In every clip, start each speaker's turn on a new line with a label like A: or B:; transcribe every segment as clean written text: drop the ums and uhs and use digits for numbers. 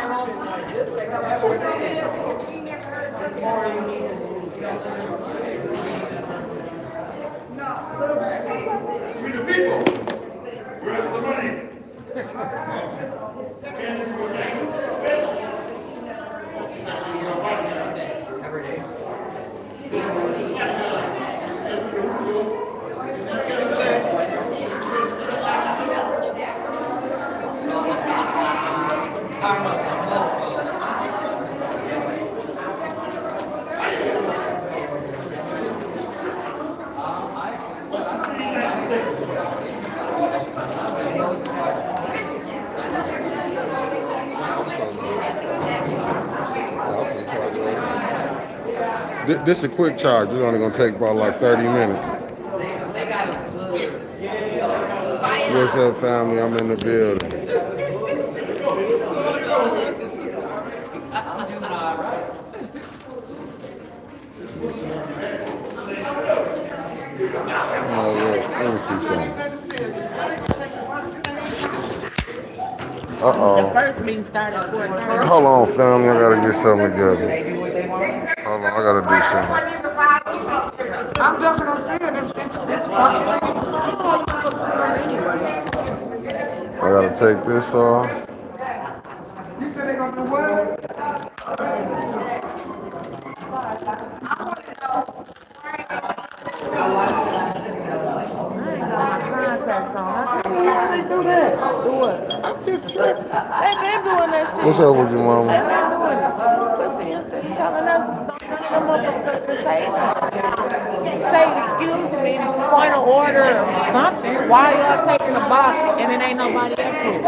A: We the people. Where's the money?
B: Every day.
C: This is a quick charge. This is only gonna take about like 30 minutes. What's up, family? I'm in the building. Oh, let me see something.
D: The first meeting started at 4:30.
C: Hold on, family. I gotta get something together. Hold on, I gotta do something.
D: I'm just what I'm saying.
C: I gotta take this off.
D: You said they're gonna do what? Contacts on. Why they do that? Do what? I'm just tripping. They been doing that shit.
C: What's up with your mama?
D: They been doing it. But see, instead of telling us, don't none of them motherfuckers up there say, excuse me, point of order or something. Why are y'all taking the box and it ain't nobody up here?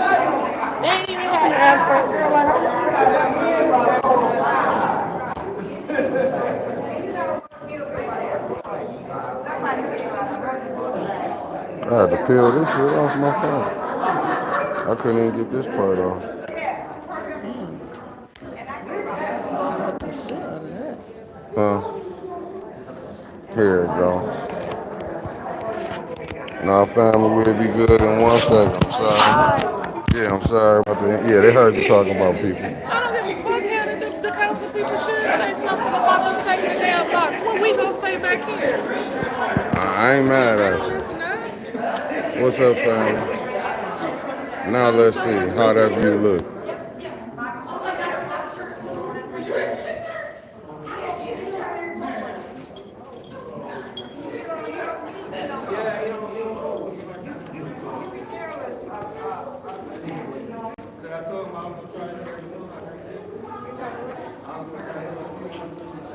D: They ain't even had effort. They're like,
C: I had to peel this shit off my phone. I couldn't even get this part off. Huh? Here we go. Now, family, we'll be good in 1 second. I'm sorry. Yeah, I'm sorry about that. Yeah, they heard you talking about people.
D: I don't give a fuck how the council people should say something about them taking the damn box. What we gonna say back here?
C: I ain't mad at you.
D: Listen to us.
C: What's up, family? Now let's see how that view looks.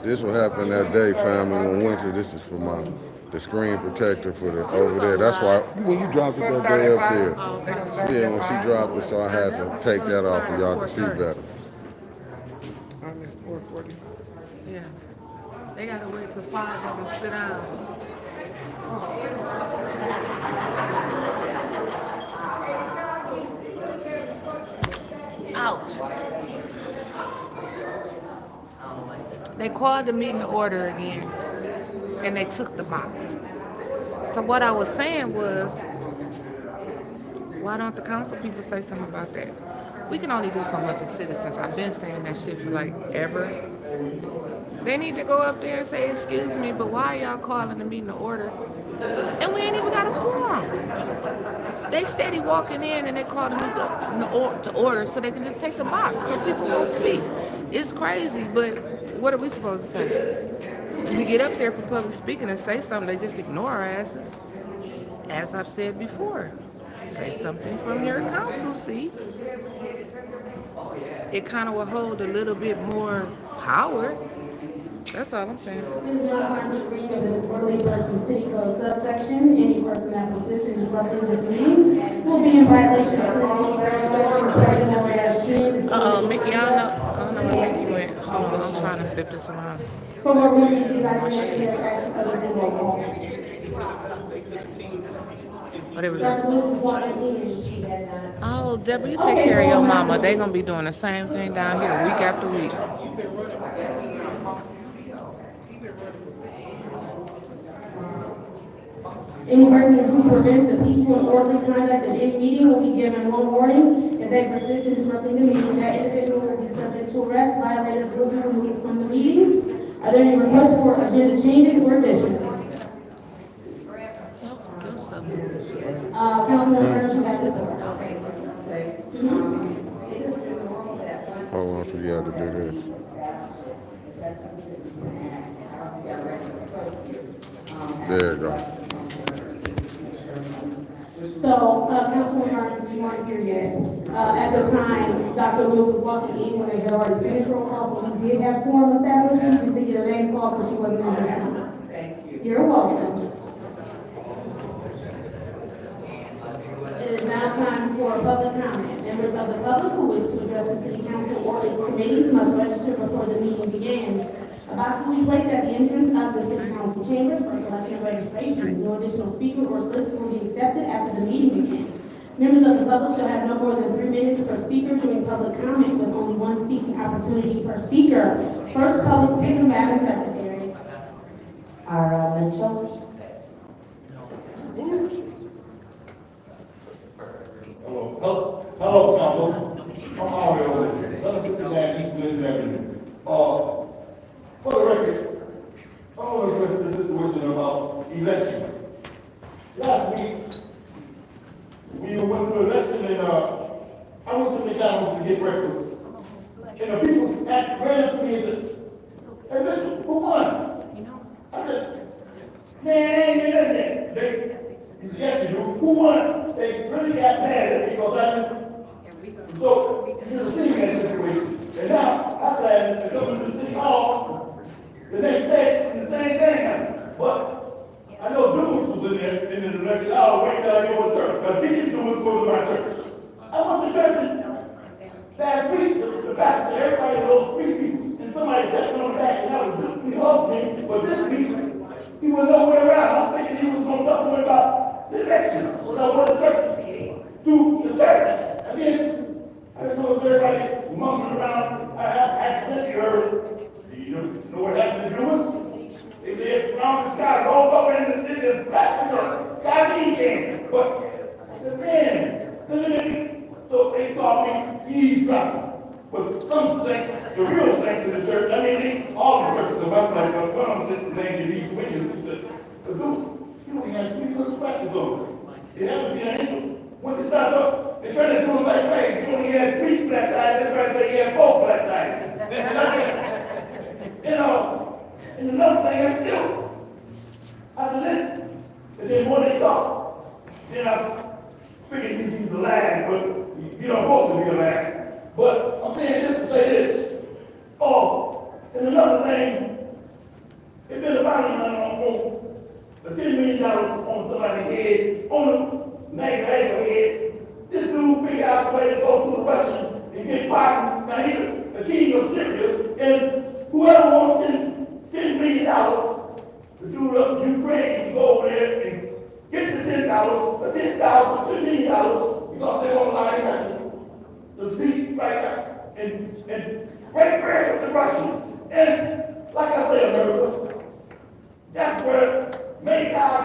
C: This will happen that day, family, when winter. This is for the screen protector for the over there. That's why when you dropped it that day up there. Yeah, when she dropped it, so I had to take that off so y'all can see better.
D: I missed 4:40. Yeah. They gotta wait till 5 of them sit down. Ouch. They called the meeting to order again, and they took the box. So what I was saying was, why don't the council people say something about that? We can only do so much as citizens. I've been saying that shit for like ever. They need to go up there and say, excuse me, but why y'all calling the meeting to order? And we ain't even got a quorum. They steady walking in and they call the meeting to order so they can just take the box so people will speak. It's crazy, but what are we supposed to say? We get up there for public speaking and say something, they just ignore our asses. As I've said before, say something from your council seat. It kind of will hold a little bit more power. That's all I'm saying.
E: It is now time to read of the disorderly person city code subsection. Any person that persists in disrupting this meeting will be in violation of Flint City Code section 31-3.
D: Mickey, I don't know where Mickey went. Hold on, I'm trying to flip this around.
E: For what reason these items may be action other than roll call.
D: Whatever.
E: Dr. Lewis is walking in. She had not.
D: Oh, Deborah, you take care of your mama. They gonna be doing the same thing down here week after week.
E: Any person who prevents the peaceful and orderly conduct of any meeting will be given one warning. If they persist in disrupting the meeting, that individual will be Are there any requests for agenda changes or additions?
D: Good stuff.
E: Councilman Burns, you have the floor.
C: Hold on for y'all to do this. There you go.
E: So, Councilman Burns, you weren't here yet. At the time, Dr. Lewis was walking in when they had already finished roll call, so we did have quorum established. She just didn't get her name called because she wasn't in the seat. You're welcome. It is now time for public comment. Members of the public who wish to address the city council or its committees must register before the meeting begins. A box will be placed at the entrance of the city council chambers for collection of registrations. No additional speaker or slips will be accepted after the meeting begins. Members of the public shall have no more than 3 minutes per speaker during public comment, with only one speaking opportunity per speaker. First public speaker, Madam Secretary. Mitchell.
A: Hello, council. I'm Mario. Let me put the guy East Flint Avenue. For the record, I want to address the situation about election. Last week, we went to election and I went to McDonald's to get breakfast. And the people ran up to me and said, "Hey, listen, who won?" I said, "Man, I ain't in that yet." He said, "Yes, you do. Who won?" They really got mad at me because I didn't. So, you should have seen that situation. And now, I said, to come to the city hall, the next day, and the same thing happened. But I know Dumas was in there in the election. I'll wait till I go to church. Now, Deacon Dumas go to my church. I went to church last week. The pastor said everybody knows 3 people. And somebody tapped me on the back and he hugged me. But this week, he was nowhere around. I'm thinking he was going to talk to me about the election. Because I went to church. Through the church. And then I noticed everybody mumbling around. I accidentally heard, you know what happened to Dumas? They said, "Brown the sky rolled up and it just practiced a sardine can." But I said, "Man, so they called me eavesdropping." But some saints, the real saints in the church, I mean, all the churches in my side, but one of them named Denise Williams, he said, "Dumas, you only had 3 good scratches on it. It had to be an angel. Once it starts up, they turn it to him like rays. You only had 3 black eyes, they try to say he had 4 black eyes." And another thing, that's still. I said, and then when they talk, then I figured he's alive, but you don't supposed to be alive. But I'm saying this to say this. Oh, and another thing, it's been about the $10 million on somebody's head, on the neighbor's head. This dude figured out the way to go to the Russian and get pardoned. Now he's the king of Syria, and whoever wants $10 million to do up Ukraine can go over there and get the $10 million, because they won't allow him to see right now and break bread with the Russians. And like I said, America, that's where May God,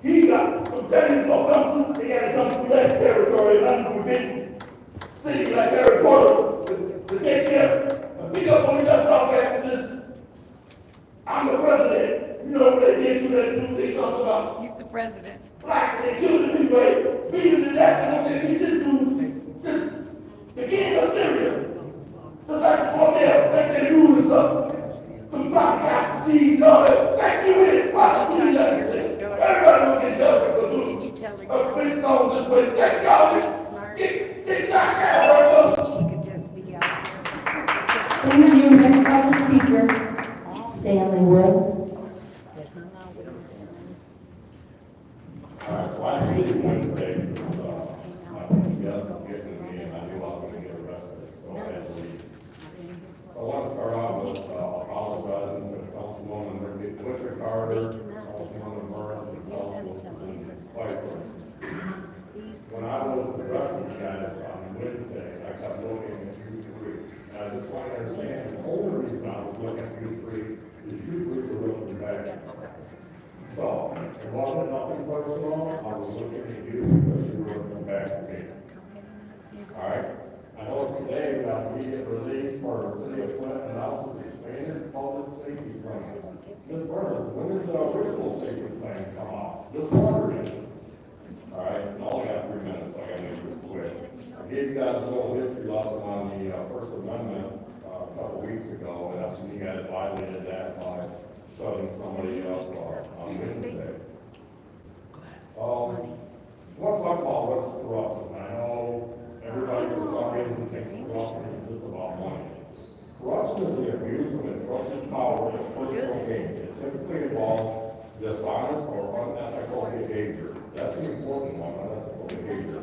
A: he got some tenants gonna come through. They gotta come through that territory and unforbidden city like Harry Potter to take care and pick up what he left off after this. I'm the president. You know what they did to that dude they talk about?
D: He's the president.
A: Black, and they killed him anyway. Beat him to death. And they beat this dude, the king of Syria. Just like the hotel, like they do this up. Some black cats, seeds, and all that. Like you in, watch the United States. Everybody will get judged for doing.
B: Did you tell her?
A: Based on this way, take y'all. Get shot down.
B: She could just be out there.
E: Thank you. Next public speaker, Stanley Woods.
A: All right, so I really went today to, getting me, and I knew I was going to get arrested, so I had to leave. So I want to start off with apologizing to Councilwoman Winter Carter, Councilwoman Murray, and Councilwoman Pfeiffer. When I was addressing you guys on Wednesday, I kept looking at you 3. And I just want to understand, the only reason I was looking at you 3 is you 3 were looking back. So, it wasn't nothing personal, I was looking at you because you were looking back at me. Alright? I know today that we get released for the city of Flint and also the expanded public safety plan. Ms. Burns, when did the original safety plan come out? Just wondering. All right, and I only got 3 minutes, so I gotta make this quick. I gave you guys a little history lesson on the First Amendment a couple weeks ago, and that's when you guys violated that by shutting somebody up on Wednesday. I want to talk about what's corruption. I know everybody for some reason thinks corruption is just about money. Corruption is the abuse of entrusted power for personal gain. It typically involves dishonest or unethical behavior. That's the important one, unethical behavior.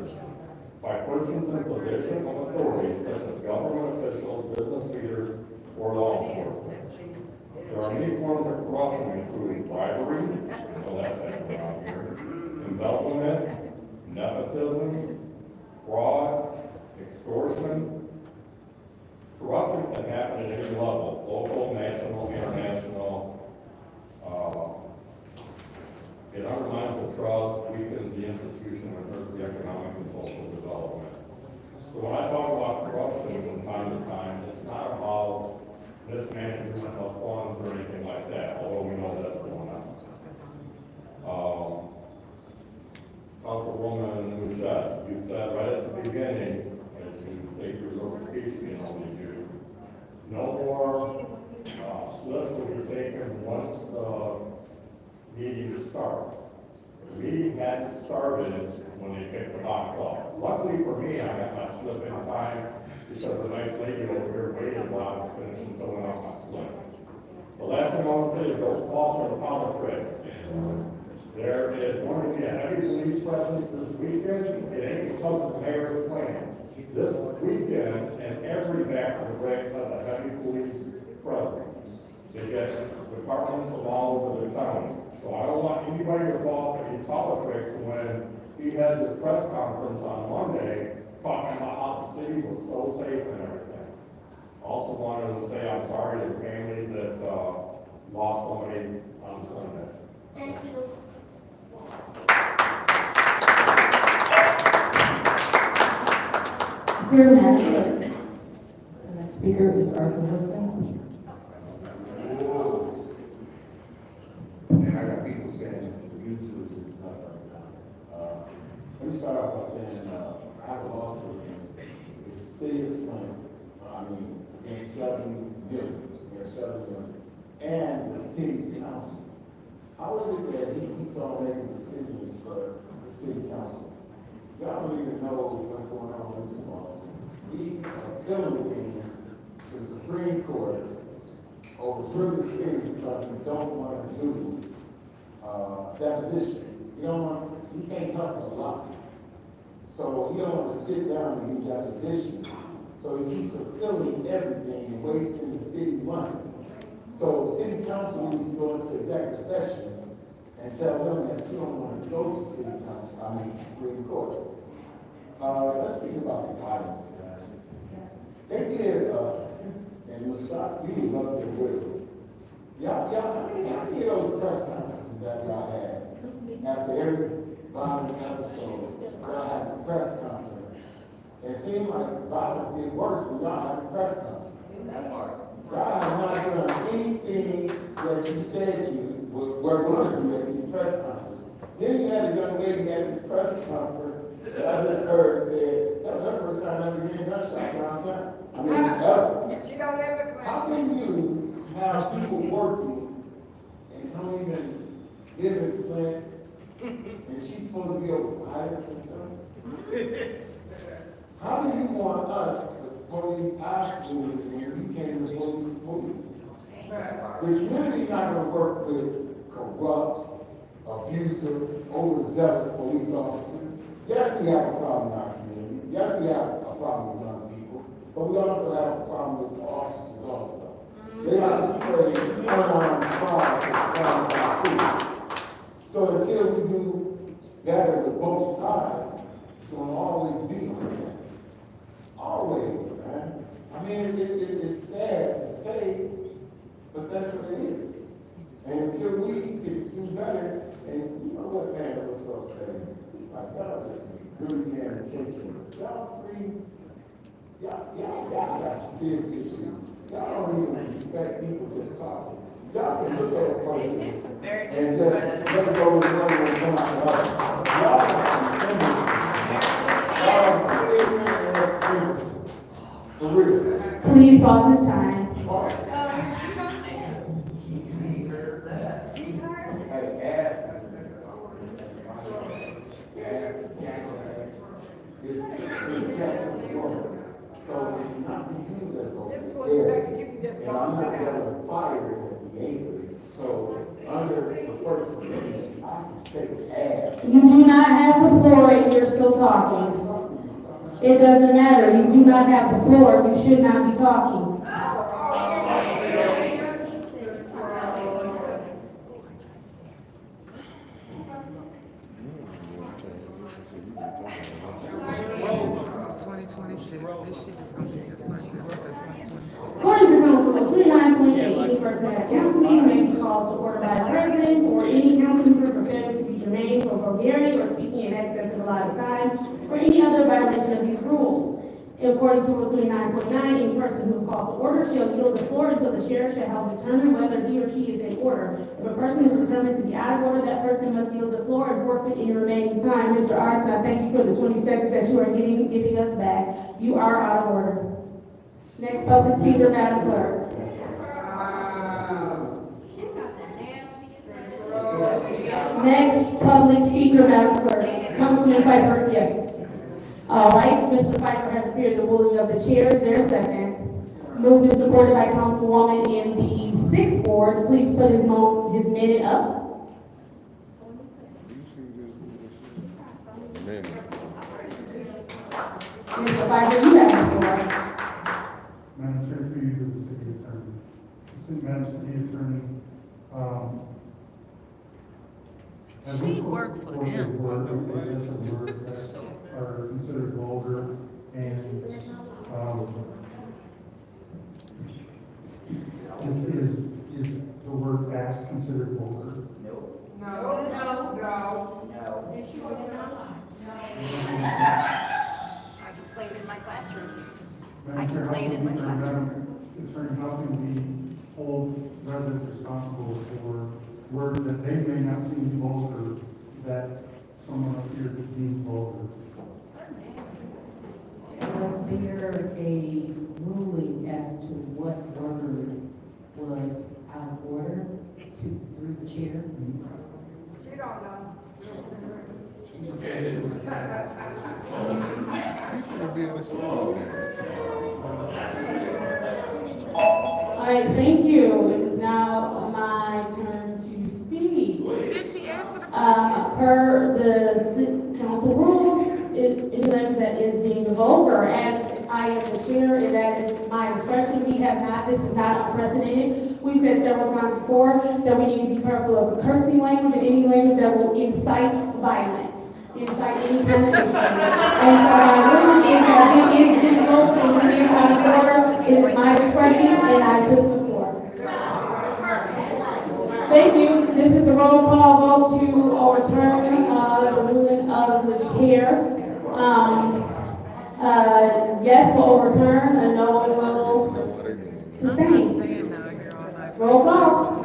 A: By persons in position of authority, such as government officials, business leaders, or law enforcement. There are many forms of corruption, including bribery, well, that's happening around here, embezzlement, nepotism, fraud, extortion. Corruption can happen at any level, local, national, international. It undermines the trust, weakens the institution, and hurts the economic and social development. So when I talk about corruption from time to time, it's not about mismanagement of funds or anything like that, although we know that's going on. Councilwoman Mouchette, you said right at the beginning, as you take your little speech, you normally do, no more slips will be taken once the meeting starts. The meeting hadn't started when they picked the box up. Luckily for me, I got my slip in time because the nice lady over here waited while I was finishing filling out my slip. The last thing I want to say is don't fall for the politics. There is going to be a heavy police presence this weekend. It ain't because of the mayor's plan. This weekend and every back of the bricks has a heavy police presence. They get departments from all over the town. So I don't want anybody involved in any politics when he had his press conference on Monday talking about how the city was so safe and everything. Also wanted to say I'm sorry to the family that lost somebody on Sunday.
E: Thank you.
F: Dear Madam Clerk, the next speaker is Arthur Woodson.
G: And I got people saying that YouTube is not right now. Let me start off by saying, I have a lawsuit in the city of Flint, against 7 million, and the city council. How is it that he keeps on making decisions for the city council? Y'all don't even know what's going on with this lawsuit. We are appealing things to the Supreme Court over certain cities because we don't want to do deposition. He can't help a lot. So he don't want to sit down and do deposition. So he keeps appealing everything and wasting the city money. So the city council needs to go into executive session and tell them that you don't want to go to city council, Supreme Court. Let's speak about the violence, man. They did, and was shocked, you was up there with it. Y'all, how many of those press conferences that y'all had? After every violent episode, y'all had a press conference. It seemed like violence get worse when y'all had a press conference. Y'all have not done anything that you said you were going to do at these press conferences. Then you had a young lady at this press conference that I just heard said that was her first time ever hearing gunshots around town. Ever.
B: She don't live with me.
G: How can you have people working and don't even live in Flint, and she's supposed to be over violence and stuff? How do you want us to police our police when you can't even police the police? The community's not going to work with corrupt, abusive, overzealous police officers. Yes, we have a problem in our community. Yes, we have a problem with young people. But we also have a problem with the officers also. They like to spray unarmed fire. So until we do that with both sides, it's going to always be like that. Always, man. It's sad to say, but that's what it is. And until we get do better, and you know what man was so saying? It's like y'all just be really paying attention. Y'all got some serious issues. Y'all don't even respect people just talking. Y'all can look at a person and just let it go with one and come out the other. Y'all are some innocent. Y'all are some ignorant ass innocent. For real.
E: Please pause this time.
G: And I'm not gonna fire at the end. So under the first amendment, I can say ass.
E: You do not have the floor and you're still talking. It doesn't matter. You do not have the floor. You should not be talking.
D: This shit is gonna be just like this until 2026.
E: According to Council Rule 29.8, any person at a council meeting may be called to order by the president or any council member for failure to be germane for vulgarity or speaking in excess of allotted time or any other violation of these rules. According to Rule 29.9, any person who is called to order shall yield the floor until the chair shall have determined whether he or she is in order. If a person is determined to be out of order, that person must yield the floor and forfeit any remaining time. Mr. Arts, I thank you for the 20 seconds that you are giving us back. You are out of order. Next public speaker, Madam Clerk. Next public speaker, Madam Clerk. Councilman Pfeiffer, yes. All right, Mr. Pfeiffer has appeared the ruling of the chair. Is there a second? Moved and supported by Councilwoman in the 6th ward. Please put his minute up. Mr. Pfeiffer, you have the floor.
H: Madam Chair, through you to the city attorney. Madam City Attorney,
D: She worked for them.
H: Words that are considered vulgar and, is the word ass considered vulgar?
B: I played in my classroom.
H: Madam Chair, Madam Attorney, how can we hold residents responsible for words that they may not seem vulgar, that someone up here deems vulgar?
F: Was there a ruling as to what word was out of order through the chair?
B: She don't know.
E: All right, thank you. It is now my turn to speak.
D: Did she answer the question?
E: Per the council rules, any language that is deemed vulgar, as I am the chair, and that is my discretion, this is not unprecedented. We've said several times before that we need to be careful of the cursing language and any language that will incite violence, incite any kind of issue. And so my ruling is that it is illegal and it is out of order. It is my discretion, and I took the floor. Thank you. This is the roll call vote to overturn the ruling of the chair. Yes will overturn, a no will sustain.
D: Staying down here all night.
E: Roll call.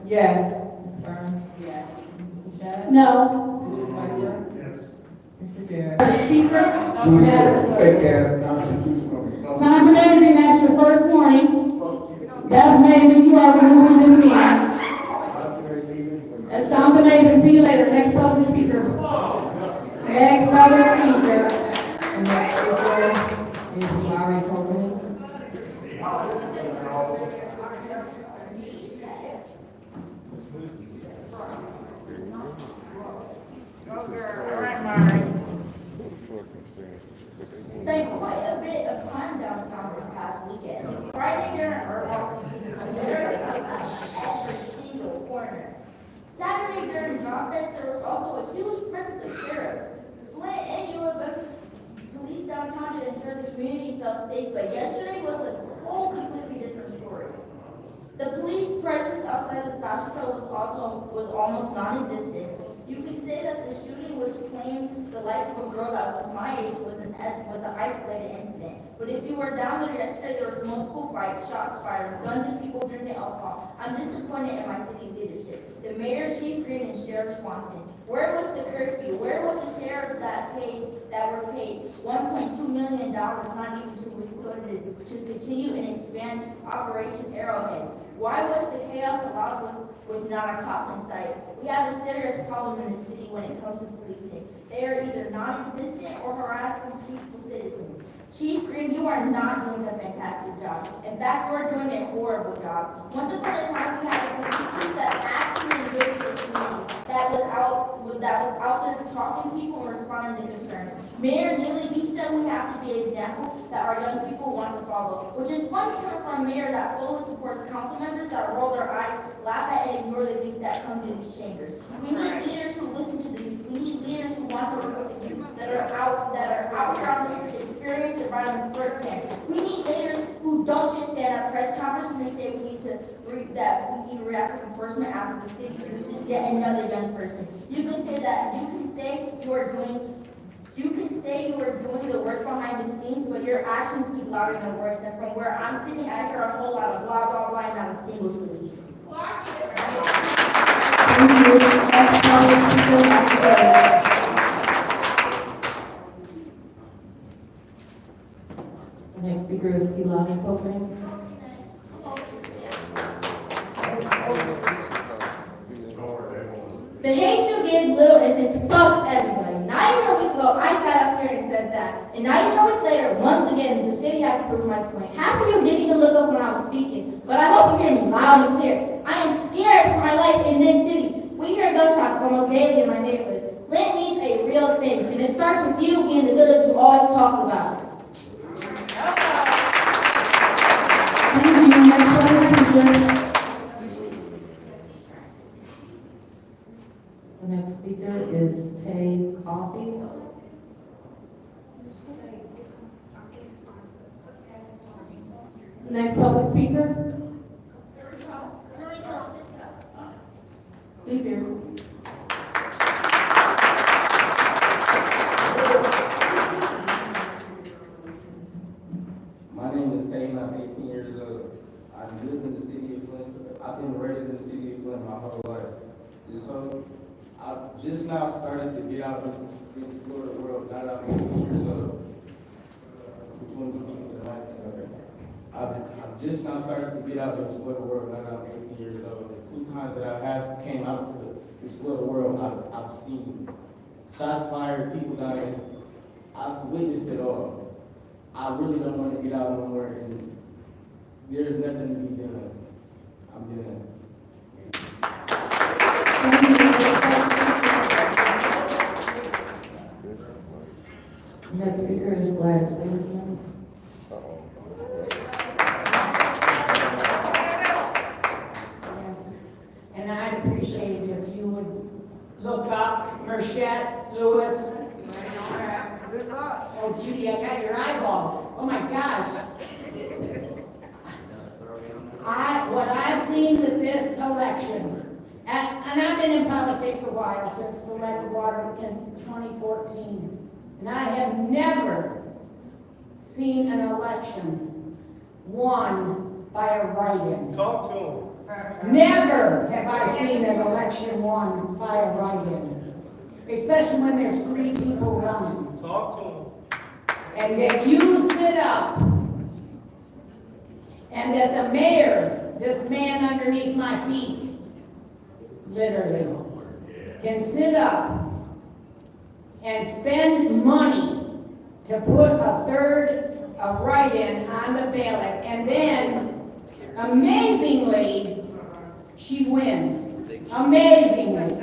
F: Yes.
E: No. Speaker.
G: Choose a fake ass constitutional republic.
E: Sounds amazing. That's your first warning. That's amazing. You are removed from this meeting. That sounds amazing. See you later. Next public speaker. Next public speaker.
F: And next speaker is Larry Copeland.
I: Spent quite a bit of time downtown this past weekend. Friday during art walk, there was every single corner. Saturday during Job Fest, there was also a huge presence of sheriffs. Flint and U of M police downtown to ensure the community felt safe, but yesterday was a whole completely different was almost non-existent. You could say that the shooting which claimed the life of a girl that was my age was an isolated incident. But if you were down there yesterday, there was multiple fights, shots fired, guns and people drinking alcohol. I'm disappointed in my city leadership. The mayor, Chief Green, and Sheriff Swanson. Where was the curfew? Where was the sheriff that were paid $1.2 million, not even 2 weeks ago, to continue and expand Operation Arrowhead? Why was the chaos allowed with not a cop in sight? We have a serious problem in the city when it comes to policing. They are either non-existent or harassing peaceful citizens. Chief Green, you are not doing a fantastic job. In fact, we're doing a horrible job. Once upon a time, we had a police chief that actually engaged the community, that was out there talking to people and responding to concerns. Mayor Neely, you said we have to be an example that our young people want to follow, which is funny coming from a mayor that fully supports council members that roll their eyes, laugh at, and ignore the youth that come to these chambers. We need leaders who listen to the youth. We need leaders who want to work with the youth that are out here on the streets, experience the violence firsthand. We need leaders who don't just stand at press conferences and say we need to react with enforcement after the city loses yet another young person. You can say you are doing the work behind the scenes, but your actions speak louder than words. And from where I'm sitting, I hear a whole lot of blah blah blah and not a single solution.
E: The next speaker is Unequal.
I: The hate you give little infants fucks everybody. Not even a week ago, I sat up here and said that. And not even a week later, once again, the city has proved my point. Half of you didn't even look up when I was speaking, but I hope you hear me loud and clear. I am scared for my life in this city. We hear gunshots almost daily in my neighborhood. Flint needs a real change, and it starts with you being the village you always talk about.
E: Thank you. Next speaker. The next speaker is Tay Coffee. The next public speaker. He's here.
J: My name is Tay, I'm 18 years old. I've lived in the city of Flint. I've been raised in the city of Flint my whole life. I've just now started to get out and explore the world, not at 18 years old. Which one is speaking to the mic? Okay. I've just now started to get out and explore the world, not at 18 years old. The 2 times that I have came out to explore the world, I've seen shots fired, people dying. I've witnessed it all. I really don't want to get out no more, and there's nothing to be done. I'm done.
E: Next speaker is Gladys Benson.
K: Yes, and I'd appreciate it if you would look up Merchette Lewis. Oh, Judy, I got your eyeballs. Oh my gosh. What I've seen with this election, and I've been in politics a while, since the lead and water in 2014. And I have never seen an election won by a write-in.
L: Talk to him.
K: Never have I seen an election won by a write-in, especially when there's 3 people running.
L: Talk to him.
K: And that you sit up, and that the mayor, this man underneath my feet, literally, can sit up and spend money to put a write-in on the ballot, and then, amazingly, she wins. Amazingly.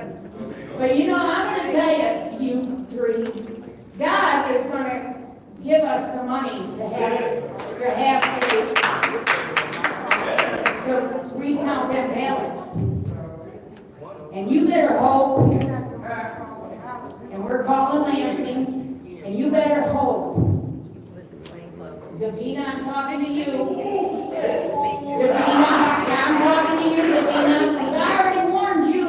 K: But you know, I'm going to tell you 3, God is going to give us the money to recount them ballots. And you better hope, and we're calling Lansing, and you better hope. Davina, I'm talking to you. Davina, yeah, I'm talking to you, Davina, because I already warned you.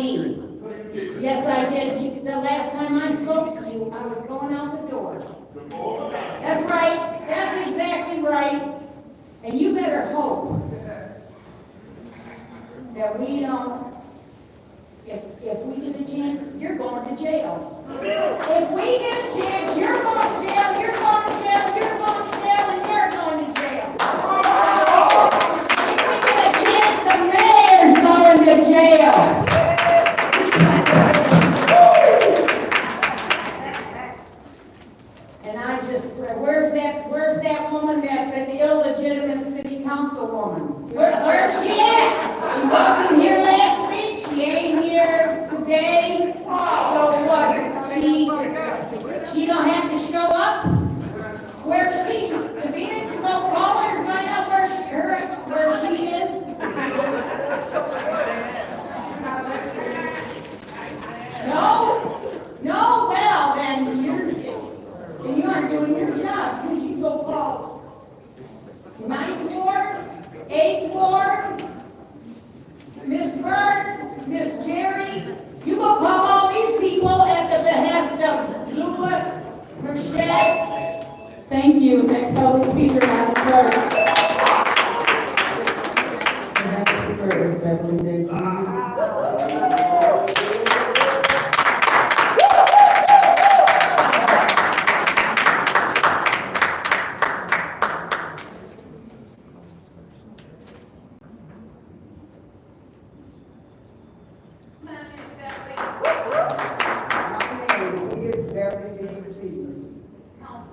K: ID. Yes, I did. The last time I spoke to you, I was going out the door. That's right. That's exactly right. And you better hope that we don't, if we get a chance, you're going to jail. If we get a chance, you're going to jail, you're going to jail, you're going to jail, and you're going to jail. If we get a chance, the mayor's going to jail. And I just, where's that woman that's an illegitimate city councilwoman? Where's she at? She wasn't here last week, she ain't here today. So what, she don't have to show up? Where's she? If you need to go call her and find out where she is. No, well, then you aren't doing your job. Who'd you go call? 9th Ward, 8th Ward, Miss Burns, Miss Jerry. You go call all these people at the behest of Lewis, Rochelle.
E: Thank you. Next public speaker, Madam Clerk.
F: The next speaker is Beverly Davis.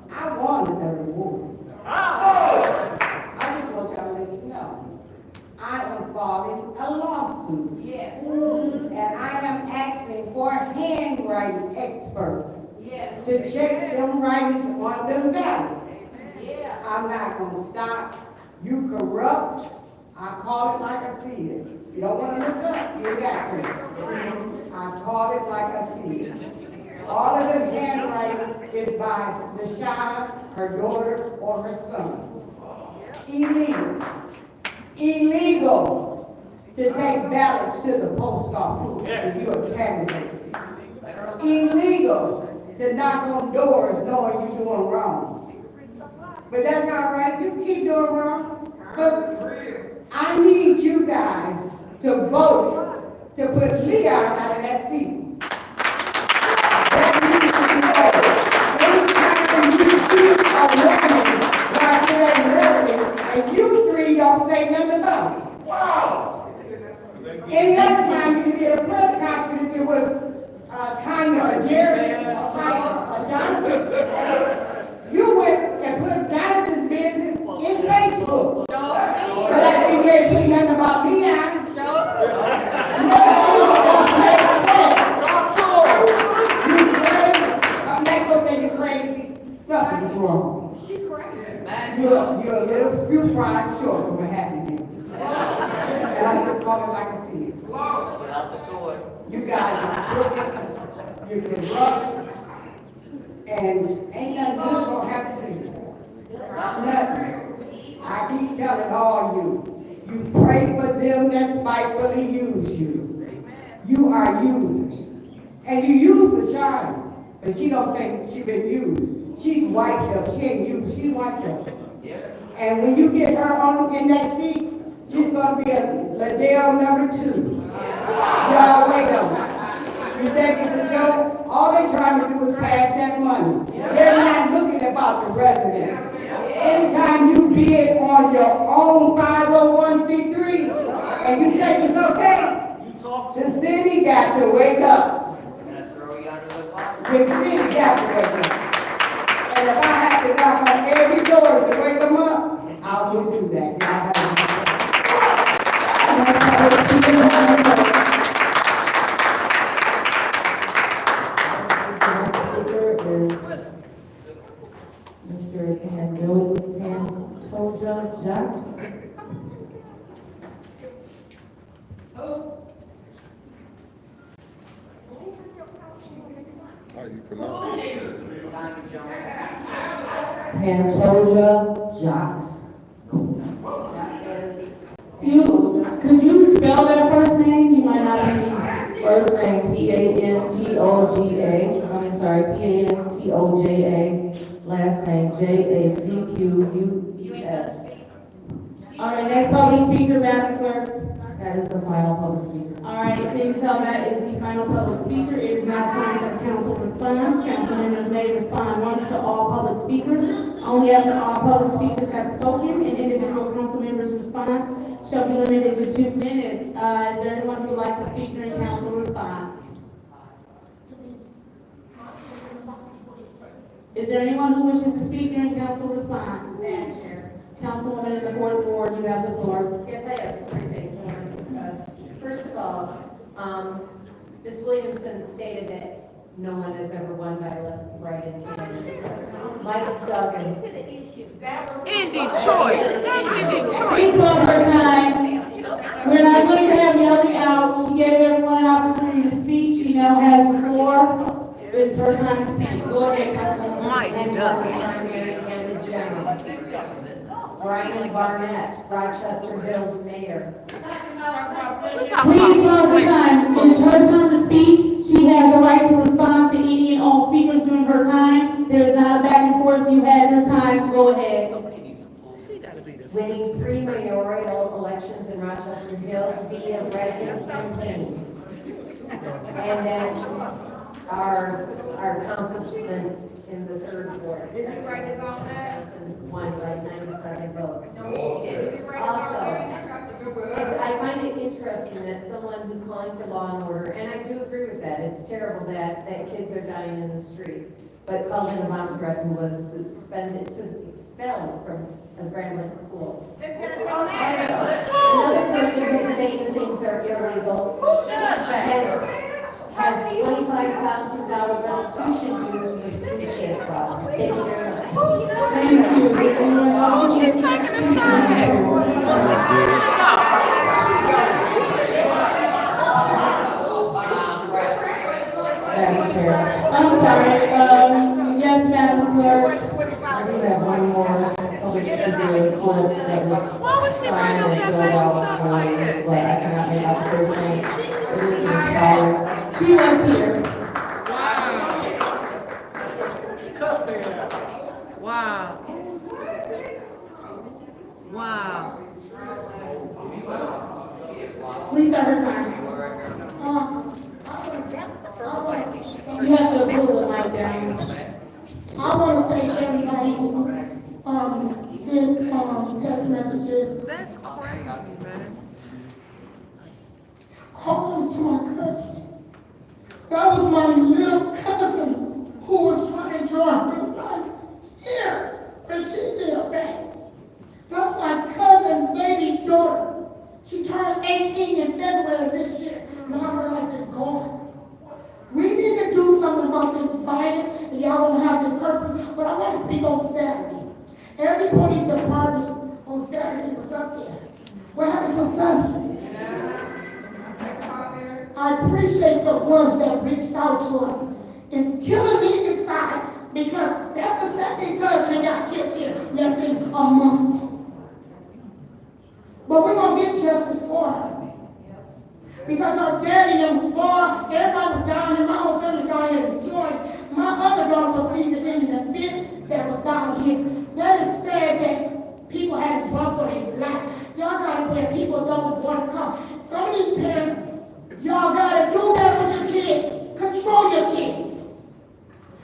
L: I won the third ward. I just want y'all to let you know, I am filing a lawsuit.
K: Yes.
L: And I am asking for a handwriting expert
K: Yes.
L: to check them writings on them ballots.
K: Yeah.
L: I'm not gonna stop. You corrupt. I call it like I see it. You don't wanna look up, you got to. I call it like I see it. All of the handwriting is by LaShawn, her daughter, or her son. Illegal. Illegal to take ballots to the post office if you're a candidate. Illegal to knock on doors knowing you're doing wrong. But that's all right, you keep doing wrong. But I need you guys to vote to put Leon out of that seat. And you three don't say nothing about it. Wow. Any other time you did a press conference, it was Tanya or Jerry or Mike or Jonathan. You went and put Jonathan's business in Facebook. But I see you ain't put nothing about Leon. None of this stuff makes sense. You crazy. I'm not gonna say you're crazy. Something's wrong. You're a little few fries short from a happy meal. And I just call it like I see it. You guys are crooked, you can rough, and ain't nothing good gonna happen to you. Nothing. I keep telling all you pray for them that spitefully use you. You are users. And you use the shine, but she don't think she been used. She's wiped up, she ain't used, she's wiped up. And when you get her on in that seat, she's gonna be a Liddell number 2. Y'all wait on her. You think it's a joke? All they're trying to do is pass that money. They're not looking about the residents. Anytime you bid on your own 501c3 and you think it's okay, the city got to wake up. The city got to wake up. And if I have to knock on every door to wake them up, I will do that. Y'all have a
F: Mr. Pantoja Jacques.
C: How you pronounce it?
F: Pantoja Jacques.
E: Could you spell that first name? You might not be.
M: First name P-A-N-T-O-G-A, P-A-N-T-O-J-A, last name J-A-C-Q-U-E-S.
E: All right, next public speaker, Madam Clerk.
M: That is the final public speaker.
E: All right, seeing as how that is the final public speaker, it is now time for council response. Council members may respond once to all public speakers. Only after all public speakers have spoken, an individual council member's response shall be limited to 2 minutes. Is there anyone who would like to speak during council response? Is there anyone who wishes to speak during council response?
K: Madam Chair.
E: Councilwoman in the 4th Ward, you have the floor.
K: Yes, I have 3 things I want to discuss. First of all, Ms. Williamson stated that no one has ever won by write-in candidates. Mike Duggan.
D: In Detroit. That's in Detroit.
E: Please pause her time. We're not going to have yelling out. She gave everyone an opportunity to speak. She now has the floor. It's her time to speak. Go ahead, Councilwoman.
D: Mike Duggan.
K: Primary and the general. Brian Barnett, Rochester Hills Mayor.
E: Please pause the time. It's her turn to speak. She has the right to respond to any and all speakers during her time. There is not a back and forth. You had your time. Go ahead.
K: Winning 3 mayoral elections in Rochester Hills via write-in campaigns. And then our councilman in the 3rd Ward.
B: Did you write this all down?
K: Won by 97 votes. Also, I find it interesting that someone who's calling for law and order, and I do agree with that, it's terrible that kids are dying in the street, but called in a bomb threat and was expelled from the Grambling schools. Another person who's saying things are illegal has $25,000 restitution due to your food stamp fraud. Thank you very much.
E: Thank you.
D: Oh, she's taking a side. Oh, she's taking it up.
M: Madam Chair,
E: I'm sorry. Yes, Madam Clerk.
M: I do have one more public speaker report that was
D: Why would she bring
M: signed
D: up
M: and
D: that
M: filled
D: baby
M: out,
D: stuff like that?
M: but I cannot make out the first name. It is inspired.
E: She was here.
D: Wow. Wow.
E: Please start her time. You have to pull the mic down.
N: I want to thank everybody who sent text messages,
D: That's crazy, man.
N: calls to my cousin. That was my little cousin who was trying to draw her life here where she lived at. That's my cousin, baby daughter. She turned 18 in February this year. Now her life is gone. We need to do something about this violence, and y'all won't have this person, but I want to speak on Saturday. Every police department on Saturday was up there. What happened till Sunday? I appreciate the ones that reached out to us. It's killing me inside because that's the second cousin that got killed here less than a month. But we're going to get justice for her. Because our daddy was far, everybody was down here, my whole family was down here enjoying. My other daughter was even in an event that was down here. That is sad that people had to run for their life. Y'all got to where people don't want to come. Some of these parents, y'all got to do better with your kids. Control your kids.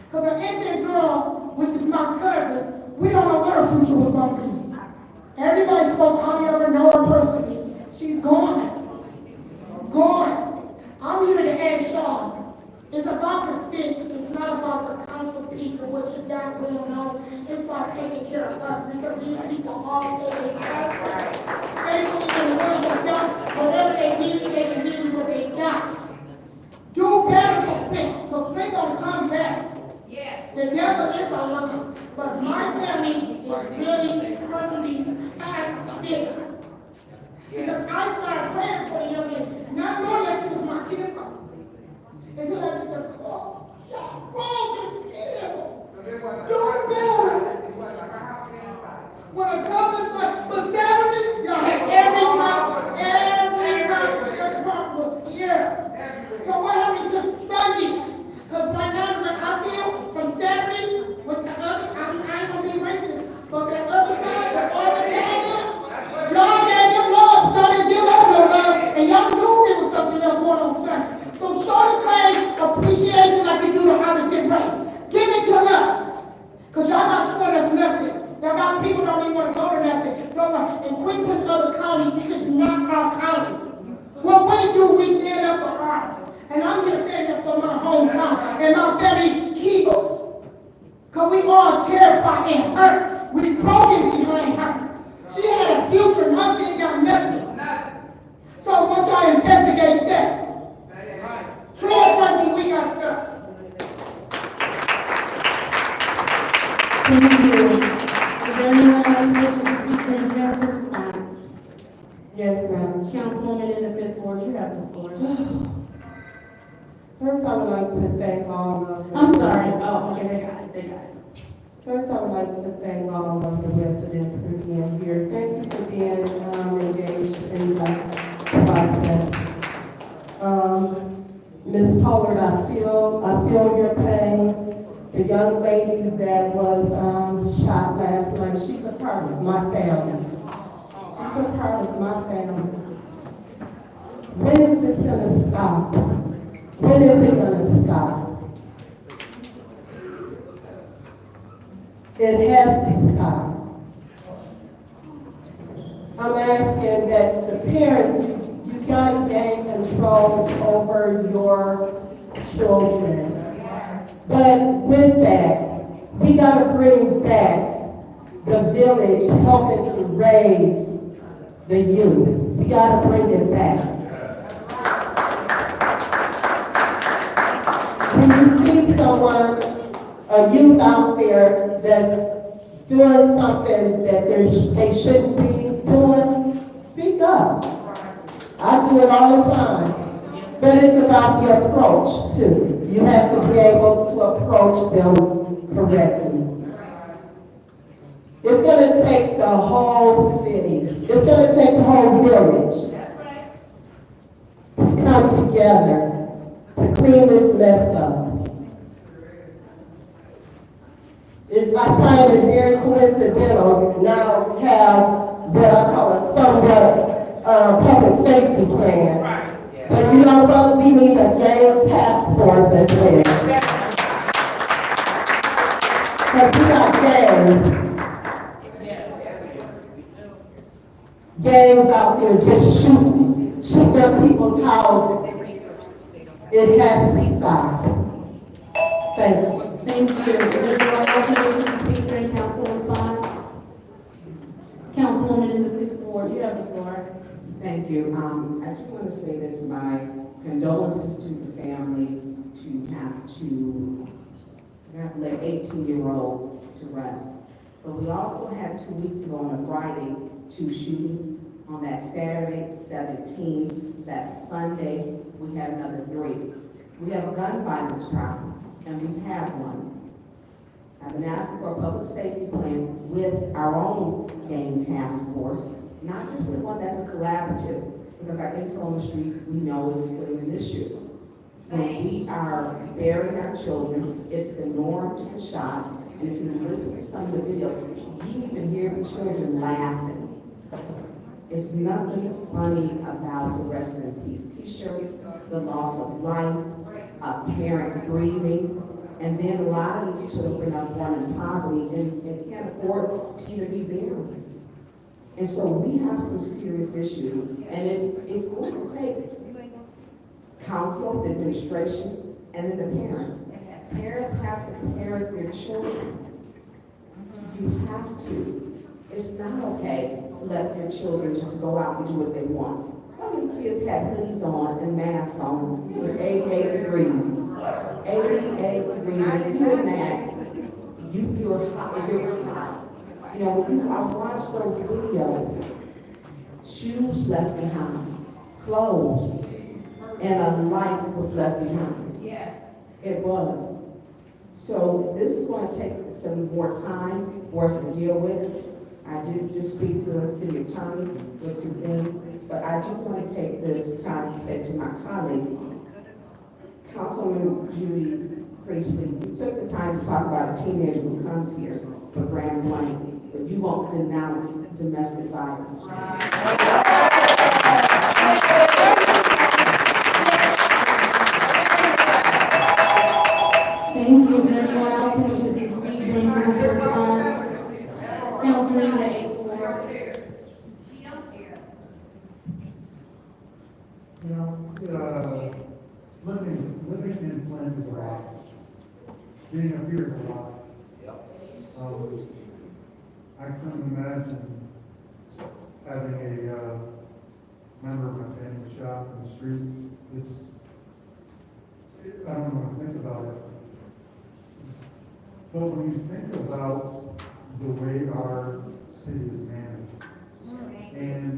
N: Because the innocent girl, which is my cousin, we don't know what her future was going to be. Everybody spoke highly of her, know her personally. She's gone. Gone. I'm here to ask y'all. It's about the city. It's not about the council people, what you got going on. It's about taking care of us because these people all pay their taxes. Faithfully in the way of God, whatever they give you, they can give you what they got. Do better for Flint, because Flint don't come back. Yes. The devil is a lie, but my family is really hurting past this. Because I started praying for the young lady, not knowing that she was my kid from. Until I get the call. Y'all wrong and still. Doing better. When a government's like, but Saturday, y'all had every cop, the sheriff department was here. So appreciation like you do the opposite race. Give it to us. Because y'all not showing us nothing. Y'all got people don't even want to go to nothing. And quit putting other counties because you're not our counties. What we do, we stand up for ours. And I'm here standing up for my hometown and my family Keebles. Because we all terrified and hurt. We broken behind her. She had a future, now she ain't got nothing. So I want y'all to investigate that. Transfer when we got stuff.
E: Thank you. Is there anyone else who wishes to speak during council response?
F: Yes, Madam.
E: Councilwoman in the fifth ward, you have the floor.
F: First, I would like to thank all of.
E: I'm sorry. Oh, okay, they got it.
F: First, I would like to thank all of the residents for being here. Thank you for being engaged in the process. Ms. Pollard, I feel your pain. The young lady that was shot last night, she's a part of my family. She's a part of my family. When is this gonna stop? When is it gonna stop? It has to stop. I'm asking that the parents, you gotta gain control over your children. But with that, we gotta bring back the village helping to raise the youth. We gotta bring it back. When you see someone, a youth out there that's doing something that they shouldn't be doing, speak up. I do it all the time. But it's about the approach too. You have to be able to approach them correctly. It's going to take the whole city. It's going to take the whole village to come together to clean this mess up. I find it very coincidental. Now we have what I call a somewhat public safety plan. But you know what? We need a gang task force as well. Because we got gangs. Gangs out there just shooting up people's houses. It has to stop. Thank you.
E: Thank you. Is there anyone else who wishes to speak during council response? Councilwoman in the sixth ward, you have the floor.
F: Thank you. I just want to say this, my condolences to the family to have to let 18-year-old to rest. But we also had 2 weeks ago on a Friday, 2 shootings. On that Saturday, 17. That Sunday, we had another 3. We have a gun violence problem, and we've had one. I've been asking for a public safety plan with our own gang task force, not just the one that's a collaborative, because our intel on the street, we know is still an issue. When we are burying our children, it's the norm to the shots, and if you listen to some of the videos, you even hear the children laughing. It's nothing funny about the rest in peace t-shirts, the loss of life, a parent grieving, and then a lot of these children are born in poverty and can't afford to even be buried. And so we have some serious issues, and it's going to take council, the administration, and then the parents. Parents have to parent their children. You have to. It's not okay to let your children just go out and do what they want. Some of the kids had hoodies on and masks on. It was 88 degrees. 88 degrees. And if you're in that, you're hot. You're hot. You know, when I watch those videos, shoes left behind, clothes, and a life was left behind.
E: Yes.
F: It was. So this is going to take some more time for us to deal with. I did just speak to the city attorney with some things, but I do want to take this time to say to my colleagues, Councilwoman Judy Priestley, you took the time to talk about a teenager who comes here for grand blank, but you won't denounce domestic violence.
H: living in Flint is a lot. Being up here is a lot. I couldn't imagine having a member of my family shot in the streets. I don't know what to think about it. But when you think about the way our city is managed, and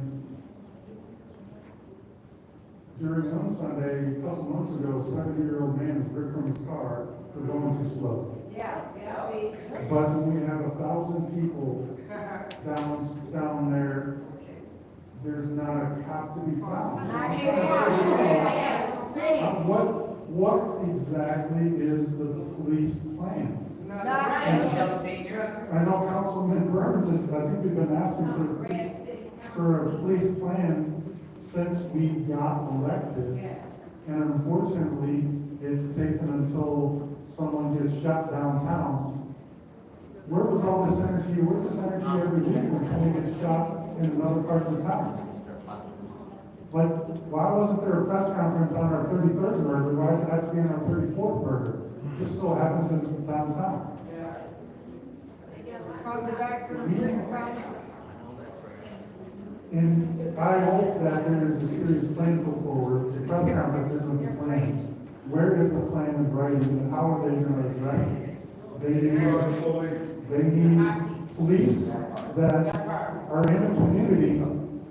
H: during one Sunday, a couple months ago, a 70-year-old man was ripped from his car for going too slow. But when we have 1,000 people down there, there's not a cop to be found. What exactly is the police plan? I know Councilman Burns, I think we've been asking for a police plan since we got elected. And unfortunately, it's taken until someone gets shot downtown. Where was all this energy? Where's this energy every week when someone gets shot in another part of the town? Like, why wasn't there a press conference on our 33rd murder? Why does it have to be on our 34th murder? Just so happens it's downtown. And I hope that there is a serious plan put forward. The press conference isn't the plan. Where is the plan in writing, and how are they going to address it? They need police that are in the community,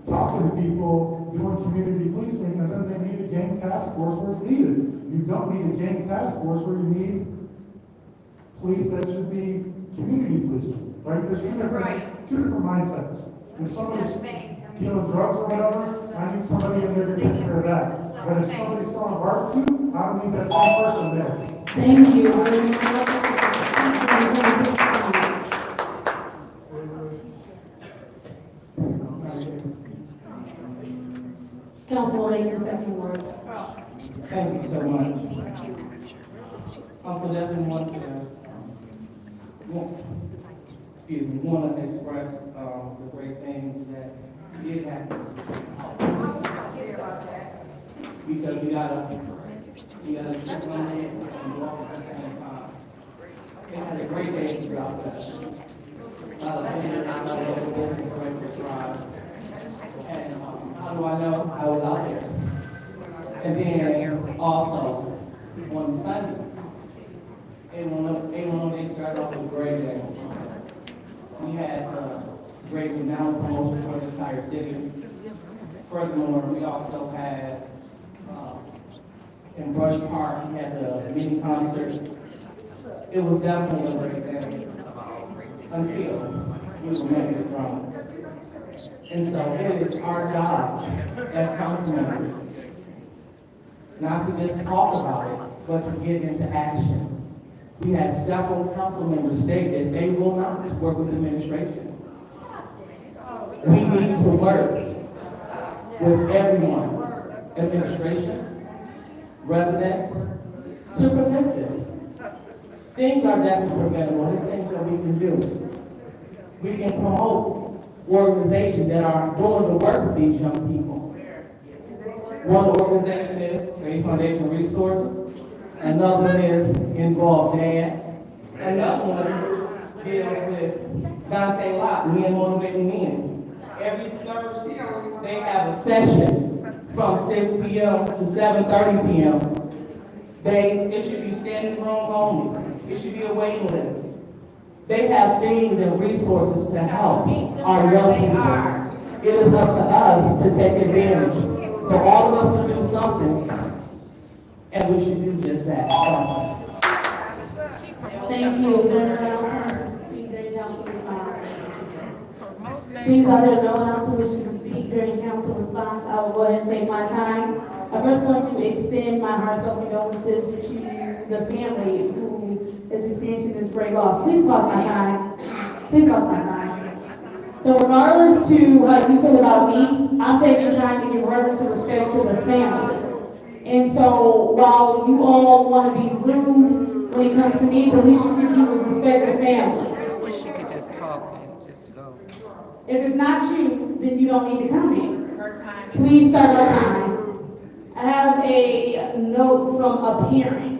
H: talking to people, doing community policing, and then they need a gang task force where it's needed. You don't need a gang task force where you need police that should be community policing, right? There's two different mindsets. If somebody's dealing drugs or whatever, I need somebody in there to take care of that. But if somebody's selling barbecue, I don't need that same person there.
E: Thank you. Councilwoman, the second word.
O: Thank you so much. Also, definitely want to express the great things that did happen. Because we gotta shift on it and walk at the same time. They had a great day throughout that. A lot of vendors, a lot of business records drive. And how do I know? I was out there. And then also on Sunday, one of those days started off with a great day. We had great renowned promotion for the entire city. Furthermore, we also had in Brush Park, we had the mini concert. It was definitely a great day until we were making it wrong. And so it is our job as council members not to just talk about it, but to get into action. We had several council members state that they will not work with administration. We need to work with everyone, administration, residents, to prevent this. Things are definitely preventable. There's things that we can do. We can promote organizations that are doing the work with these young people. One organization is Faith Foundation Resources. Another one is Involved Dads. Another one deals with Dante Lott, Men Motivating Men. Every Thursday, they have a session from 6 p.m. to 7:30 p.m. It should be standing room only. It should be a waiting list. They have things and resources to help our young people. It is up to us to take advantage. So all of us can do something, and we should do just that.
E: Thank you. Is there anyone else who wishes to speak during council response? Seeing as there's no one else who wishes to speak during council response, I will go ahead and take my time. I first want to extend my heartfelt condolences to the family who is experiencing this great loss. Please pause my time. Please pause my time. So regardless to how you feel about me, I'm taking time to give reverence and respect to the family. And so while you all want to be rude when it comes to me, the least you can do is respect the family.
D: I wish she could just talk and just go.
E: If it's not you, then you don't need to come here. Please start your time. I have a note from a parent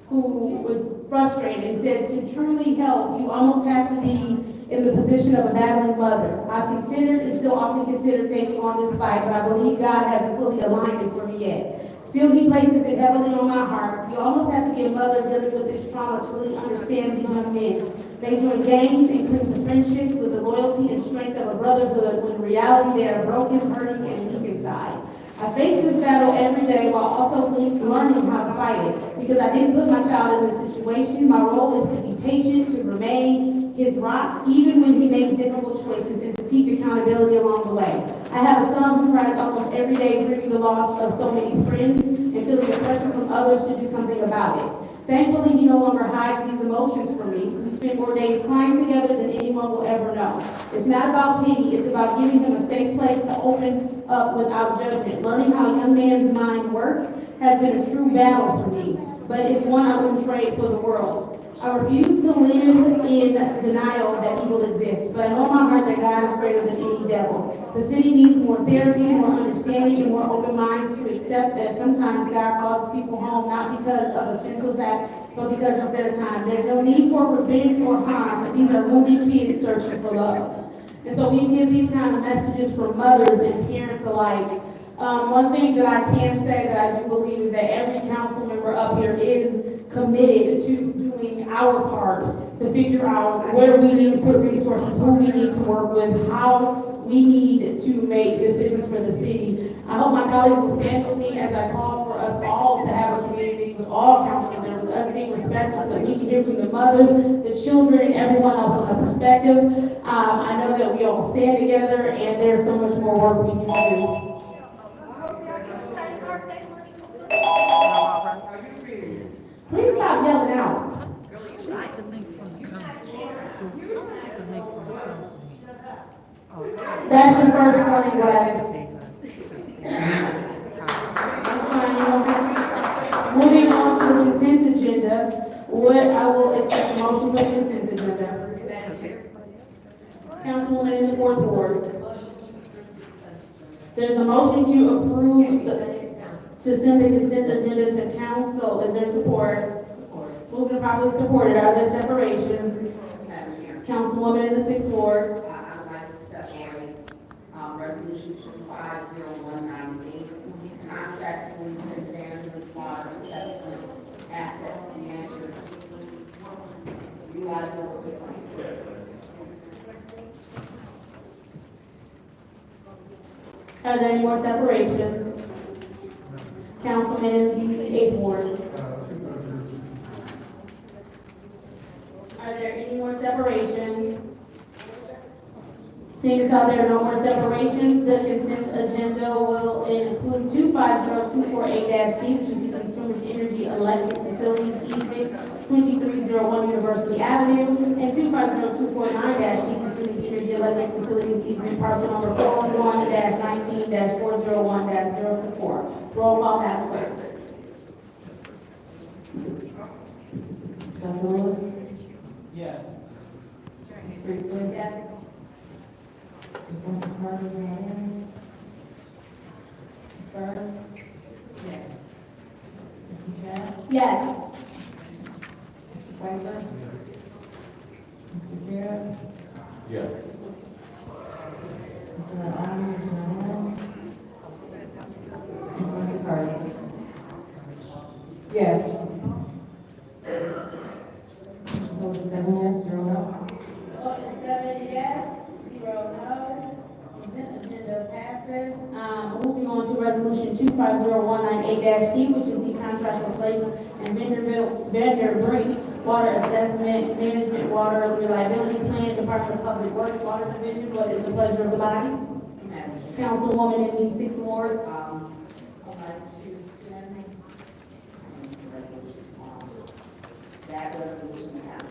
E: who was frustrated and said, to truly help, you almost have to be in the position of a battling mother. I've considered and still often consider taking on this fight, but I believe God hasn't fully aligned it for me yet. Still, He places it heavily on my heart. You almost have to be a mother dealing with this trauma to really understand these young men. They join gangs and cling to friendships with the loyalty and strength of a brotherhood, when in reality they are broken, hurting, and weak inside. I face this battle every day while also learning how to fight it, because I didn't put my child in this situation. My role is to be patient, to remain his rock, even when he makes difficult choices, and to teach accountability along the way. I have a son who cries almost every day, grieving the loss of so many friends and feeling the pressure from others to do something about it. Thankfully, he no longer hides these emotions from me. We spend more days crying together than anyone will ever know. It's not about pity, it's about giving him a safe place to open up without judgment. Learning how a young man's mind works has been a true battle for me, but it's one I wouldn't trade for the world. I refuse to live in denial that evil exists, but I know in my heart that God is greater than any devil. The city needs more therapy, more understanding, and more open minds to accept that sometimes God calls people home not because of a senseless act, but because it's their time. There's no need for revenge or harm. These are wounded kids searching for love. And so we give these kind of messages for mothers and parents alike. One thing that I can say that I do believe is that every council member up here is committed to doing our part to figure out where we need to put resources, who we need to work with, how we need to make decisions for the city. I hope my colleagues will stand with me as I call for us all to have a community with all council members, us being respectful so that we can hear from the mothers, the children, and everyone else on the perspective. I know that we all stand together and there's so much more work we can do. Please stop yelling out.
D: Get the link from the council. Get the link from the council meetings.
E: That's your first warning, Gladys. Moving on to the consent agenda, I will accept a motion for the consent agenda. Councilwoman in the fourth ward. There's a motion to approve to send the consent agenda to council. Is there support? Moving and properly supported. Are there separations? Councilwoman in the sixth ward.
F: I'd like to separate, resolution 2501998, contract police and vandalism water assessment, asset management, reliability plan.
E: Are there any more separations? Councilman in the eighth ward. Are there any more separations? Seeing as how there are no more separations, the consent agenda will include 250248-D, which is the Consumers Energy Electric Facilities Easement, 2301 University Avenue, and 250249-D, Consumers Energy Electric Facilities Easement, parcel number 411-19-401-024. Roll call, Madam Clerk.
M: Dr. Lewis?
O: Yes.
M: Ms. Priestley?
B: Yes.
M: Ms. Carter? Ms. Carter?
B: Yes.
M: Ms. Chad?
E: Yes.
M: Mr. Piper? Mr. Jarrett?
A: Yes.
M: Mr. Allen? Mr. Carter?
L: Yes.
M: Vote 7 yes, 0 no.
E: Vote is 7 yes, 0 no. Consent agenda passes. Moving on to resolution 250198-T, which is the contract for place and vendor brink water assessment, management, water reliability plan, Department of Public Works, Water Division. What is the pleasure of the body? Councilwoman in the sixth ward.
F: I'd like to send that resolution out.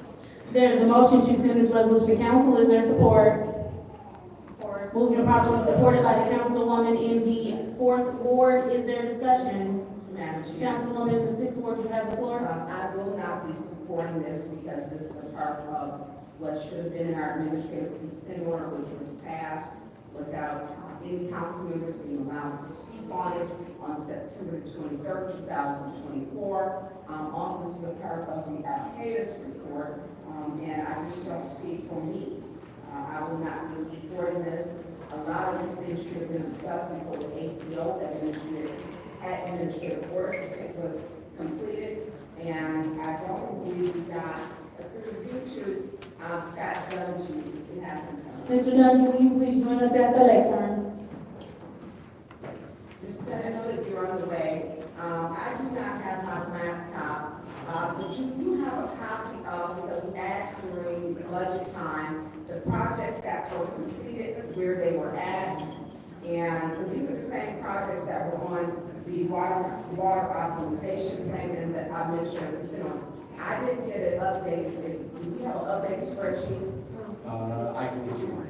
E: There's a motion to send this resolution to council. Is there support? Support. Moved and properly supported by the councilwoman in the fourth ward. Is there discussion?
F: Madam Chair.
E: Councilwoman in the sixth ward, you have the floor.
F: I will not be supporting this because this is a part of what should have been in our administrative consent order, which was passed without any council members being allowed to speak on it on September the 23rd, 2024. Also, this is a part of the Arcadis report, and I just don't speak for me. I will not be supporting this. A lot of these things should have been discussed before the ACO, administrative order was completed, and I don't believe we got a review to Scott Dungy. It happened.
E: Mr. Dungy, will you please join us at the lectern?
F: Mr. Dungy, I know that you're on the way. I do not have my laptop, but you do have a copy of, because we asked during budget time, the projects that were completed, where they were at, and because these are the same projects that were on the water optimization plan and that I mentioned. I didn't get it updated. Do we have an updated spreadsheet?
P: I can get you one.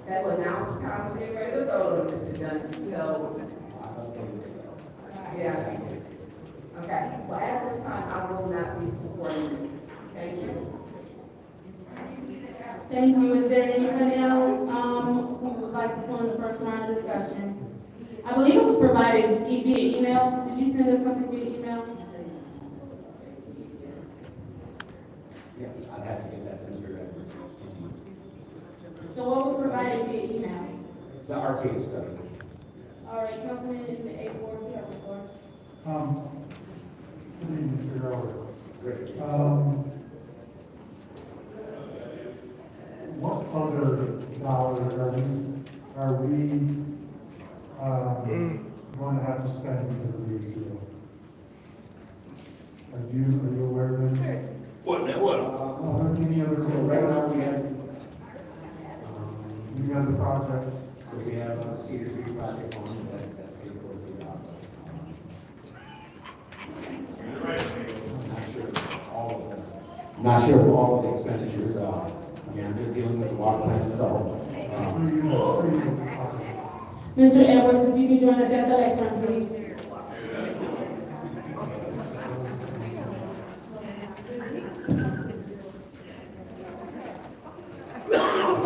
F: That will announce the time we're getting ready to vote on, Mr. Dungy. So, yeah. Okay. Well, at this time, I will not be supporting this. Thank you.
E: Thank you. Is there anybody else, who would like to join the first round of discussion? I believe it was provided via email. Did you send us something via email?
P: Yes, I'd have to get that from your efforts.
E: So what was provided via email?
P: The arcade study.
E: All right, Councilman in the A4, you have the floor.
H: Good evening, Mr. Elder.
P: Great.
H: What other dollars are we going to have to spend because of the ACO? Are you aware of any?
A: What now, what?
H: Are there any other?
P: So right now we have,
H: Any other projects?
P: so we have a Cedar Street project on that's paid for $3 million. Not sure of all of the expenditures are. I mean, I'm just dealing with the water plant itself.
E: Mr. Edwards, if you could join us at the lectern, please.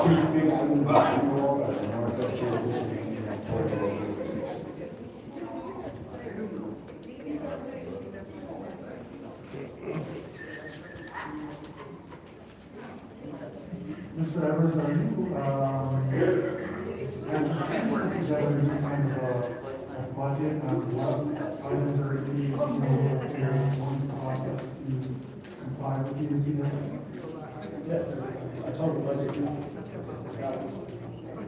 P: Two big items that we know of are the Northwest Transmission Main and that Torrey Road Bridge Station.
H: Mr. Evers, are you, together any kind of a budget on what items are in the one process to comply with the
G: Just a total budget.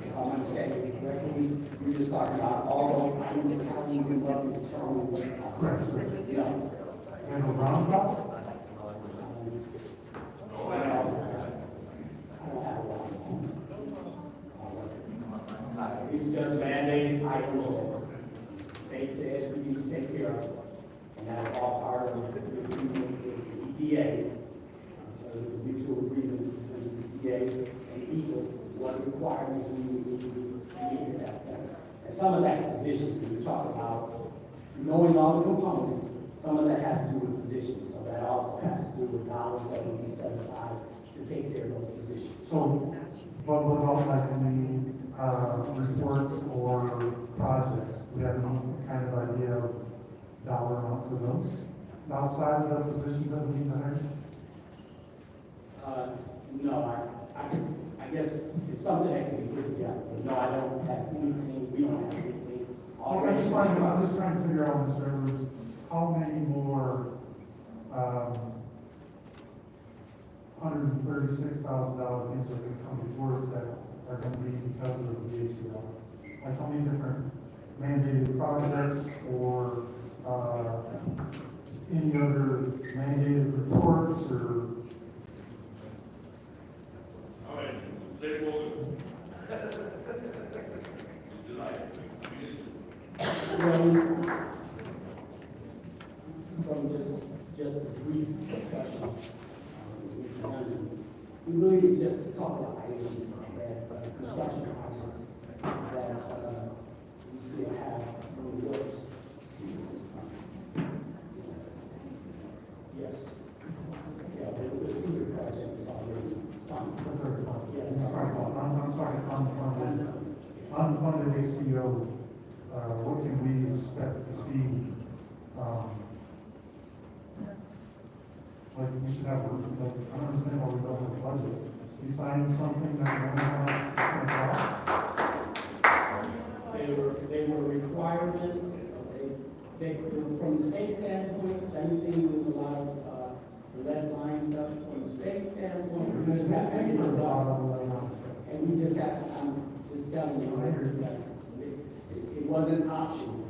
G: If I'm understanding it correctly, you're just talking about all those items, how we would love to determine what.
H: Correct, sir.
G: Yeah.
H: And a roundabout?
G: These are just mandated items that the state says we need to take care of, and that's all part of the agreement with the EPA. So there's a mutual agreement between the EPA and Eagle, what requirements we need to meet at that point. And some of that's positions, when you talk about knowing all the components, some of that has to do with positions, so that also has to do with dollars that will be set aside to take care of those positions.
H: So, what about like any reports or projects? We have any kind of idea of dollar amount for those outside of the positions that we need to hire?
G: No, I guess it's something that can be put together, but no, I don't have anything, we don't have anything already.
H: I'm just trying to figure out, Mr. Edwards, how many more, $136,000 things that could come before us that are gonna be because of the ACL? Like how many different mandated projects or, any other mandated reports or?
A: All right, let's move.
G: From just this brief discussion, with Mr. Dungeon, it really is just a couple of items that, construction projects that, we still have from the works. Yes. Yeah, the senior project is already funded.
H: That's our fault.
G: Yeah, it's our fault.
H: I'm talking on the front end. unfunded ACO, what can we expect to see? Like, we should have, like, I don't understand why we don't have a budget. We signed something that we don't know how much it's gonna cost.
O: They were requirements, from the state standpoint, same thing with a lot of, the lead line stuff, from the state standpoint, we just have to get it done. And we just have, I'm just telling you, it wasn't optional,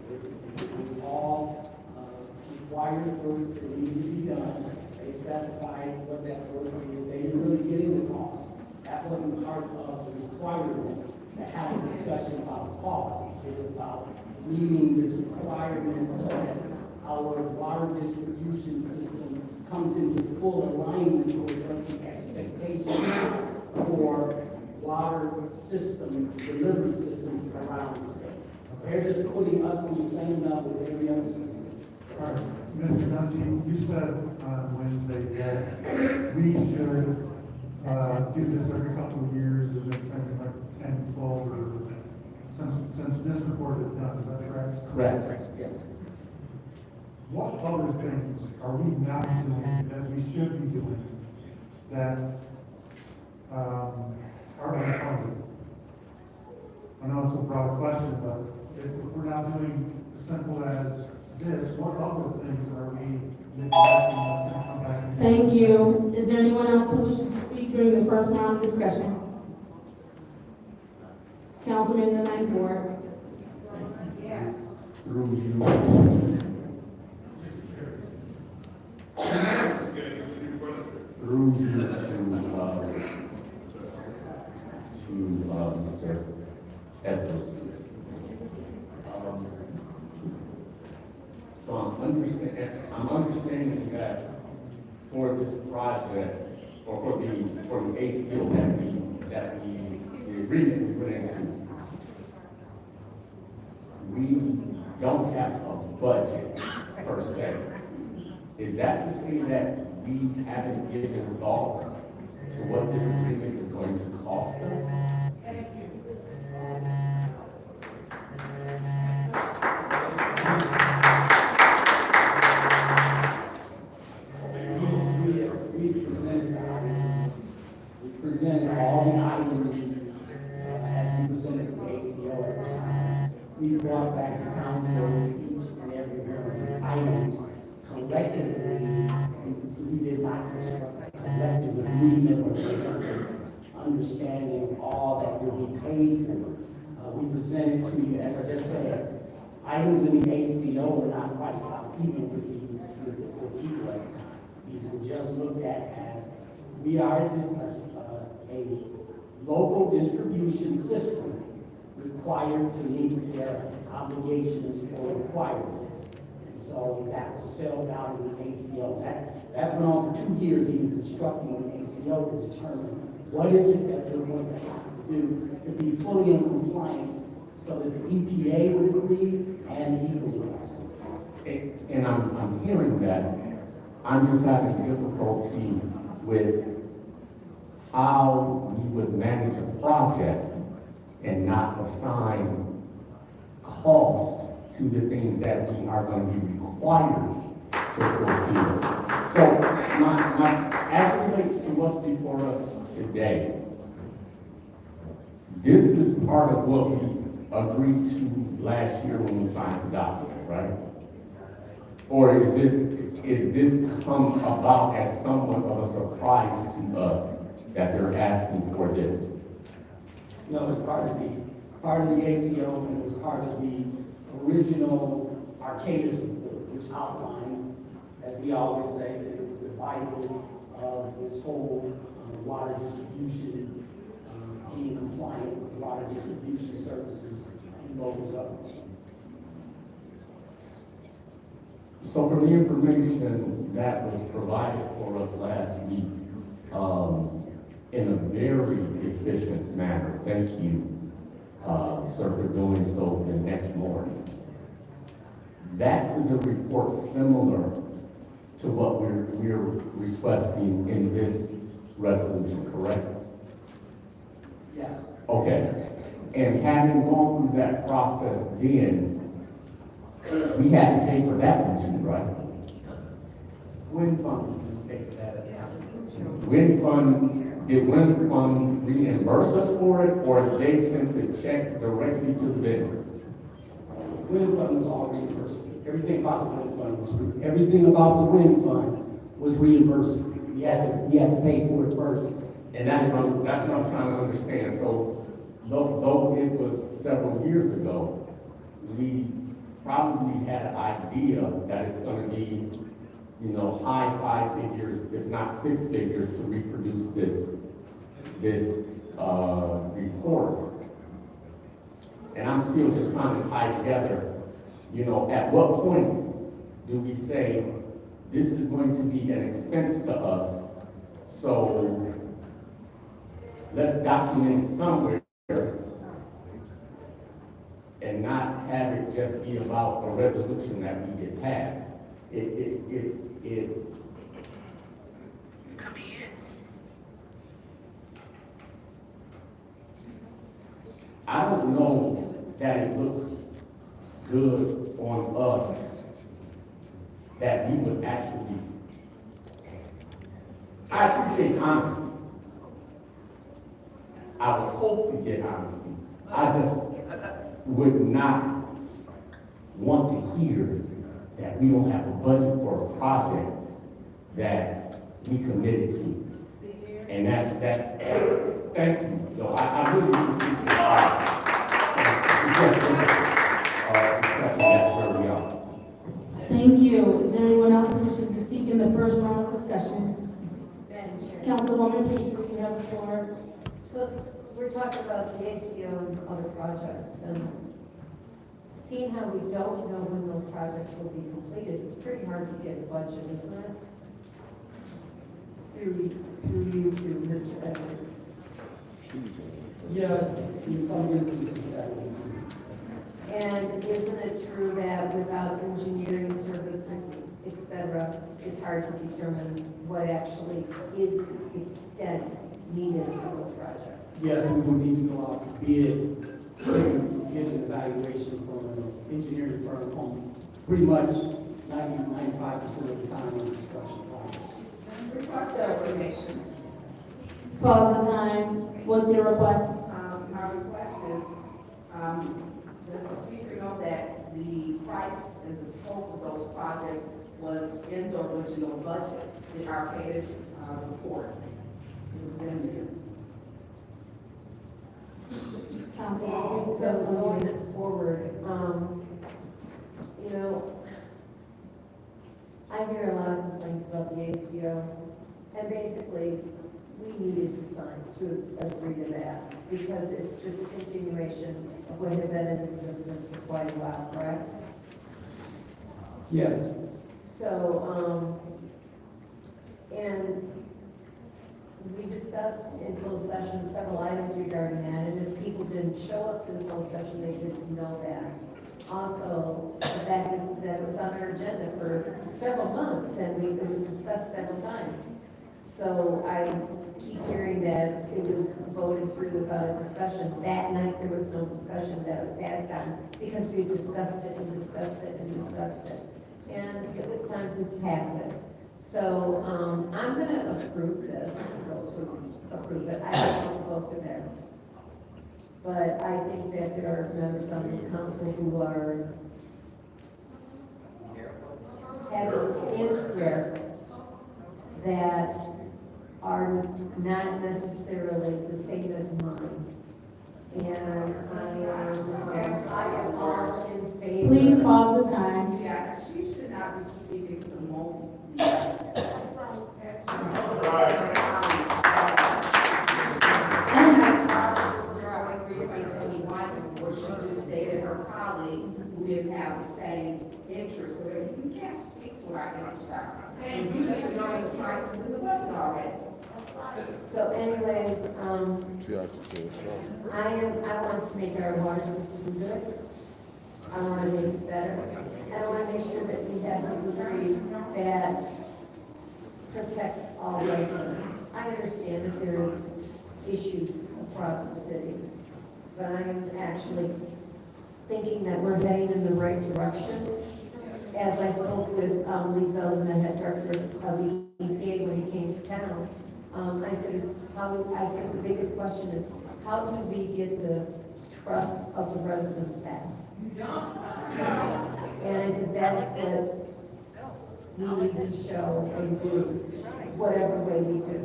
O: it was all, required work that needed to be done. They specified what that work is, they didn't really get into cost. That wasn't part of the requirement to have a discussion about cost. It was about meeting this requirement so that our water distribution system comes into full alignment with what the expectations for water system, delivery systems around the state. They're just putting us on the same level as every other system.
H: All right, Mr. Dungy, you said on Wednesday that we should, do this every couple of years, and it's maybe like 10, 12, or since this report is done, is that correct?
O: Correct, yes.
H: What other things are we not doing that we should be doing that, are unfunded? I know it's a broad question, but if we're not doing as simple as this, what other things are we neglecting that's gonna come back?
E: Thank you. Is there anyone else who wishes to speak during the first round of discussion? Councilman in the ninth ward.
P: Through you. Through you to Mr. Edwards. So I'm understanding that for this project, or for the ACO that the agreement we put into, we don't have a budget per se. Is that to say that we haven't given thought to what this agreement is going to cost us?
O: We presented all the items as we presented the ACO at the time. We brought back to council each and every one of the items. Collectively, we did not construct a collective agreement or collective understanding of all that will be paid for. We presented to you, as I just said, items in the ACO were not priced out even with Equal at the time. These were just looked at as, we are a local distribution system required to meet their obligations or requirements. And so that was spelled out in the ACO. That went on for 2 years, even constructing the ACO to determine what is it that we're going to have to do to be fully in compliance so that the EPA would agree and Equal would also.
P: And I'm hearing that. I'm just having difficulty with how we would manage a project and not assign cost to the things that we are going to be required to fulfill. So as it relates to what's before us today, this is part of what we agreed to last year when we signed the document, right? Or is this come about as somewhat of a surprise to us that they're asking for this?
O: No, it was part of the ACO, and it was part of the original Arcadis report, which outlined, as we always say, that it was the Bible of this whole water distribution, being compliant with water distribution services in local government.
P: So from the information that was provided for us last week, in a very efficient manner, thank you, sir, for doing so the next morning. That is a report similar to what we're requesting in this resolution, correct?
O: Yes.
P: Okay. And having gone through that process then, we had to pay for that one too, right?
O: Wind funds didn't pay for that at the time.
P: Did Wind Fund reimburse us for it, or they sent the check directly to the vendor?
O: Wind fund was all reimbursed. Everything about the wind fund was, everything about the wind fund was reimbursed. We had to pay for it first.
P: And that's what I'm trying to understand. So, though it was several years ago, we probably had an idea that it's gonna be, you know, high five figures, if not six figures, to reproduce this report. And I'm still just trying to tie together, you know, at what point do we say, this is going to be an expense to us, so let's document it somewhere and not have it just be about a resolution that we get passed. I don't know that it looks good on us that we would actually, I appreciate honesty. I would hope to get honesty. I just would not want to hear that we don't have a budget for a project that we committed to. And that's thank you. So I really appreciate that's where we are.
E: Thank you. Is there anyone else who wishes to speak in the first round of discussion? Councilwoman, please, you have the floor.
Q: So we're talking about the ACO and other projects, and seeing how we don't know when those projects will be completed, it's pretty hard to get a budget, isn't it? Through you to Mr. Edwards.
O: Yeah, in some instances that would be true.
Q: And isn't it true that without engineering services, et cetera, it's hard to determine what actually is the extent needed for those projects?
O: Yes, we would need to go out to bid to get an evaluation from an engineering firm on pretty much 95% of the time on construction projects.
F: Request information.
E: Pause the time. What's your request?
F: My request is, does the speaker know that the price and the scope of those projects was in the original budget, the Arcadis report? It was in there.
Q: So going forward, you know, I hear a lot of complaints about the ACO, and basically, we needed to sign to agree to that, because it's just a continuation of what had been in existence for quite a while, correct?
O: Yes.
Q: So, and we discussed in closed session several items regarding that, and if people didn't show up to the closed session, they didn't know that. Also, the fact is that it was on our agenda for several months, and it was discussed several times. So I keep hearing that it was voted through without a discussion. That night, there was no discussion that was passed on, because we discussed it and discussed it and discussed it. And it was time to pass it. So, I'm gonna approve this, vote to approve it. I don't know the votes are there. But I think that there are members on this council who are having interests that are not necessarily the same as mine. And I am all in favor.
E: Please pause the time.
F: Yeah, she should not be speaking to the moment. Where she just stated her colleagues who didn't have the same interest, whatever. You can't speak to what our interests are. And you need to know that the price is in the budget already.
Q: So anyways,
C: She asked you to say.
Q: I want to make our water system good. I want to make it better. And I want to make sure that we have a delivery that protects all residents. I understand that there's issues across the city, but I'm actually thinking that we're heading in the right direction. As I spoke with Lee Zeldin, the head director of the EPA, when he came to town, I said, the biggest question is, how do we get the trust of the residents back? And I said, that's what we need to show and do, whatever way we do,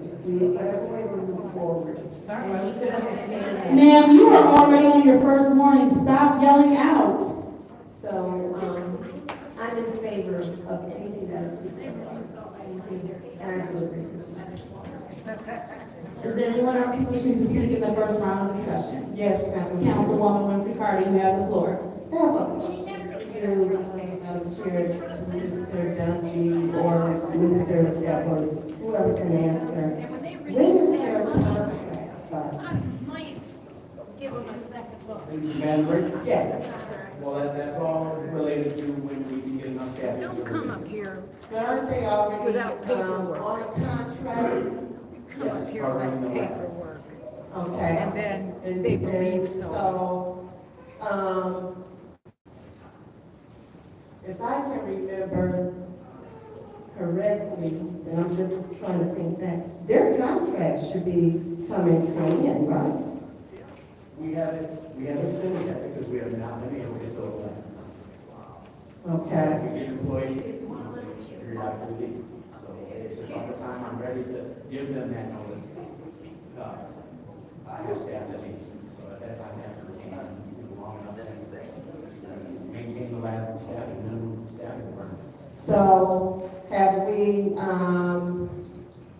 Q: whatever way we move forward. And you can understand that.
E: Ma'am, you are already on your first morning. Stop yelling out.
Q: So, I'm in favor of anything that improves our delivery system.
E: Is there anyone else who wishes to speak in the first round of discussion?
F: Yes, Madam Chair.
E: Councilwoman Winfrey Carter, you have the floor.
F: I have a question, Madam Chair, to Mr. Dungy or Mr. Edwards, whoever can answer. When is their contract up?
B: I might give them a second look.
J: Mr. Vandenberg?
F: Yes.
J: Well, that's all related to when we can get enough staff.
B: Don't come up here.
F: Aren't they already
B: Without paperwork.
F: on a contract?
B: Come up here without paperwork.
F: Okay.
B: And then they believe so.
F: So, if I can remember correctly, and I'm just trying to think back, their contract should be coming to an end, right?
J: We haven't extended that because we have not been able to fill the line.
F: Okay.
J: As we get employees, they periodically leave. So it's just by the time I'm ready to give them that notice, I have staff that leaves. So at that time, I have to retain long enough to maintain the lab staff and minimum staff is burning.
F: So, have we,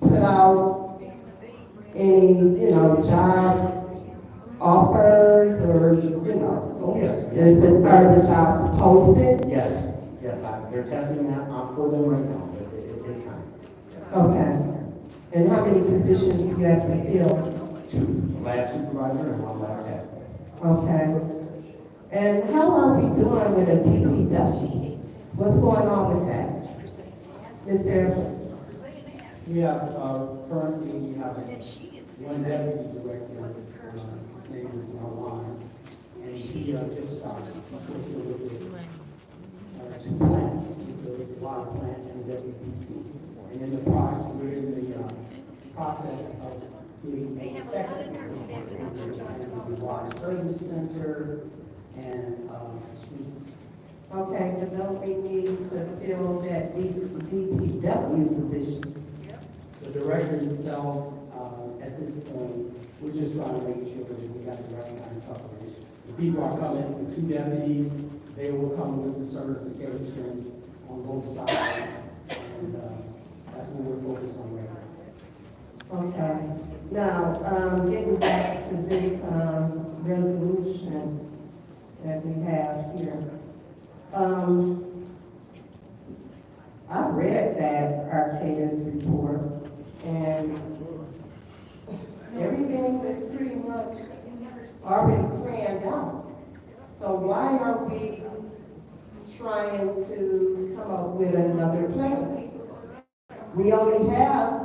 F: put out any, job offers or,
J: Oh, yes.
F: are the jobs posted?
J: Yes, they're testing that for them right now, but it takes time. Yes.
F: Okay. And how many positions do you have to fill?
J: 2, lab supervisor and 1 lab tech.
F: Okay. And how are we doing with a DPW? What's going on with that? Mr. Edwards?
O: We have, currently, we have one deputy director, his name is Marwan, and he just started. He's working with the 2 plants, the water plant and WPC. And in the product, we're in the process of getting a second and the water service center and streets.
F: Okay, but don't we need to fill that DPW position?
O: The director itself, at this point, we're just trying to make sure that we got the right kind of coverage. The people are coming, the 2 deputies, they will come with the certification on both sides, and that's what we're focused on right now.
F: Okay. Now, getting back to this resolution that we have here. I read that Arcadis report, and everything was pretty much already planned out. So why are we trying to come up with another plan? We only have,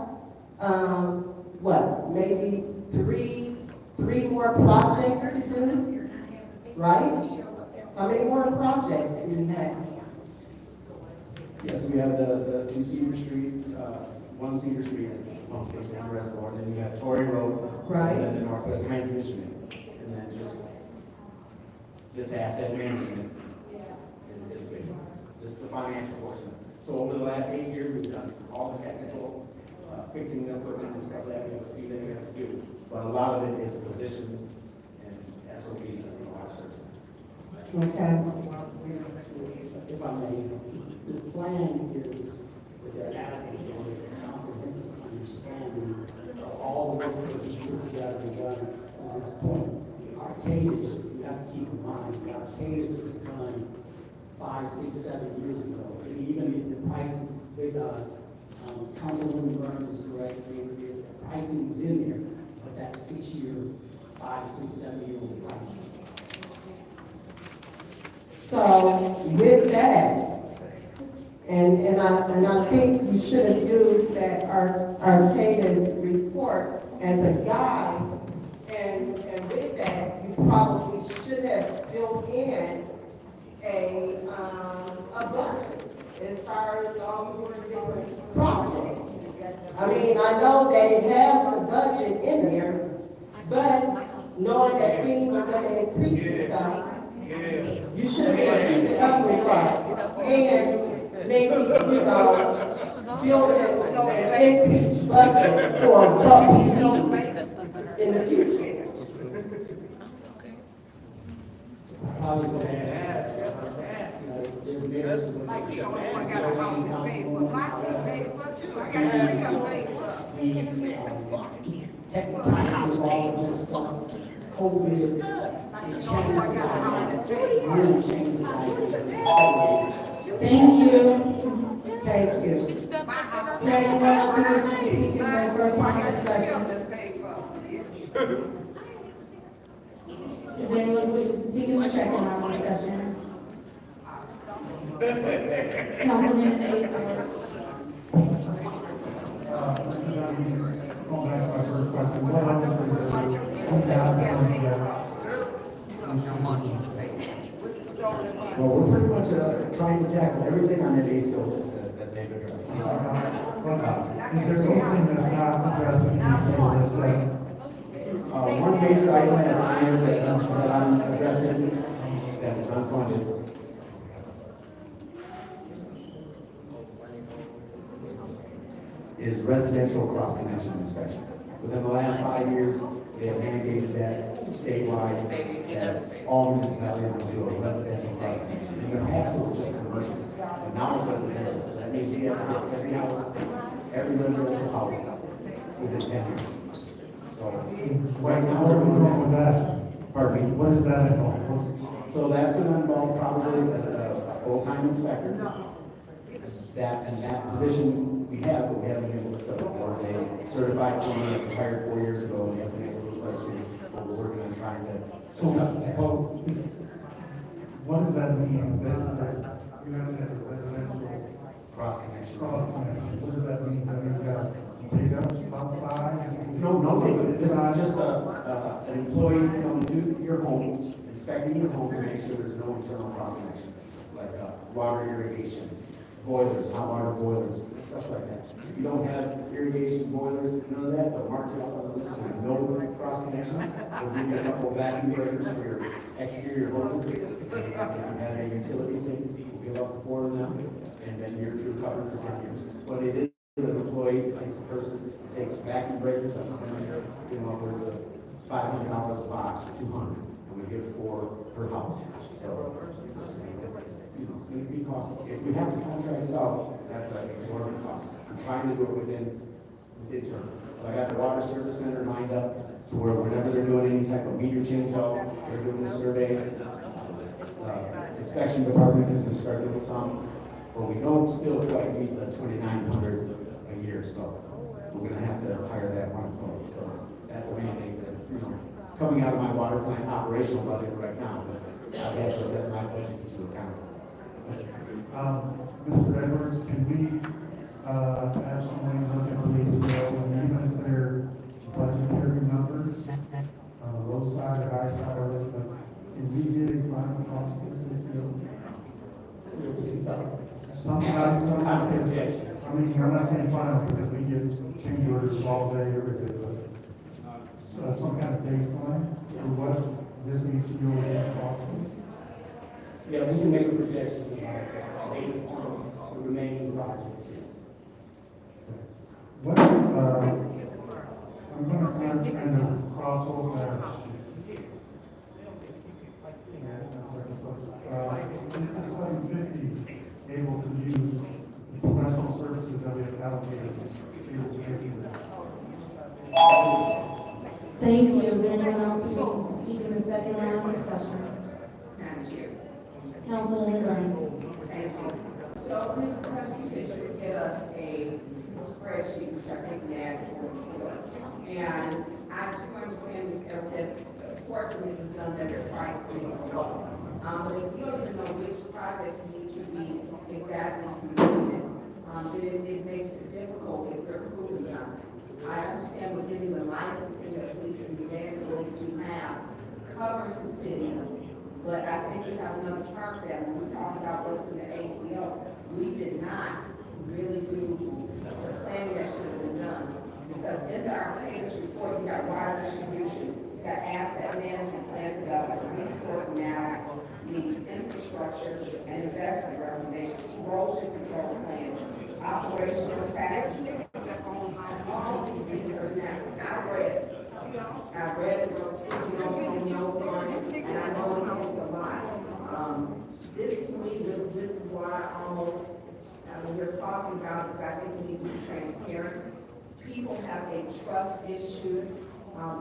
F: maybe three more projects to do, right? How many more projects do we have?
J: Yes, we have the 2 Cedar Streets, 1 Cedar Street, that's Pump Station and Reservoir, then you have Torrey Road.
F: Right.
J: And then the Northwest Transmission, and then just asset management is big. This is the financial portion. So over the last 8 years, we've done all the technical, fixing the equipment and stuff like that, we have to do. But a lot of it is positions and SOPs and water service.
F: Okay.
O: If I may, this plan is, what they're asking for is a comprehensive understanding of all the work that was put together and done to this point. The Arcadis, you have to keep in mind, the Arcadis was done 5, 6, 7 years ago. And even the pricing, Councilwoman Burns was correct, the pricing is in there, but that's 6-year, 5, 6, 7-year-old pricing.
F: So with that, and I think you should have used that Arcadis report as a guide, and with that, you probably
L: should have built in a budget as far as all the different projects. I mean, I know that it has the budget in there, but knowing that things are gonna increase and stuff, you should have been keeping up with that. And maybe, build an increased budget for what we need in the future.
O: Probably gonna ask, there's merits of what they technicalities of all of this stuff, COVID, it changed the dynamics, really changed the dynamics.
K: Thank you.
L: Thank you.
K: Is there anyone else who wishes to speak in the corresponding discussion? Is there anyone who wishes to speak in the second round of discussion? Councilman in the eighth ward.
H: Going back to my first question, what else is
G: Well, we're pretty much trying to tackle everything on that ACO list that they've addressed.
H: Is there anything that's not addressed in this list
G: one major item that's on here that I'm addressing that is unfunded is residential cross-connection inspections. Within the last 5 years, they have mandated that statewide, that all municipalities must do a residential cross-connection. In the past, it was just commercial, but now it's residential. So that means you have to hit every house, every residential house within 10 years. So right now, we're doing that. Pardon me?
H: What does that involve?
G: So that's gonna involve probably a full-time inspector. That position we have, but we haven't been able to fill it. That was a certified cleaner retired 4 years ago, and we haven't been able to replace it. But we're working on trying to adjust that.
H: What does that mean? That you have to have a residential
G: Cross-connection.
H: What does that mean? That you've got to dig up outside?
G: No, this is just an employee coming to your home, inspecting your home to make sure there's no internal cross-connections, like water irrigation, boilers, hot water boilers, stuff like that. If you don't have irrigation boilers, none of that, but mark it off on the list with no cross-connections. We'll give you a couple of vacuum breakers for your exterior hoses. If you have a utility sink, we'll give up 4 of them, and then you're covered for 10 years. But it is an employee, it takes a person, it takes vacuum breakers, I'm spending, upwards of $500 a box for 200, and we give 4 per house. So, it's going to be costly. If we have to contract it out, that's an exorbitant cost. I'm trying to do it within term. So I got the water service center lined up to where whenever they're doing any type of meter change out, they're doing a survey. Inspection department is going to start doing some, but we don't still quite meet the 2,900 a year. So we're going to have to hire that one employee. So that's a mandate that's coming out of my water plant operational budget right now, but I've had to adjust my budget to account.
H: Mr. Edwards, can we have someone look at police scale, and even if they're budgetary numbers, on the low side or high side, but can we get a final cost of this deal? Sometimes, I mean, I'm not saying final, because we get change orders all day, every day, but some kind of baseline for what this needs to go in cost us.
O: Yeah, we can make a projection based upon the remaining projects, yes.
H: What, I'm going to kind of cross over that. Is the 750 able to use the professional services that we have allocated? Able to pay for that?
E: Thank you. Is there anyone else who wishes to speak in the second round of discussion? Councilwoman Burns.
F: Thank you. So, Mr. President, you said you would get us a spreadsheet, which I think we had before. And I do understand, Mr. Evans, that fortunately it was done that their price will go up. But if we don't even know which projects need to be exactly completed, then it makes it difficult if we're approving something. I understand we're getting the licensing that police and command really do have covers the city But I think we have another part that when we talk about what's in the ACO, we did not really do the planning that should have been done. Because in our latest report, we got water distribution, we got asset management plan development, resource analysis, needs, infrastructure, and investment recommendations, erosion control plans, operational facts. All these things are now read. I read it, wrote sticky notes on it, and I know it takes a lot. This to me, with why almost, when we're talking about, because I think we need to be transparent. People have a trust issue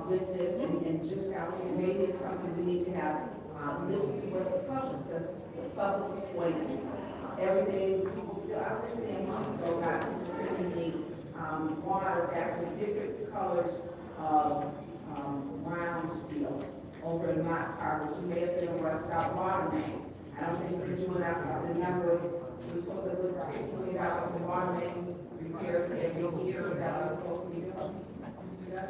F: with this, and just maybe it's something we need to have listen to what the public, because the public was poisoned. Everything, people still, I lived there a month ago, got people sending me water that was different colors of brown steel over in my car, which may have been a rusted out water main. I don't think we're doing that, the number, we're supposed to lose $6 million in water main repairs every year, that was supposed to be done. We don't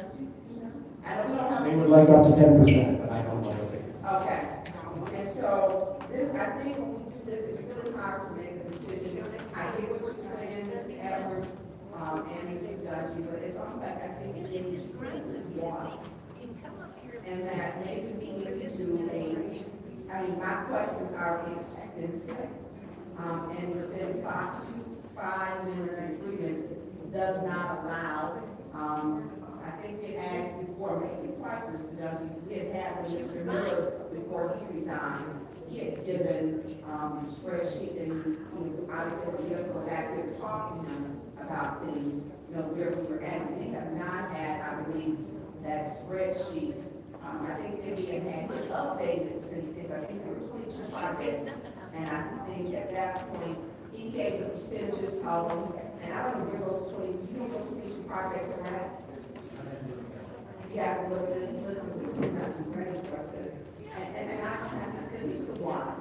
F: have.
R: They would like up to 10%, but I don't know if it is.
F: Okay, and so this, I think when we do this, it's really hard to make a decision. I get what you're saying, Mr. Edwards, and Mr. Dungy, but it's almost like I think we need to increase water. And that makes me need to do my questions are extensive. And within 5 minutes and 3 minutes does not allow, I think we asked before, maybe twice, Mr. Dungy, we had Mr. Miller before he resigned. He had given the spreadsheet, and obviously we have to go back there to talk to him about things, where we were at. We have not had, I believe, that spreadsheet. I think that we had it updated since, I think there were 22 projects, and I think at that point, he gave the percentages of them, and I don't know where those 22 projects are at. You have to look at this is nothing ready for us to, because this is water.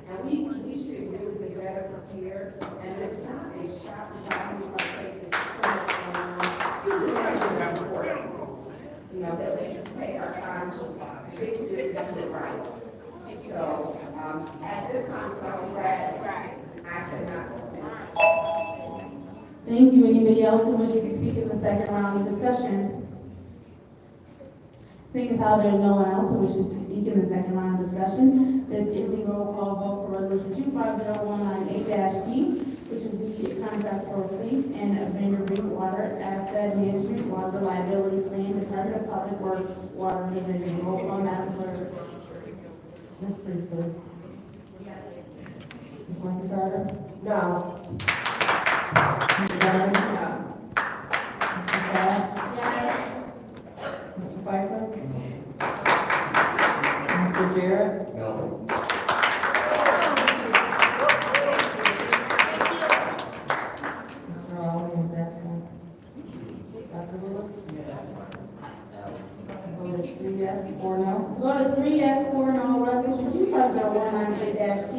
F: And we should really be better prepared, and it's not a shot, we have to take this so much this is just important. That we can take our time to fix this and do it right. So, at this time, so I'll be glad I cannot support.
E: Thank you. Anybody else who wishes to speak in the second round of discussion? Seeing as how there's no one else who wishes to speak in the second round of discussion, this is the roll call vote for resolution 250198-G, which is the contract for police and Vulgarity water asset management, water reliability plan, Department of Public Works, water division. Roll call, Madam Clerk.
Q: Ms. Priestley?
I: Yes.
Q: Ms. Martha Carter?
F: No.
Q: Mr. Brown?
F: No.
Q: Mr. Scott?
I: Yes.
Q: Mr. Pfeiffer? Mr. Jarrett?
P: No.
Q: Mr. Allen is absent. Dr. Lewis? Vote is 3 yes, 4 no.
E: Vote is 3 yes, 4 no. Resolution 250198-T,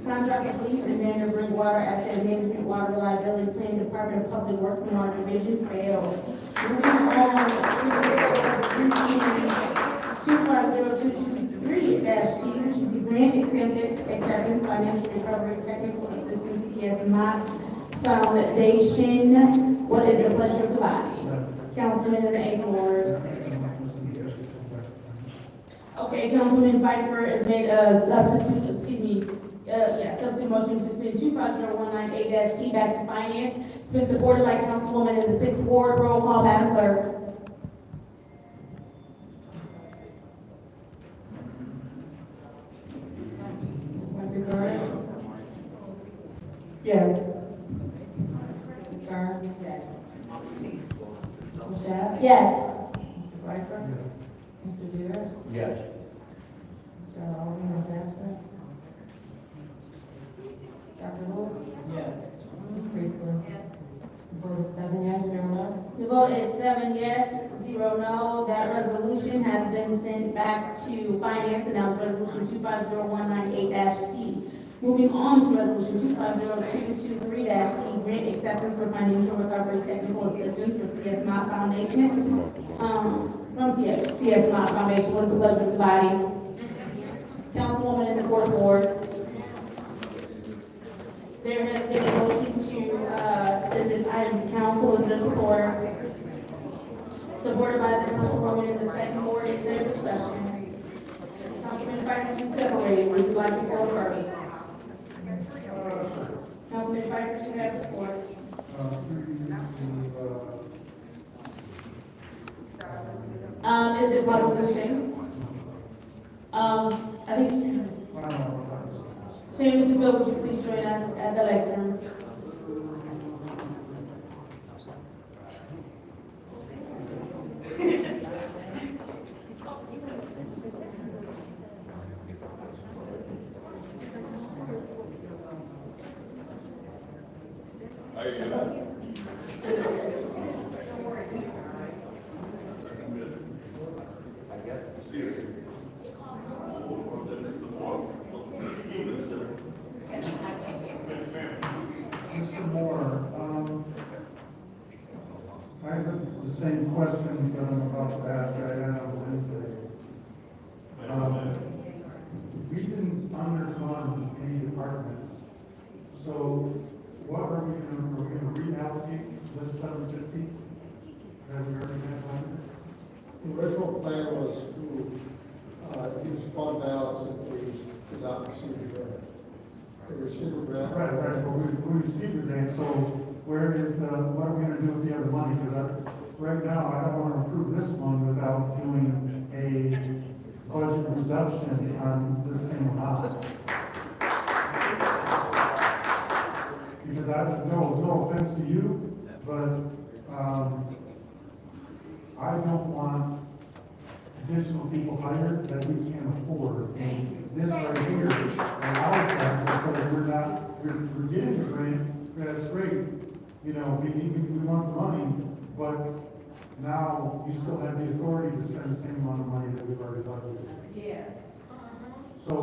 E: contract with police and Vanderbilt water asset management, water reliability plan, Department of Public Works and Water Division fails. Moving on to 250223-T, which is the grant acceptance, financial recovery, technical assistance, CS Mott Foundation. What is the pleasure of the body? Councilman in the 8th Ward. Okay, Councilman Pfeiffer has made a substitute, substitute motion to send 250198-T back to finance. It's been supported by Councilwoman in the 6th Ward. Roll call, Madam Clerk.
Q: Ms. Martha Carter?
F: Yes.
Q: Ms. Barnes?
F: Yes.
Q: Ms. Shasta?
E: Yes.
Q: Mr. Pfeiffer? Mr. Jarrett?
P: Yes.
Q: Mr. Allen is absent. Dr. Lewis?
O: Yes.
Q: Ms. Priestley?
I: Yes.
Q: The vote is 7 yes, 0 no.
E: The vote is 7 yes, 0 no. That resolution has been sent back to finance, and that was resolution 250198-T. Moving on to resolution 250223-T, grant acceptance for financial recovery technical assistance for CS Mott Foundation. From CS Mott Foundation. What is the pleasure of the body? Councilwoman in the the fourth ward. There has been a motion to send this item to council. Is there support? Supported by the councilwoman in the second ward. Is there discussion? Councilman Pfeiffer, you separated. Would you like to go first? Councilman Pfeiffer, you have the floor. Is it possible to Seamus? I think Seamus and Bill, would you please join us at the lectern?
H: Mr. Moore, I have the same questions that I'm about to ask I had on Wednesday. We didn't underfund any departments, so what are we gonna reallocate this $750? Have we already had one?
G: The original plan was to use fund balance if we did not receive the grant. If we received the grant.
H: Right, but we received the grant, so where is what are we gonna do with the other money? Because right now, I don't wanna approve this one without doing a budget reduction on the same amount. Because no offense to you, but, I don't want additional people hired that we can't afford. And this right here allows that because we're getting the grant, that's great. You know, we want the money, but now you still have the authority to spend the same amount of money that we've already budgeted.
K: Yes.
H: So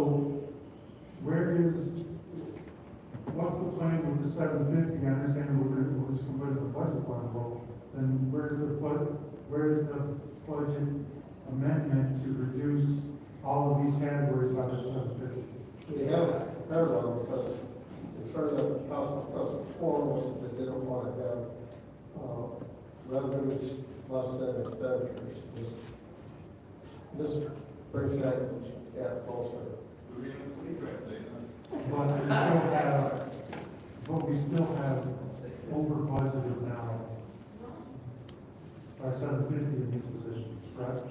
H: what's the plan with the $750? I understand we're just going to put it in the budget fund, but then where's the budget amendment to reduce all of these categories by the $750?
G: We have parallel because it's sure that the council discussed before was that they didn't want to have revenues less than expenditures. This brings that gap closer.
H: But we still have over budgeted now by $750 in these positions, correct?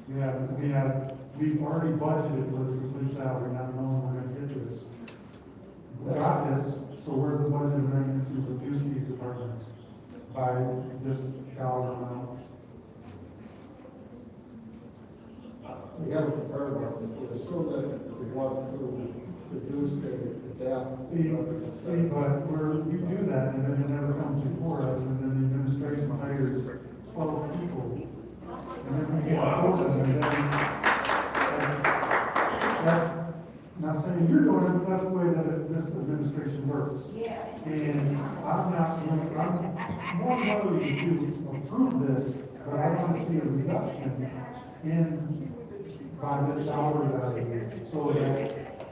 H: We've already budgeted for the complete salary, not knowing we're gonna get this. We got this, so where's the budget amendment to reduce these departments by this dollar amount?
G: We haven't prepared one. We assume that we want to reduce the gap.
H: See, but we do that, and then it never comes before us, and then the administration hires 12 people, and then we can't afford them, and then that's not saying you're doing it, but that's the way that this administration works.
K: Yeah.
H: And I'm more likely to approve this, but I want to see a reduction by this dollar value, so that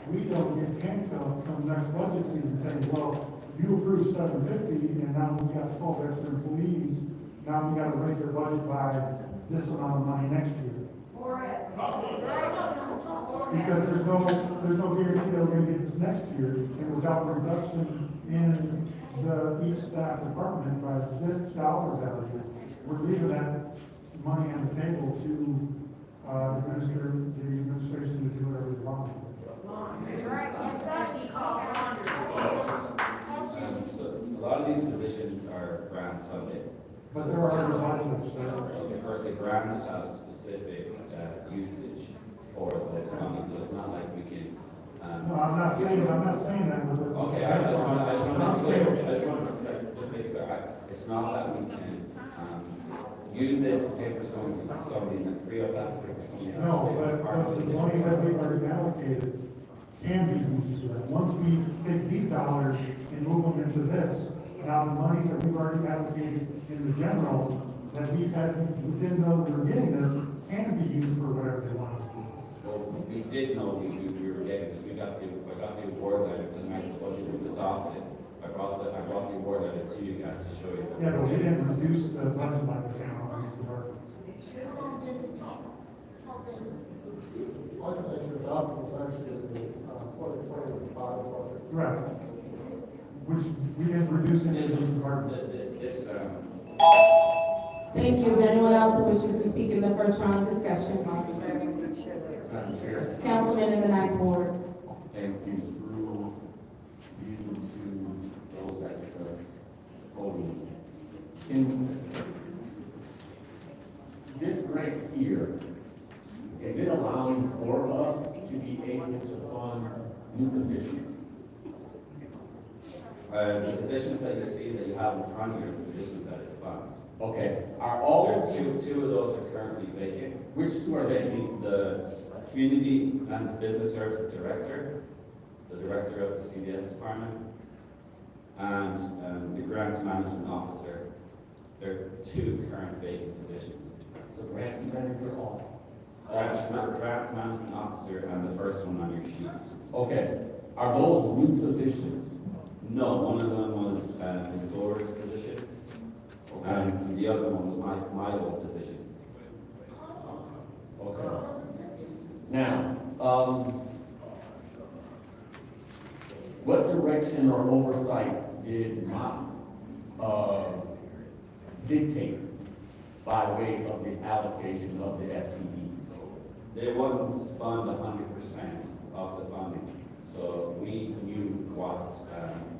H: we don't get handcuffed come next budget season saying, well, you approved $750 and now we've got 12 extra employees, now we gotta raise their budget by this amount of money next year. Because there's no guarantee that we're gonna get this next year, and without a reduction in each staff department by this dollar value, we're leaving that money on the table to the administration to do whatever they want.
S: So a lot of these positions are grant funded.
H: But there are budgets,
S: The grants have specific usage for those funding, so it's not like we can.
H: No, I'm not saying that.
S: Okay, I just want to make it clear. It's not that we can use this to pay for somebody and then free up that to pay for somebody else.
H: No, but the monies that we've already allocated can be used for that. Once we take these dollars and move them into this, now the monies that we've already allocated in the general, that we didn't know we were getting this, can be used for whatever they want.
S: Well, we did know we were getting this, I got the award letter the night the budget was adopted. I brought the award letter to you guys to show you.
H: Yeah, but we didn't reduce the budget by the same amount as the work.
G: I think your doctor was actually the, 2025 budget.
H: Right. Which we didn't reduce in this department.
E: Thank you. Is there anyone else who wishes to speak in the first round of discussion?
P: Madam Chair.
E: Councilman in the ninth ward.
P: Thank you through you to those at the podium. In this right here, is it allowing for us to be able to fund new positions?
S: The positions that you see that you have in front of you are the positions that it funds.
P: Okay, are all
S: There's two of those are currently vacant.
P: Which two are they?
S: The Community and Business Services Director, the Director of the CBS Department, and the Grants Management Officer. There are two current vacant positions.
P: So grants manager off.
S: Grants Management Officer and the first one on your sheet.
P: Okay, are those new positions?
S: No, one of them was Ms. Dora's position, and the other one was my old position.
P: Okay. Now, what direction or oversight did MOP dictate by way of the allocation of the FTEs?
S: They wouldn't fund 100% of the funding, so we knew what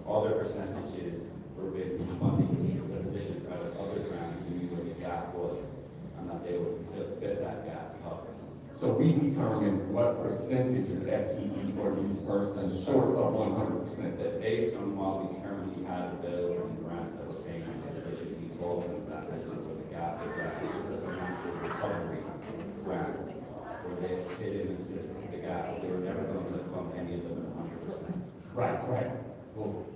S: other percentages were being funding the positions out of other grants. We knew where the gap was, and that they would fit that gap to help us.
P: So we determined what percentage of FTE for these persons short of 100%.
S: Based on what we currently had available in grants that were paying for the position, we told them that this is where the gap is at. This is a financial recovery grant where they hit in and sit the gap, but they were never going to fund any of them at 100%.
P: Right. Well,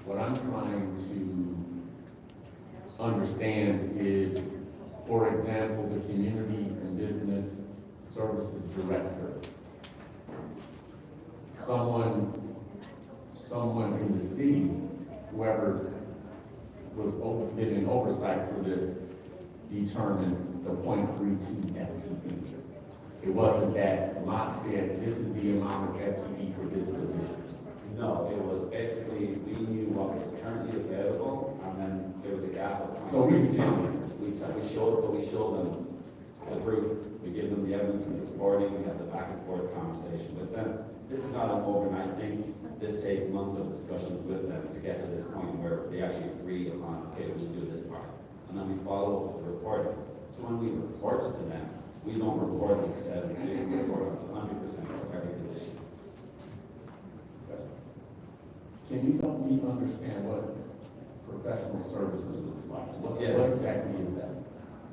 P: what I'm trying to understand is, for example, the Community and Business Services Director. Someone in the city, whoever was giving oversight for this, determined the 0.32 FTE. It wasn't that MOP said, this is the amount of FTE for this position.
S: No, it was basically, we knew what was currently available, and then there was a gap of.
P: So we
S: showed them the proof, we give them the evidence and the reporting, we have the back and forth conversation with them. This is not an overnight thing. This takes months of discussions with them to get to this point where they actually agree upon, okay, we'll do this part. And then we follow up with the reporting. So when we report to them, we don't report on 70, we report on 100% for every position.
P: Can you help me understand what professional services looks like? What exactly is that?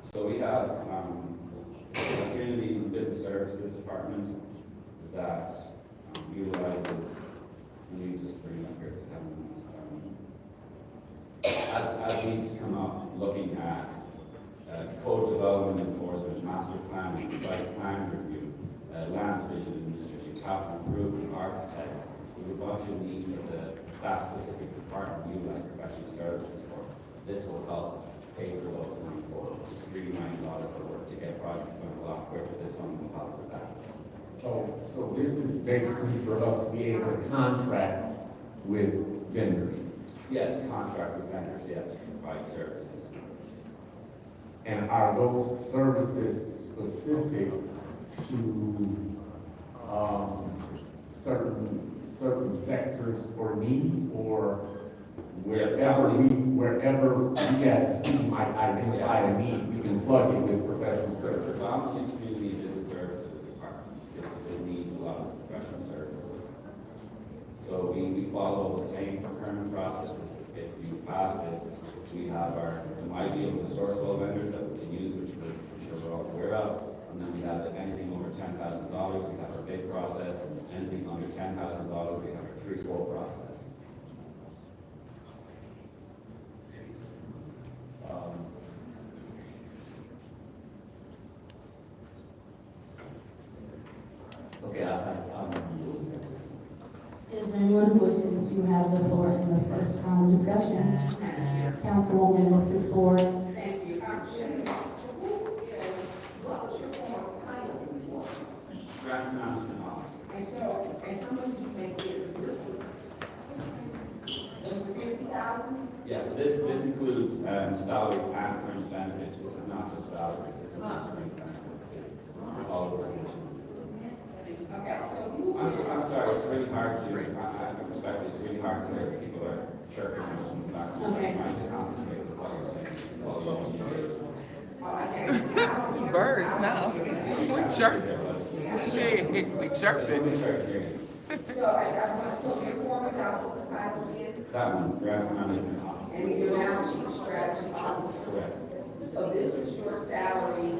S: So we have the Community and Business Services Department that utilizes, let me just bring it up here to have minutes. As needs come up, looking at code development enforcement, master planning, site plan review, land division administration, capital improvement, architects. We have a bunch of needs that specific department utilize professional services for. This will help pay for those going forward, to streamline a lot of the work, to get projects done a lot quicker. This one will help for that.
P: So this is basically for us to be able to contract with vendors.
S: Yes, contract with vendors, yeah, to provide services.
P: And are those services specific to certain sectors or need, or wherever we as a city might identify a need, we can plug it with professional services?
S: Predominantly Community and Business Services Department, because it needs a lot of professional services. So we follow the same procurement processes. If you pass this, we have our idea of the source code vendors that we can use, which we're all aware of. And then we have anything over $10,000, we have our bid process. Anything under $10,000, we have our 3-4 process.
E: who wishes to have the floor in the first discussion? Councilwoman, Mrs. Ford.
F: Thank you. What was your former title before?
S: Grants management officer.
F: And so, and how much did you make it? Was it 50,000?
S: Yes, this includes salaries and fringe benefits. This is not just salaries, this includes fringe benefits too. All of those positions.
F: Okay, so
S: I'm sorry, it's really hard to, I respect it, it's really hard to hear people are chirping and listening to that. I'm trying to concentrate with what you're saying. Follow along with you.
D: Birds now. Chirp. Shit, we chirping.
F: So I got one, so your former job was the title again?
S: That one, grants management officer.
F: And you're now chief strategy officer?
S: Correct.
F: So this is your salary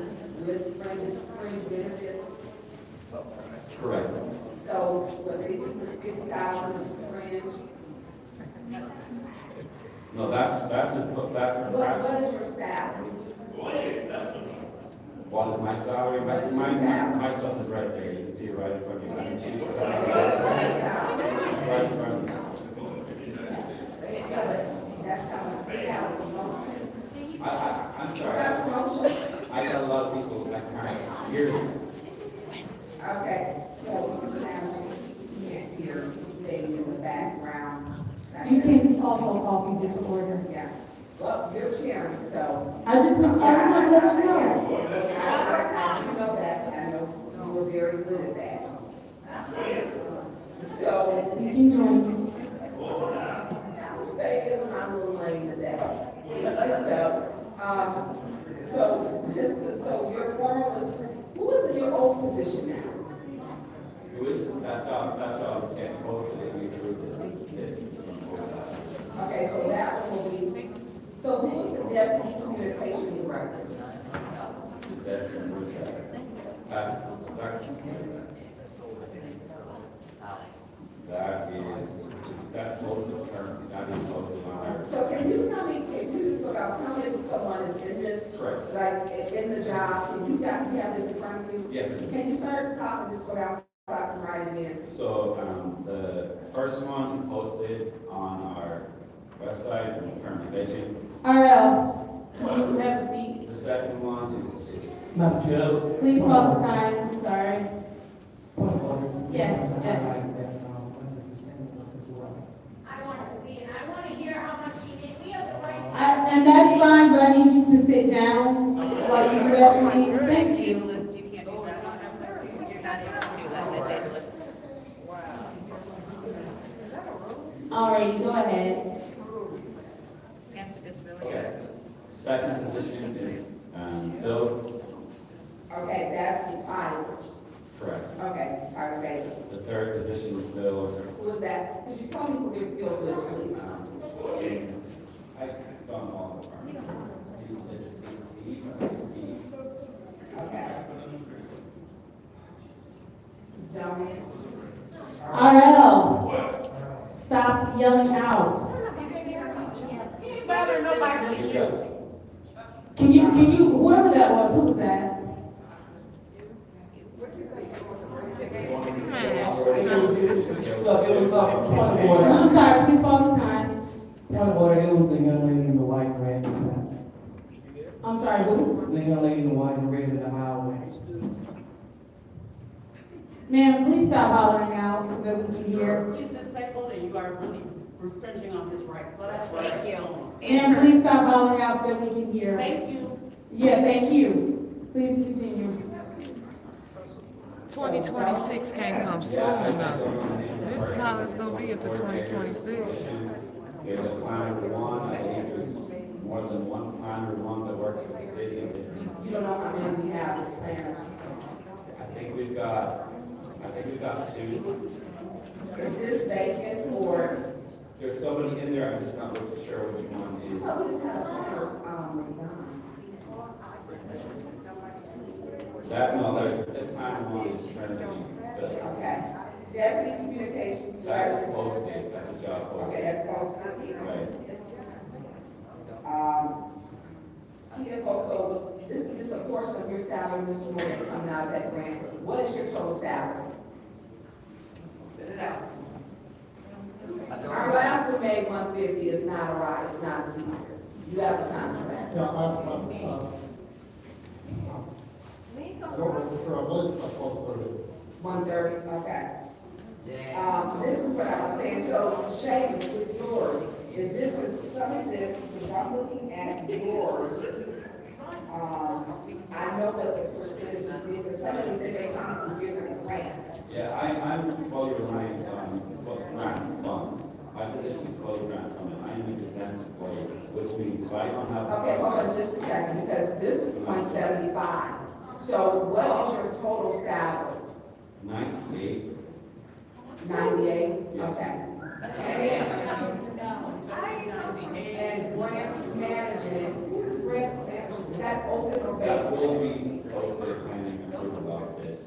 F: with fringe benefits?
S: Correct.
F: So what, 50,000 is fringe?
S: No, that's
F: What is your salary?
S: What is my salary? My stuff is right there. You can see it right in front of you. I'm the chief strategy officer. It's right in front of you.
F: That's not a salary promotion.
S: I'm sorry.
F: Is that a promotion?
S: I got a lot of people that kind of hear this.
F: Okay, so you can't hear staying in the background.
E: You can also call people to order.
F: Yeah, well, you're chairman, so.
E: I just want to let you know.
F: I do know that, I know you were very good at that. So.
E: You can join.
F: I will stay in when I'm a little late today. So your former was, who was in your old position now?
S: Who is that job is getting posted if we approve this.
F: Okay, so that one will be, so who was the deputy communication director?
S: The deputy, who's that? That's posted currently, that is posted on our.
F: So can you tell me, tell me if someone is in this,
S: Correct.
F: like, in the job, and you have this in front of you?
S: Yes.
F: Can you start at the top and just go down so I can write it in?
S: So, the first one is posted on our website, currently vacant.
E: RL, can you have a seat?
S: The second one is.
O: Madam Chair.
E: Please pause the time, sorry.
O: Point of order.
E: Yes, yes.
O: I
I: want to see it. I want to hear how much he did. We have the right.
E: And that's fine, but I need you to sit down while you do that, please. Thank you.
B: You can't do that. You're not able to do that, the data list.
E: All right, go ahead.
B: Stands to disability.
S: Okay. Second position is, Phil.
F: Okay, that's the titles.
S: Correct.
F: Okay, all right, okay.
S: The third position is Phil.
F: Who was that? Because you told me who didn't feel good, please.
S: I don't know all the departments. Is it Steve? I think it's Steve.
F: Okay. Zoning.
E: RL, stop yelling out. Can you, whoever that was, who was that? I'm sorry, please pause the time.
O: Point of order, it was the young lady in the white and red.
E: I'm sorry, who?
O: The young lady in the white and red in the highway.
E: Ma'am, please stop hollering out so that we can hear.
T: He's disabled and you are really infringing on his rights. But I thank you.
E: Ma'am, please stop hollering out so that we can hear.
T: Thank you.
E: Yeah, thank you. Please continue.
D: 2026 can't come soon enough. This is how it's gonna be into 2026.
S: There's a planner one, I believe there's more than one planner one that works for the city.
F: You don't know how many we have as planners?
S: I think we've got two.
F: Is this vacant or?
S: There's somebody in there, I'm just not really sure which one is.
F: Oh, we just had a planner, resign.
S: This planner one is currently filled.
F: Okay. Deputy communications
S: That is
F: director.
S: posted, that's a job posted.
F: Okay, that's posted.
S: Right.
F: CFO, so this is just a portion of your salary, Mr. Moore, that's coming out of that grant. What is your total salary? Spit it out. 150 is not a ride, it's not a seizure. You have a contract.
H: Yeah, I don't know for sure, I believe it's like 12:30.
F: 130, okay. This is what I was saying, so Seamus, with yours, is this, was some of this, because I'm looking at yours, I know what the percentages is, because some of these, they may come from different grants.
S: Yeah, I'm fully reliant on grant funds. My position is fully grant funded. I am an exempt employee, which means if I don't have.
F: Okay, hold on just a second, because this is .75. So what is your total salary?
S: 98.
F: 98?
S: Yes.
F: Okay. And grants management, who's grants management? Is that open or
S: That
F: vacant?
S: will be posted pending approval of this.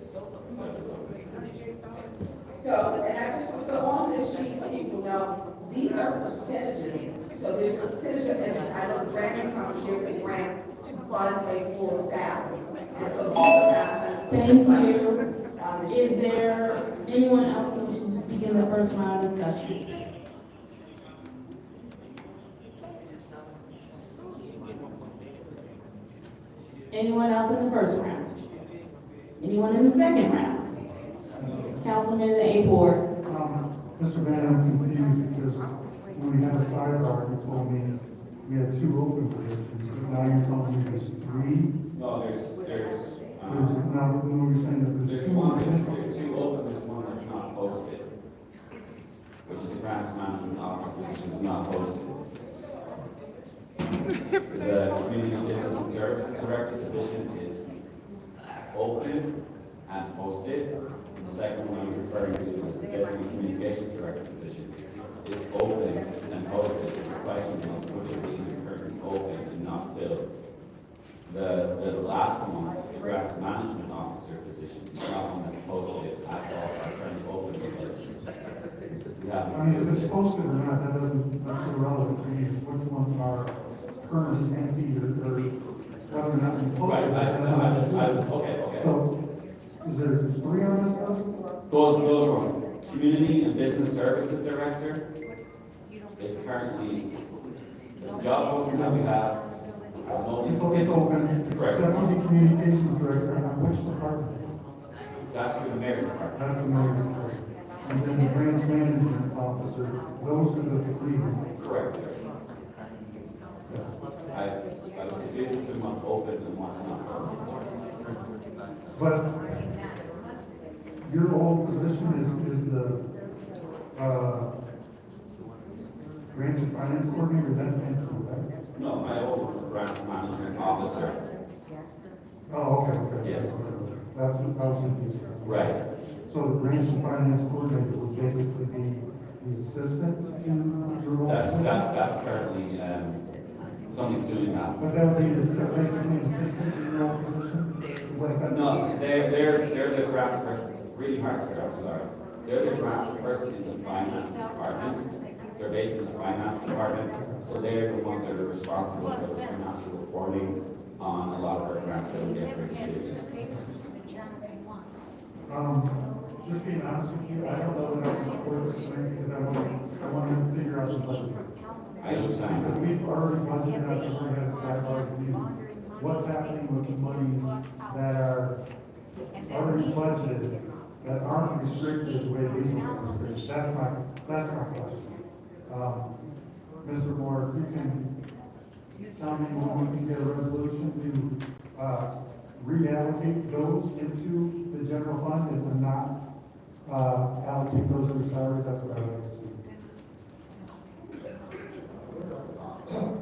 F: So, and I just, so on this sheet, so people know, these are percentages. So there's a percentage of, and I know the grants come from different grants to fund a full salary. And so these are not.
E: Thank you. Is there anyone else who wishes to speak in the first round of discussion? Anyone else in the first round? Anyone in the second round? Councilman in the A4.
H: Mr. Van, I'm confused because when we had a sidebar, you told me we had 2 open positions, but now you're telling me there's 3?
S: No, there's
H: Now, you're saying that
S: there's
H: 2
S: one, there's 2 open, there's one that's not posted, which is the grants management officer position is not posted. The community business and services director position is open and posted. The second one I was referring to is the deputy communications director position is open and posted. The question is which of these are currently open and not filled. The last one, the grants management officer position, is not one that's posted at all. Are currently open because we haven't.
H: I mean, if it's posted or not, that's irrelevant to me. Which ones are currently empty or whether or not they're posted.
S: Okay.
H: So, is there 3 on this list?
S: Those ones, community and business services director is currently, it's a job posting that we have.
H: It's open.
S: Correct.
H: Deputy communications director, on which department?
S: That's through the mayor's department.
H: That's the mayor's department. And then the grants management officer, those are the 3.
S: Correct, sir. I was confused between what's open and what's not posted, sir.
H: But your old position is the, grants and finance coordinator, that's empty, right?
S: No, my old was grants management officer.
H: Oh, okay.
S: Yes.
H: That's, I was confused.
S: Right.
H: So the grants and finance coordinator would basically be the assistant to your old position?
S: That's currently, somebody's doing that.
H: But that would be basically an assistant to your old position? Is that?
S: No, they're the grants person. It's really hard to, I'm sorry. They're the grants person in the finance department. They're based in the finance department, so they're the ones that are responsible for the financial reporting on a lot of our grants that we get for the city.
H: Just being honest with you, I don't know that I can support this thing because I want to figure out the budget.
S: I understand.
H: Because we've already budgeted out, we've already had a sidebar review. What's happening with the monies that are already budgeted, that aren't restricted the way these ones are restricted? That's my question. Mr. Moore, if you can tell me when we can get a resolution to, reallocate those into the general fund and not, allocate those to the salaries, that's what I would like to see.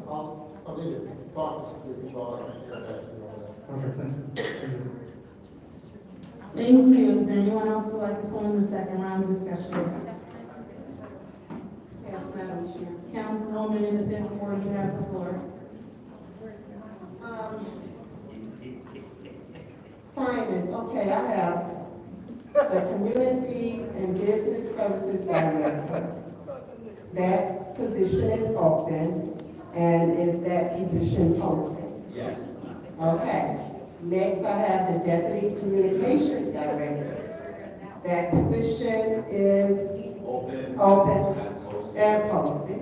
G: I'll need to talk to the people and hear that.
H: Okay, thank you.
E: Thank you. Is there anyone else who would like to go in the second round of discussion?
F: Yes, Madam Chair.
E: Councilwoman in the 5th ward, you have the floor.
F: Sinus, okay, I have the Community and Business Services Director. That position is open, and is that position posted?
S: Yes.
F: Okay. Next, I have the Deputy Communications Director. That position is
S: Open.
F: open and posted.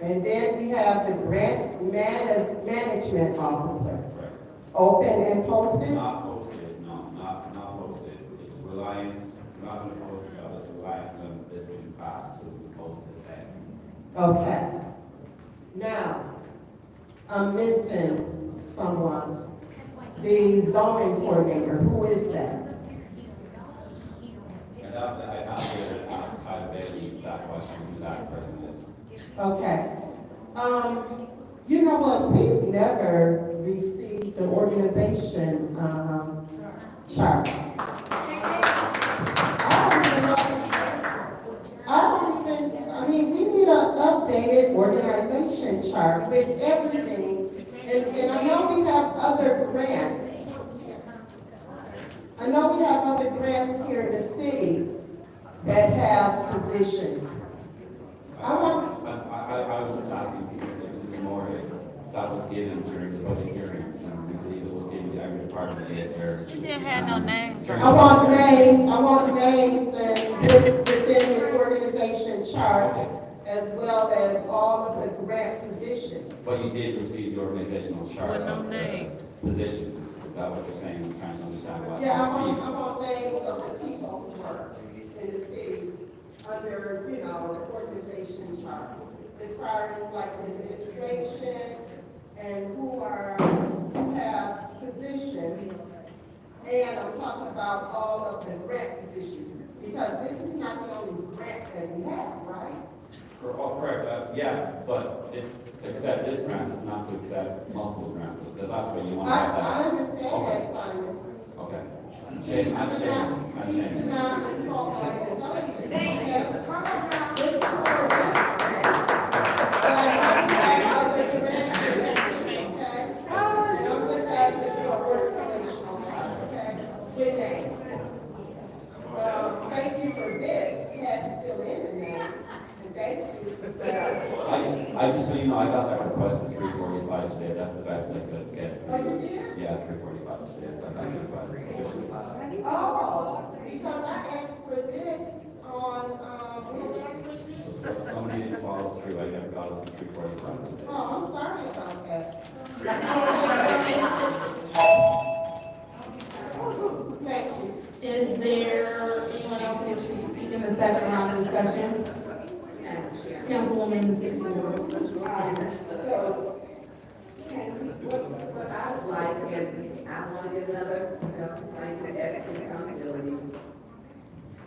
L: And then we have the grants management officer.
S: Correct.
L: Open and posted?
S: Not posted, no, not posted. It's reliance, not gonna post the job, it's reliance on this being passed, so we post it then.
L: Okay. Now, I'm missing someone. The zoning coordinator, who is that?
S: I'd have to ask Ty Bailey that question, who that person is.
L: Okay. You know what, we've never received the organization, chart. I mean, we need an updated organization chart with everything. And I know we have other grants. I know we have other grants here in the city that have positions.
S: I was just asking people, so it was more if that was given during the budget hearings, and we believe it was given to every department if they're.
D: You didn't have no names.
L: I want names and within this organization chart, as well as all of the grant positions.
S: But you did receive the organizational chart.
D: With no
S: of the
D: names.
S: Positions, is that what you're saying? I'm trying to understand what you
L: Yeah,
S: received.
L: I want names of the people who work in the city under, the organization chart. As far as like the administration and who have positions. And I'm talking about all of the grant positions, because this is not the only grant that we have, right?
S: Oh, correct, yeah, but it's to accept this grant, it's not to accept multiple grants, so that's what you want to have that.
L: I understand
S: Okay.
L: that, Simon.
S: Okay. I'm Seamus.
L: You cannot insult my intelligence, okay? This is for this grant. But I have other grants for this, okay? And I'm just asking for a organizational chart, okay? With names. Thank you for this. We had to fill in the names, and thank you.
S: I just, so you know, I got that request at 3:45 today, that's the best I could get for
L: Oh,
S: you.
L: you did?
S: Yeah, 3:45 today, I got the request officially.
L: Oh, because I asked for this on,
S: So somebody didn't follow through, I never got it at 3:45 today.
L: oh, I'm sorry about that. Thank you.
E: Is there anyone else who wishes to speak in the second round of discussion? Councilwoman in the 16th ward.
F: So, what I would like, and I want to get another, like the ethics and accountability.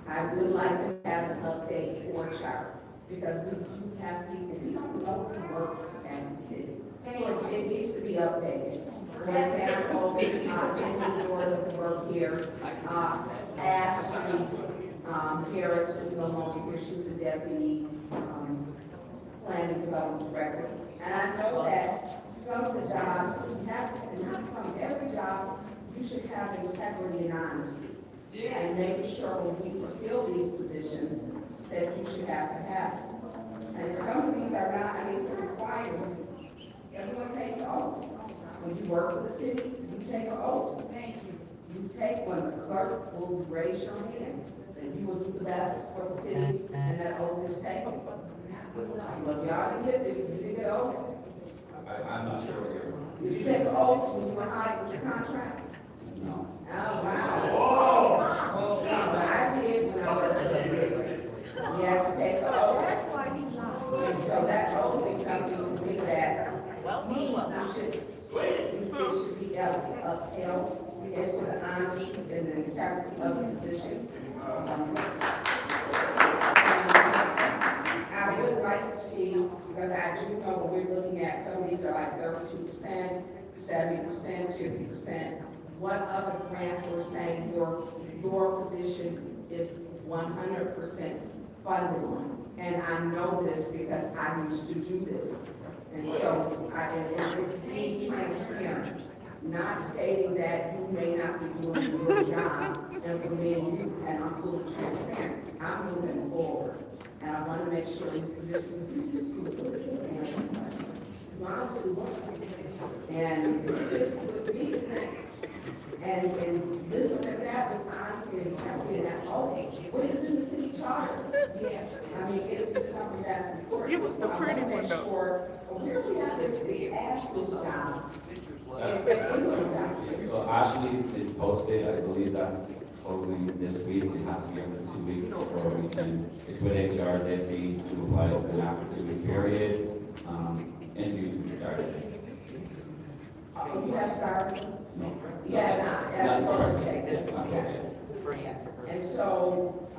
F: I would like to have an update for chart, because we do have people, we don't know who works at the city. So it needs to be updated. For example, Andy Door doesn't work here. Ashley, Harris is no longer here, she's the deputy, planning development director. And I know that some of the jobs, we have, and not some, every job, you should have integrity and honesty. And making sure when we fulfill these positions, that you should have to have. And some of these are not, I mean, it's a requirement. Everyone takes an oath. When you work for the city, you take an oath.
E: Thank you.
F: You take when the clerk will raise your hand, that you will do the best for the city, and that oath is taken. But y'all didn't get it, you didn't get an oath.
S: I'm not sure what you're.
F: Did you take an oath when you were hired with your contract?
S: No.
F: Oh, wow. Oh, I did when I worked for the city. You have to take an oath. And so that oath is something that you should, it should be upheld as to the honesty and the integrity of the position. I would like to see, because I do know when we're looking at, some of these are like 32%, 70%, 50%. What other grant we're saying your position is 100% funded on? And I know this because I used to do this. And so, and it's being transparent, not stating that you may not be doing your job, and for me and you, and I'm fully transparent. I'm moving forward, and I want to make sure these positions, you used to put the people answer questions. You honestly want to. And this would be, and listen to that with honesty and integrity, and that, oh, which is in the city charter. Yes. I mean, it's just something that's important.
D: You was the pretty one, though.
F: Where we have the Ashley's job.
S: So Ashley's is posted, I believe that's closing this week, it has to be for 2 weeks before we can, it's with HR, they see who applies, and after 2 week period, interviews will be started.
F: You have started?
S: No.
F: Yeah, not.
S: Okay. It's not closed yet.
F: And so, I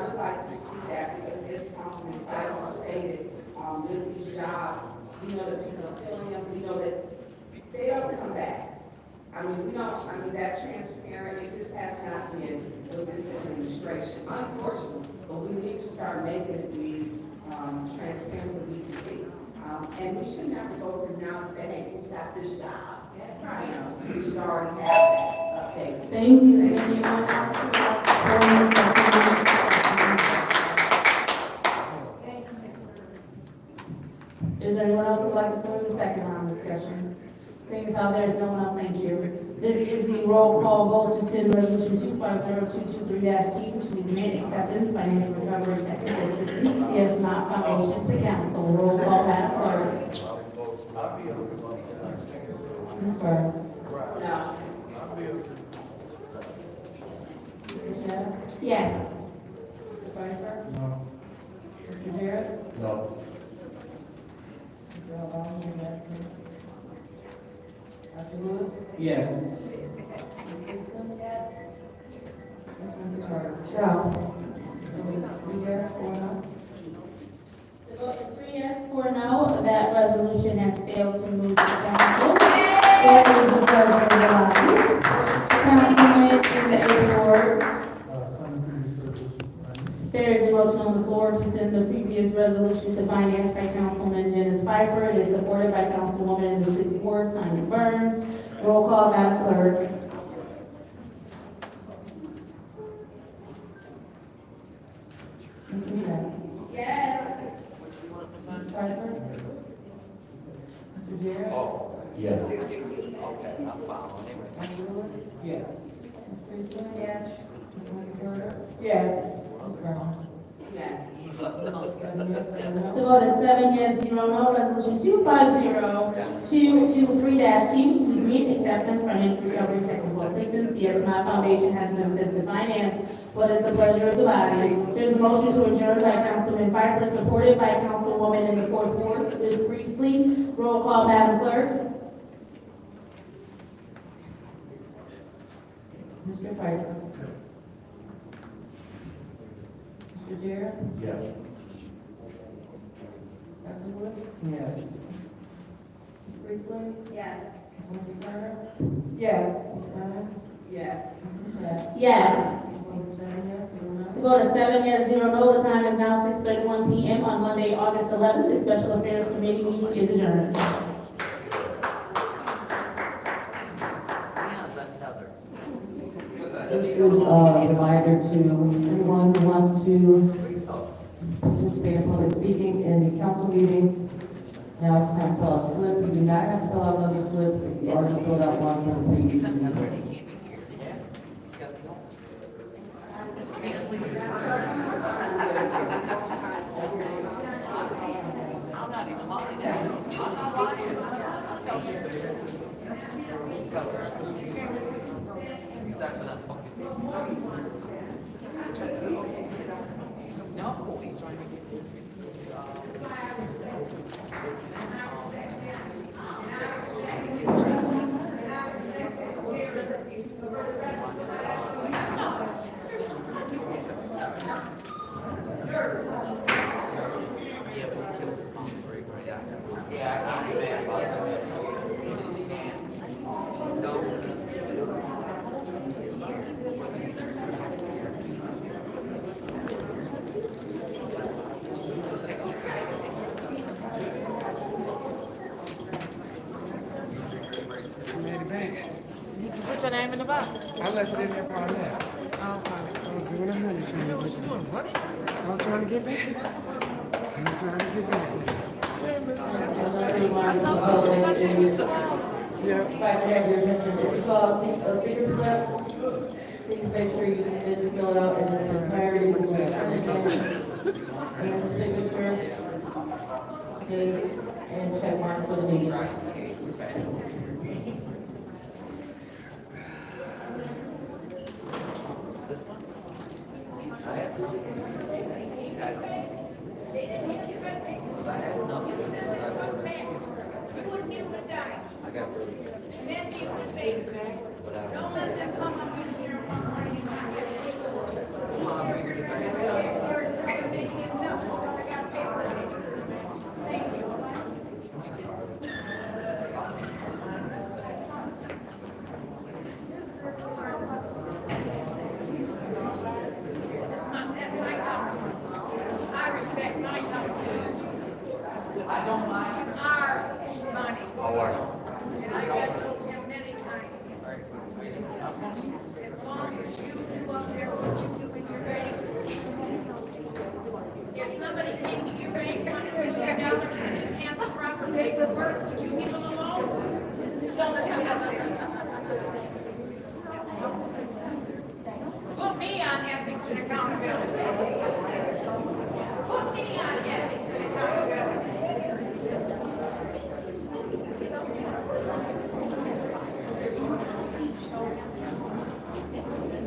F: would like to see that because as Councilman Biden stated, with these jobs, we know that people are filling them, we know that they don't come back. I mean, that transparent, it just has not been with this administration, unfortunately, but we need to start making it be, transparent so we can see. And we shouldn't have to go through now and say, hey, who's got this job? You know, we should already have that update.
E: Thank you. Is there anyone else who wants to Is there anyone else who would like to close the second round of discussion? Seeing as how there's no one else, thank you. This is the roll call vote to send resolution 250223-T, which will grant acceptance, financial recovery, technical assistance, CS not foundation to council. Roll call, Madam Clerk. Ms. Burns.
F: No.
E: Yes.
H: No.
E: Mr. Jarrett?
P: No.
E: Dr. Lewis?
O: Yeah.
E: No.
F: The vote is 3 yes, 4 no. That resolution has failed to move to council. It is the pleasure of the body. Councilman in the eighth ward. There is a motion on the floor to send the previous resolution to finance by Councilman Dennis Pfeiffer. It is supported by Councilwoman in the sixth ward, Tanya Burns. Roll call, Madam Clerk.
E: Mr. Jarrett?
F: Yes.
E: Ms. Pfeiffer? Mr. Jarrett?
P: Yes.
E: Dr. Lewis?
O: Yes.
E: Ms. Priestley? Yes. Ms. Carter?
L: Yes.
E: Ms. Brown?
F: Yes.
E: 7 yes, 0
F: The
E: no.
F: vote is 7 yes, 0 no. Resolution 250223-T, which is the grant acceptance, financial recovery, technical assistance, CS My Foundation has been sent to finance. What is the pleasure of the body? There's a motion to adjourn by Councilman Pfeiffer, supported by Councilwoman in the fourth ward, Ms. Priestley. Roll call, Madam Clerk.
E: Mr. Pfeiffer? Mr. Jarrett?
P: Yes.
E: Dr. Lewis?
O: Yes.
E: Ms. Priestley?
I: Yes.
E: Ms. Carter?
L: Yes.
E: Ms. Burns?
F: Yes.
E: Ms. Jarrett?
F: Yes.
E: 7 yes, 0 no.
F: The vote is 7 yes, 0 no. The time is now 6:31 p.m. on Monday, August 11th. The Special Affairs Committee meeting is adjourned.
M: This is a reminder to anyone who wants to participate in public speaking in the council meeting. Now it's time to fill out a slip. You do not have to fill out another slip if you already filled out one from the previous meeting.
D: No, he's trying to get Put your name in the box.
L: I left it in there for that.
D: Oh, okay.
L: I was doing 100 trying to get back. I was trying to get back. Yeah.
M: If I have your attention, if you saw a speaker slip, please make sure that you fill it out in its entirety with the And the signature, date, and check mark for the meeting.
I: Don't let them come up in here. That's my councilman. I respect my councilman. I don't mind our money. And I have told him many times. As long as you do up there what you do in your banks. If somebody came to your bank, $1 million, and didn't have the proper paperwork, would you give them a loan? Don't come up there. Put me on ethics and accountability. Put me on ethics and accountability.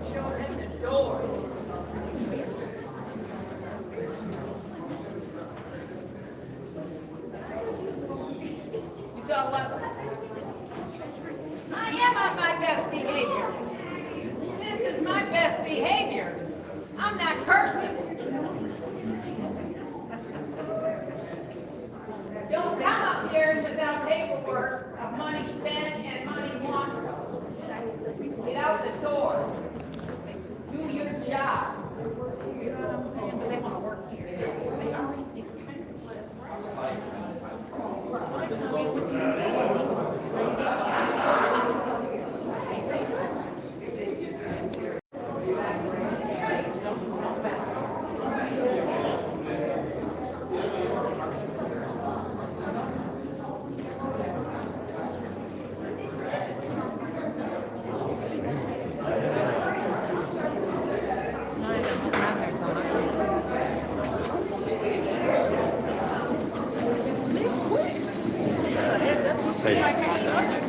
I: Show them the door. You thought what? I am on my best behavior. This is my best behavior. I'm not cursing. Don't come up here without paperwork of money spent and money wanted. Get out the door. Do your job. You know what I'm saying? But they want to work here. They already think.
S: Hey,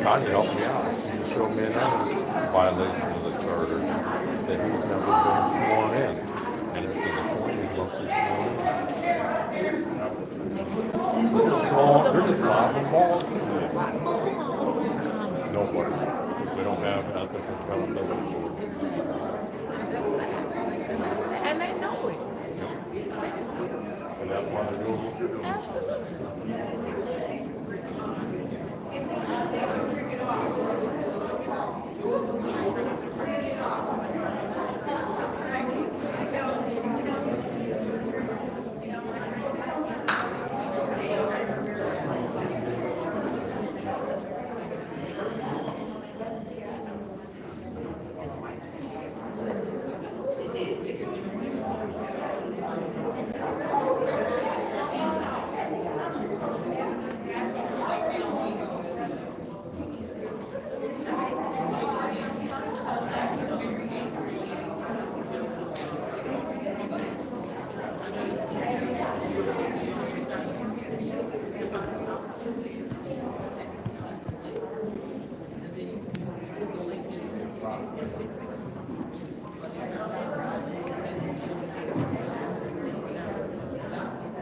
S: God help me out. He showed me another violation of the charter that he's never been sworn in. And it's to the point he's supposed to be sworn in. They're just lobbing balls to him. Nobody. We don't have ethical accountability.
D: That's sad. And they know it.
S: And that's why they're doing it.
D: Absolutely.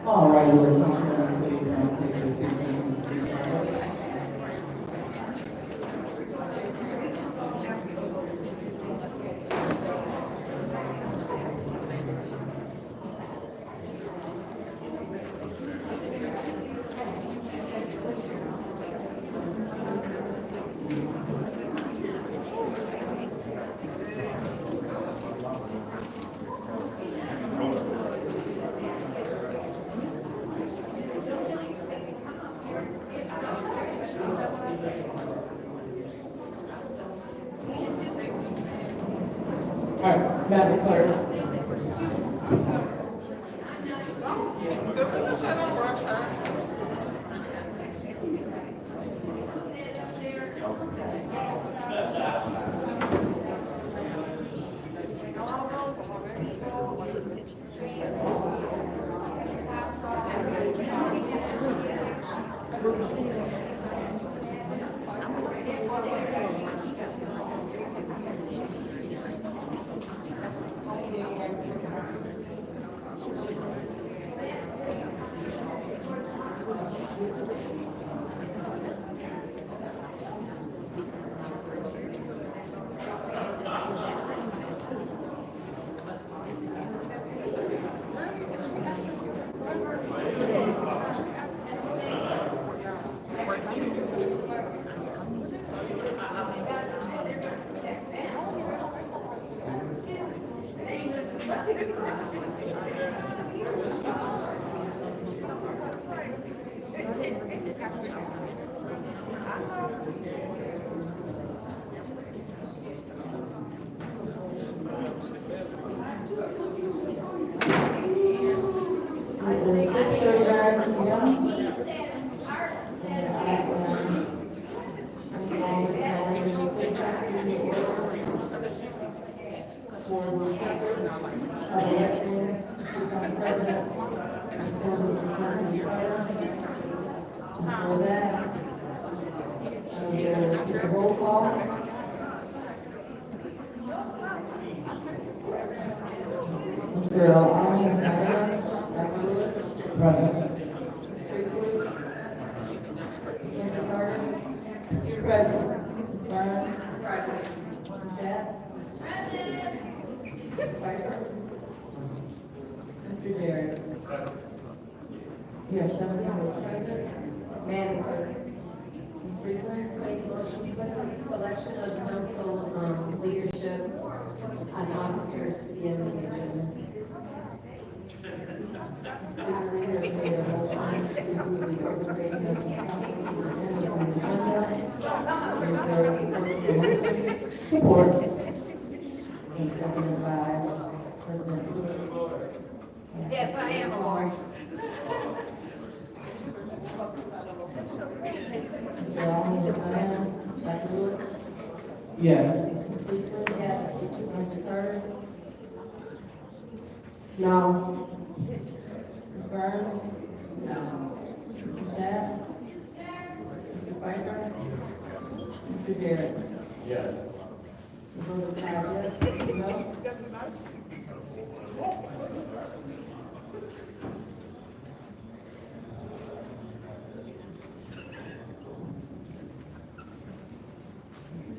O: All right, we'll come to the seats. All right, Madam Clerk.
M: For that, the roll call. Mr. Allen, Dr. Lewis. Present. Mr. Carter. Present. Burns. Present. Chat. Present. Pfeiffer. Mr. Jerry. You have 7 members present. Madam Clerk. Ms. Priestley.
Q: Make a motion to put the selection of council leadership on officers in the agenda.
M: Priestley has made a motion to approve the organization of the council to the agenda on the agenda. Is there support for the motion? Support. And seconded by President Lewis.
K: Yes, I am a lawyer.
M: Mr. Allen, Diane, Dr. Lewis.
O: Yes.
M: Ms. Priestley. Yes. Mr. Carter.
L: No.
M: Ms. Burns. No. Ms. Shapp. Mr. Pfeiffer. Mr. Jarrett.
P: Yes.
M: The vote is 5 yes, no.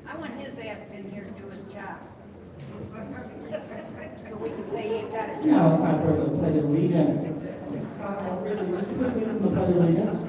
K: I want his ass in here to do his job. So we can say he ain't got it.
O: Now it's time for the pledge of allegiance. Please use the pledge of allegiance.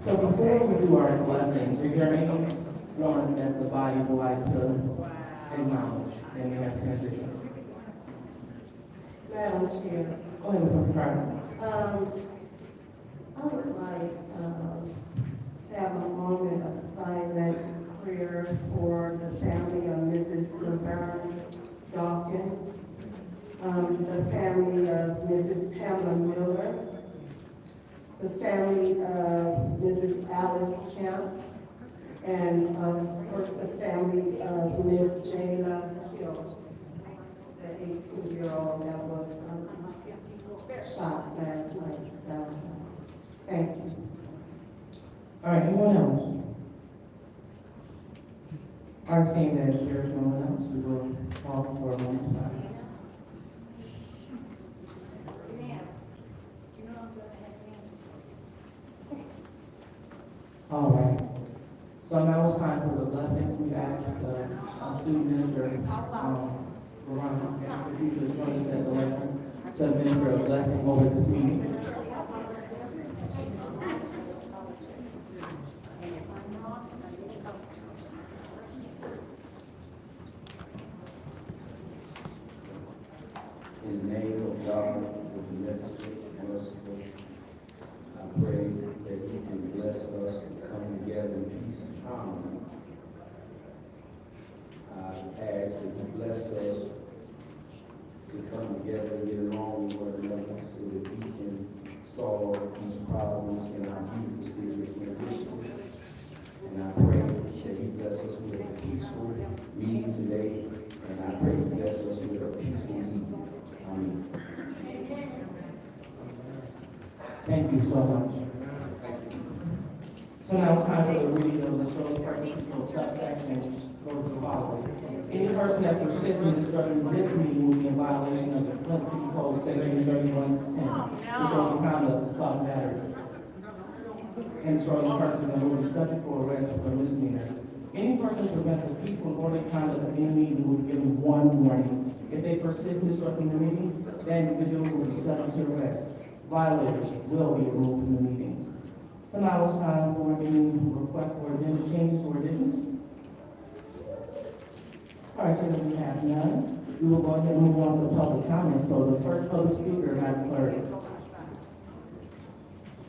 O: So before we do our blessing, is there anyone that the body would like to acknowledge and we have transition?
F: Madam Chair,
O: Go ahead, Mr. Carter.
F: I would like to have a moment of silent prayer for the family of Mrs. Laverne Dawkins, the family of Mrs. Pamela Miller, the family of Mrs. Alice Kemp, and of course the family of Miss Jayla Kills, the 18-year-old that was shot last night downtown. Thank you.
O: All right, anyone else? I'm seeing that there's no one else, we will pause for a moment of silence. All right. So now it's time for the blessing. We ask the student minister, Veronica, if you could join us at the lectern to administer a blessing over this meeting.
S: In the name of God, the beneficent, merciful, I pray that you can bless us to come together in peace and harmony. I ask that you bless us
J: to come together and get along with one another so that we can solve these problems in our beautiful city of Flint, Michigan. And I pray that he bless us with a peaceful meeting today, and I pray he bless us with a peaceful evening. Amen.
O: Thank you so much. So now it's time for the reading of the short purposeful subsections goes as follows. Any person that persists in disrupting this meeting will be in violation of the Flint City Code Section 3110. Disorderly conduct, assault and battery. And disorderly person that will be subject for arrest for misdemeanor. Any person who prevents the peaceful and orderly conduct of any meeting will be given one warning. If they persist in disrupting the meeting, that individual will be subject to arrest. Violators will be removed from the meeting. So now it's time for any request for agenda changes or additions. All right, so we have none. We will go ahead and move on to public comment. So the first public speaker, Madam Clerk.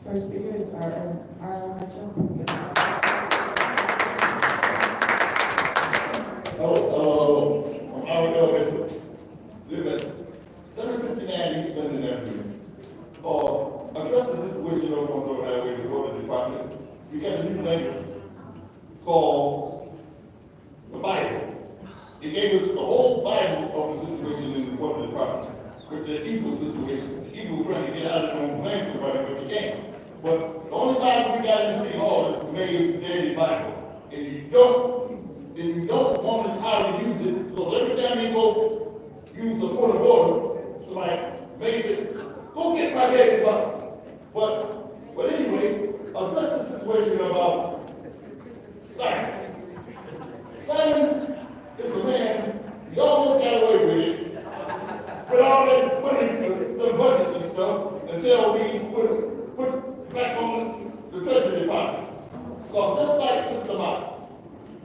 M: First speaker is Arlen Mitchell.
A: Hello, I'm Ariel Mitchell. Live at 759 East London Avenue. Address the situation over on the highway, the road department. We got a new language called the Bible. It gave us the whole Bible of the situation in the water department with the eagle situation. The eagle trying to get out of their own blame somebody, but they can't. But the only Bible we got in the city hall is May's Daily Bible. And you don't want to how to use it, so every time you go use the point of order, somebody May said, go get my daily Bible. But anyway, address the situation about Simon. Simon is a man, he almost got away with it, with all that money, the budget and stuff, until we put back on the Treasury Department. Because just like Mr. Mott,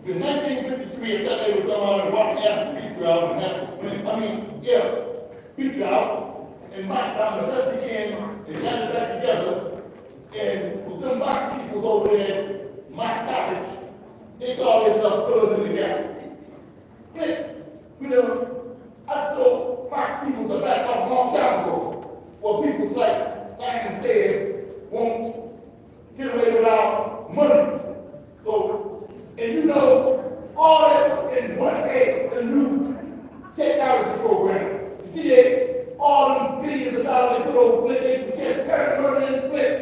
A: in 1953, a time they would come out and walk half the beat you out and beat you out, and Mike found the best he can and got it back together. And with them black people over there at my college, they call themselves filling in the gap. Flint, I told black people to back off a long time ago. Well, people like Simon says won't get away without money. So, and you know, all that in one day, the new technology program. You see that all them billions of dollars they put over Flint, they can catch every murder in Flint.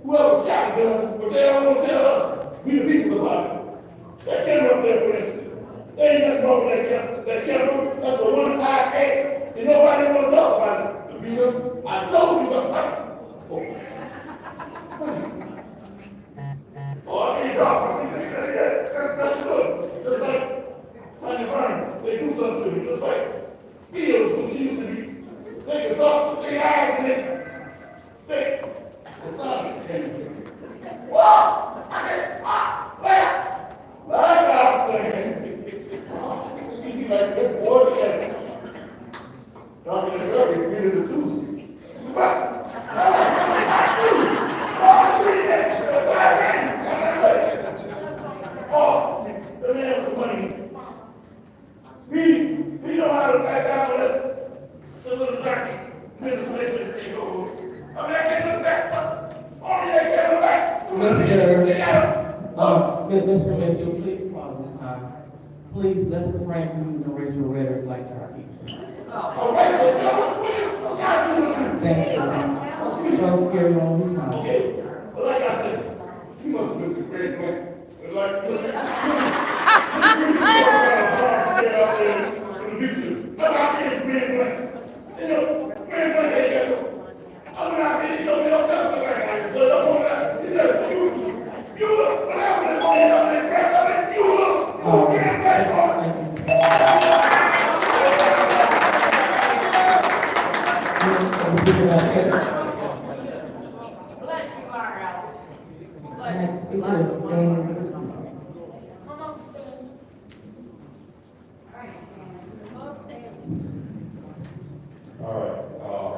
A: Whoever shot a gun, but they don't want to tell us, we the people about it. That camera up there, for instance, there ain't nothing wrong with that camera. That's a 1-eye, and nobody want to talk about it. Davina, I told you about it. Oh, I can't talk. I see that's good. Just like Tanya Burns, they do something to me. Just like Fields, who she used to be. They can talk with their eyes and they it's not anything. Whoa! I can't watch. Where? Like I'm saying. You be like this boy together. Talking to her, he's reading the deuce. But the man with the money. He know how to back down with the little cracky administration take over. I mean, I can't look back, but only they can't look back.
O: Mr. Mitchell, please follow this time. Please, let's refrain from using racial rhetoric like Turkey.
A: Okay, so
O: thank you. So carry on this time.
A: Okay, but like I said, you must have been the great man. Like this. But I can't Grand Blanc. You know, Grand Blanc ain't got no. I'm not really told me don't come back. So don't go back. He said, you look, whatever they're going up there, grab up and you look. Grand Blanc on.
T: Bless you, R.L.
M: Next speaker is Stan.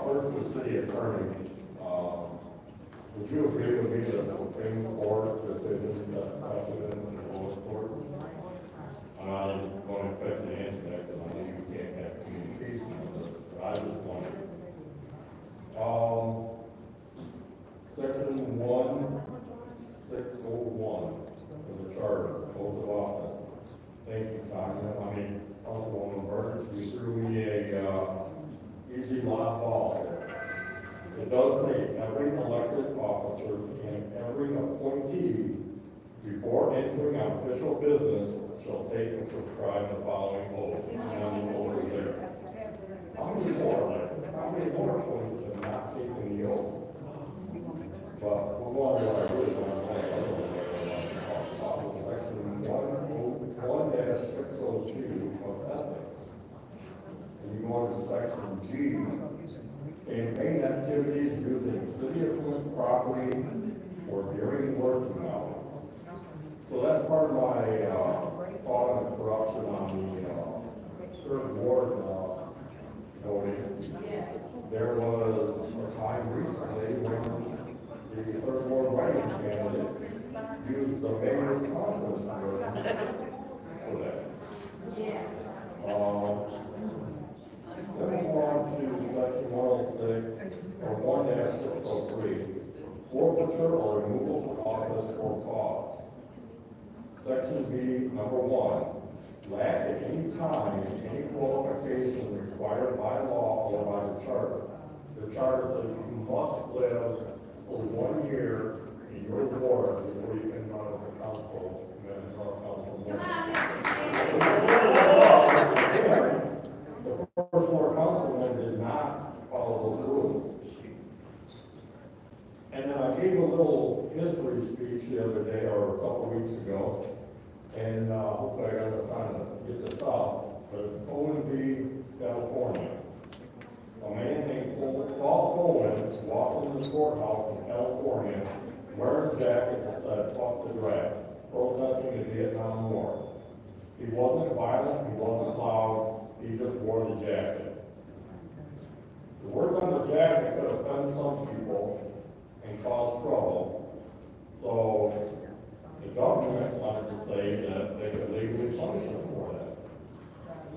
S: First to the city attorney, would you agree with me that the Supreme Court decisions that precedent in the lowest court? I'm not going to expect you to answer that because I know you can't have communication, but I would live ball. It does say every elected officer and every appointee before entering on official business shall take and subscribe the following oath. And then the oath is there. How many more appointees have not taken the oath? But we're going to what I really want to talk about, section 1-602 of ethics. And you go on to section G, campaign activities using city of Flint property or during working hours. So that's part of my thought on corruption on the third ward voting. There was a time recently when the third ward writing candidate used the mayor's conference for that. Then we go on to section 106 or 1-603, forfeiture or removal from office or cause. Section B, number 1, lack at any time any qualification required by law or by the charter. The charter says you must live for 1 year in your ward before you can run as a council and run a council member. The first ward councilman did not follow those rules. And then I gave a little history speech the other day or a couple weeks ago. And hopefully I got enough time to get this out, but it's Cohen v. California. A man named Paul Cohen walked into the courthouse in California wearing a jacket that said, "Fuck the draft," protesting the Vietnam War. He wasn't violent, he wasn't loud, he just wore the jacket. The words on the jacket could offend some people and cause trouble, so the government wanted to say that they could legally punish him for that.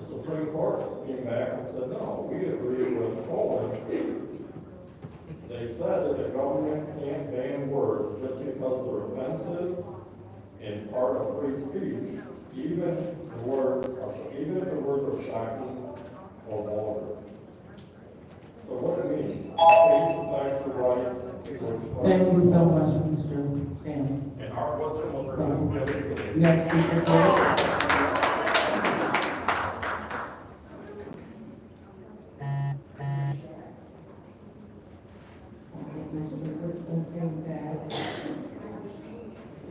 S: The Supreme Court came back and said, no, we agree with Cohen. They said that the government can't ban words just because they're offensive and part of free speech, even if the words are shocking or vulgar. So what it means, state protects the rights to express.
L: Thank you so much, Mr. Stanley.
S: And our what's the most illegally.
L: Next speaker, please.
M: Mr. Goodson came back.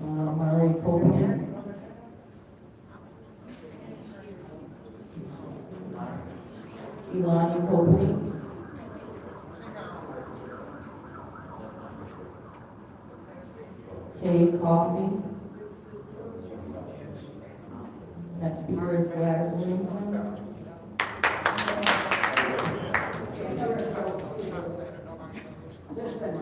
M: Murray Copeland. Elani Copeland. Tay Coffey. Next speaker is Gladys Williamson.
K: Listen,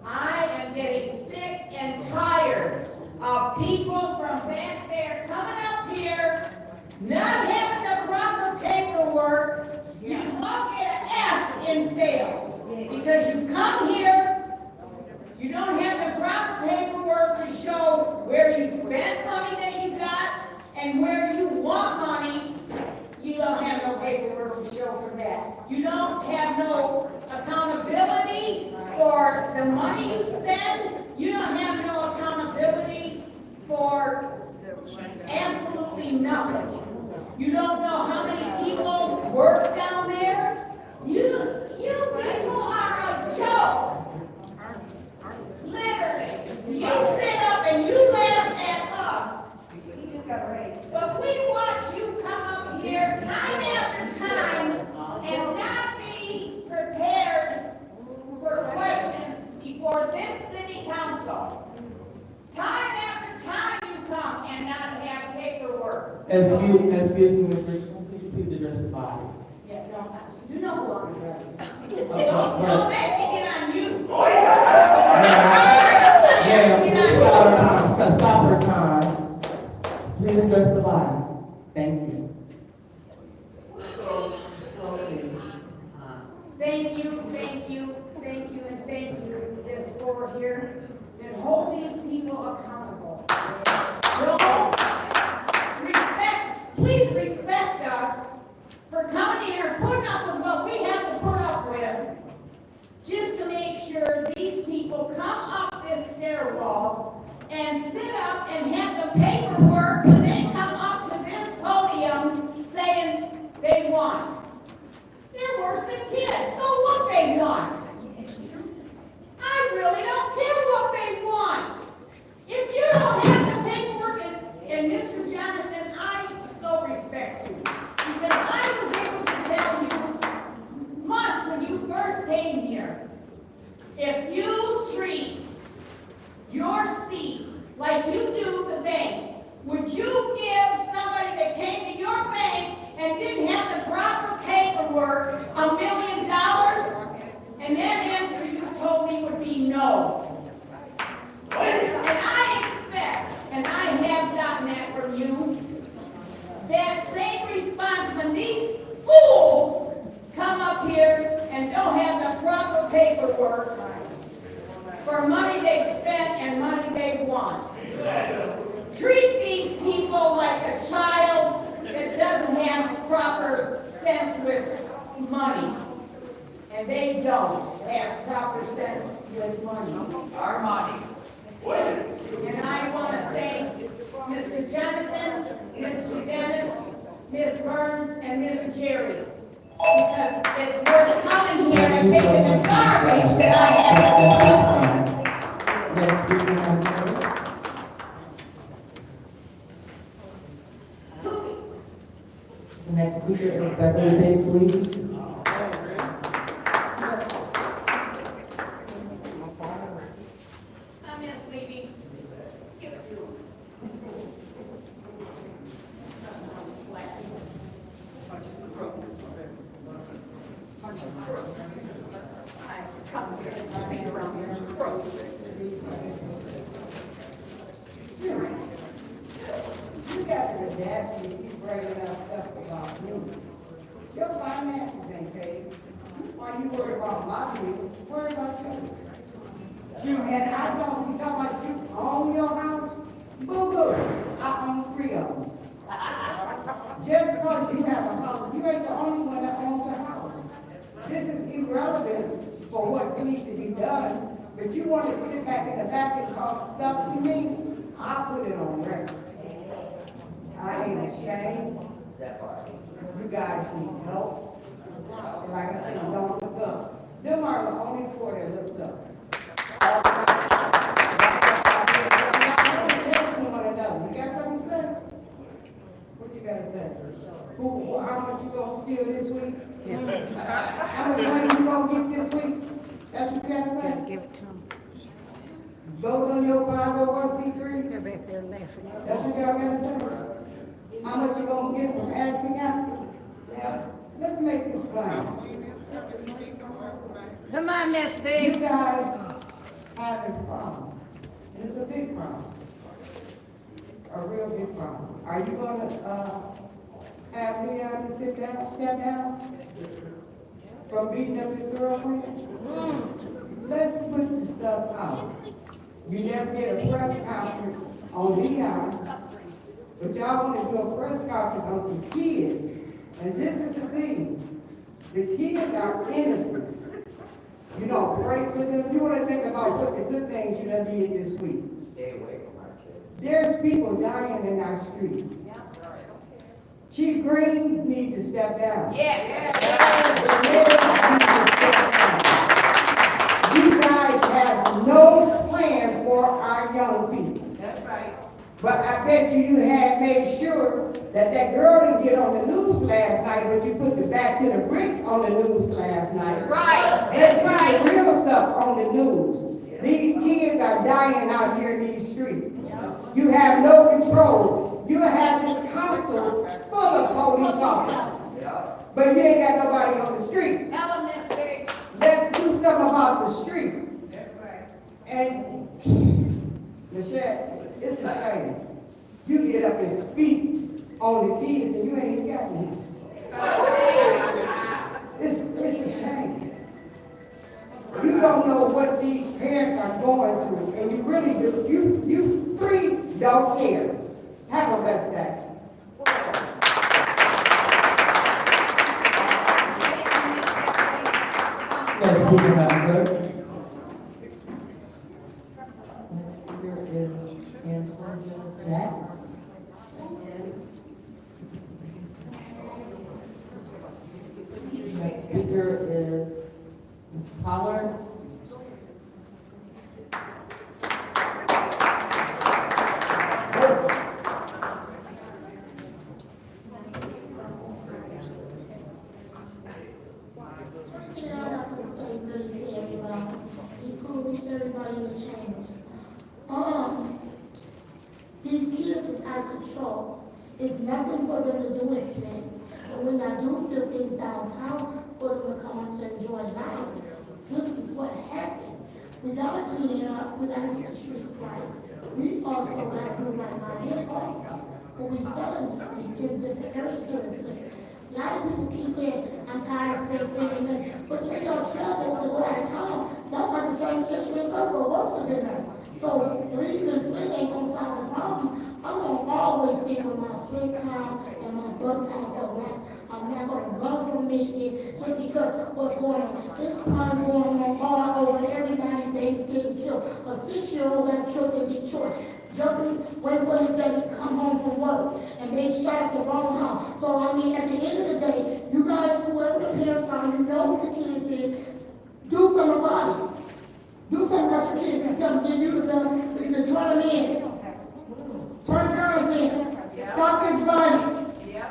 K: I am getting sick and tired of people from back there coming up here, not having the proper paperwork. You look at an F in fail because you come here, you don't have the proper paperwork to show where you spent money that you got and where you want money. You don't have no paperwork to show for that. You don't have no accountability for the money you spend. You don't have no accountability for absolutely nothing. You don't know how many people work down there. You people are a joke. Literally. You sit up and you laugh at us. But we watch you come up here time after time and not be prepared for questions before this city council. Time after time you come and not have paperwork.
L: Excuse me, Mr. Richardson, could you please address the body?
K: Yeah, you know who I'm addressing. Don't make me get on you.
L: Stop her time. Please address the body. Thank you.
K: Thank you, and thank you, this floor here, that hold these people accountable. Don't please respect us for coming here and putting up with what we have to their wall and sit up and have the paperwork when they come up to this podium saying they want. They're worse than kids, so what they want? I really don't care what they want. If you don't have the paperwork, and Mr. Jonathan, I so respect you, because I was able to tell you months when you first came here, if you treat your seat like you do the bank, would you give somebody that came to your bank and didn't have the proper paperwork $1 million? And that answer you've told me would be no. And I expect, and I have gotten that from you, that same response when these fools come up here and don't have the proper paperwork for money they've spent and money they want. Treat these people like a child that doesn't have proper sense with money. And they don't have proper sense with money. Our money. And I want to thank Mr. Jonathan, Mr. Dennis, Miss Burns, and Miss Jerry. Because it's worth coming here and taking the garbage that I have to do.
M: Next speaker on the list. The next speaker is Beverly Biggs-Lee.
K: Miss Levy, give it to him. Bunch of crooks. Bunch of crooks. I come here and beat around here as crooks.
L: You got the audacity to keep bringing up stuff about me. Your finances ain't paid. Why you worry about my bills? Worry about you. And I don't, you talking about you own your house? Boo-boo, I own 3 of them. Just because you have a house, you ain't the only one that owns a house. This is irrelevant for what needs to be done, but you want to sit back in the back and talk stuff to me, I'll put it on record. I ain't ashamed. You guys need help. And like I said, don't look up. Them are the only 4 that looks up. You got something to say? What you gotta say? How much you gonna steal this week? How much money you gonna get this week? That's what you gotta say? Just give it to them. Vote on your 501c3? They're back there laughing. That's what y'all gotta say? How much you gonna get from acting out? Let's make this plain.
K: Come on, Miss Biggs.
L: You guys have a problem. And it's a big problem. A real big problem. Are you gonna, have Leon to step down from beating up his girlfriend? Let's put the stuff out. You never did a press conference on Leon, but y'all wanna do a press conference on some kids. And this is the thing, the kids are innocent. You don't pray for them. You wanna think about what the good things you done did this week.
J: Stay away from our kids.
L: There's people dying in our street. Chief Green needs to step down.
K: Yes.
L: You guys have no plan for our young people.
K: That's right.
L: But I bet you had made sure that that girl didn't get on the news last night, but you put the back to the bricks on the news last night.
K: Right.
L: Let's put the real stuff on the news. These kids are dying out here in these streets. You have no control. You have this council full of police officers. But you ain't got nobody on the street.
K: Tell them, Miss Biggs.
L: Let's do something about the streets. And Michelle, it's a shame. You get up and speak on the kids and you ain't even got one. It's a shame. You don't know what these parents are going through, and you really do. You 3 don't care. Have a blessed day.
M: Next speaker, Madam Clerk. Next speaker is Ms. Pollard.
N: I got to say really to everybody, including everybody in the chambers. These kids is out of control. It's nothing for them to do in Flint. And when I do good things downtown, for them to come out to enjoy life, this is what happened. We gotta clean it up, we gotta get the streets right. We also gotta do right by him also. But we felonies in different areas of the Flint. A lot of people keep saying, I'm tired of Flint, but we don't travel to go out of town. Y'all got the same issue as us, but worse than us. So leaving Flint ain't gonna solve the problem. I'm gonna always stick with my Flint town and my Buck town for life. I'm not gonna run from Michigan just because what's going on. This crime going on all over, everybody thinks getting killed. A 6-year-old got killed in Detroit. Jumping, waiting for his daddy to come home from work, and they shot at the wrong house. So I mean, at the end of the day, you guys, whoever the parents are, you know who the kids is, do something about it. Do something about your kids and tell them, give you the gun, we can turn them in. Turn the guns in. Stop this violence.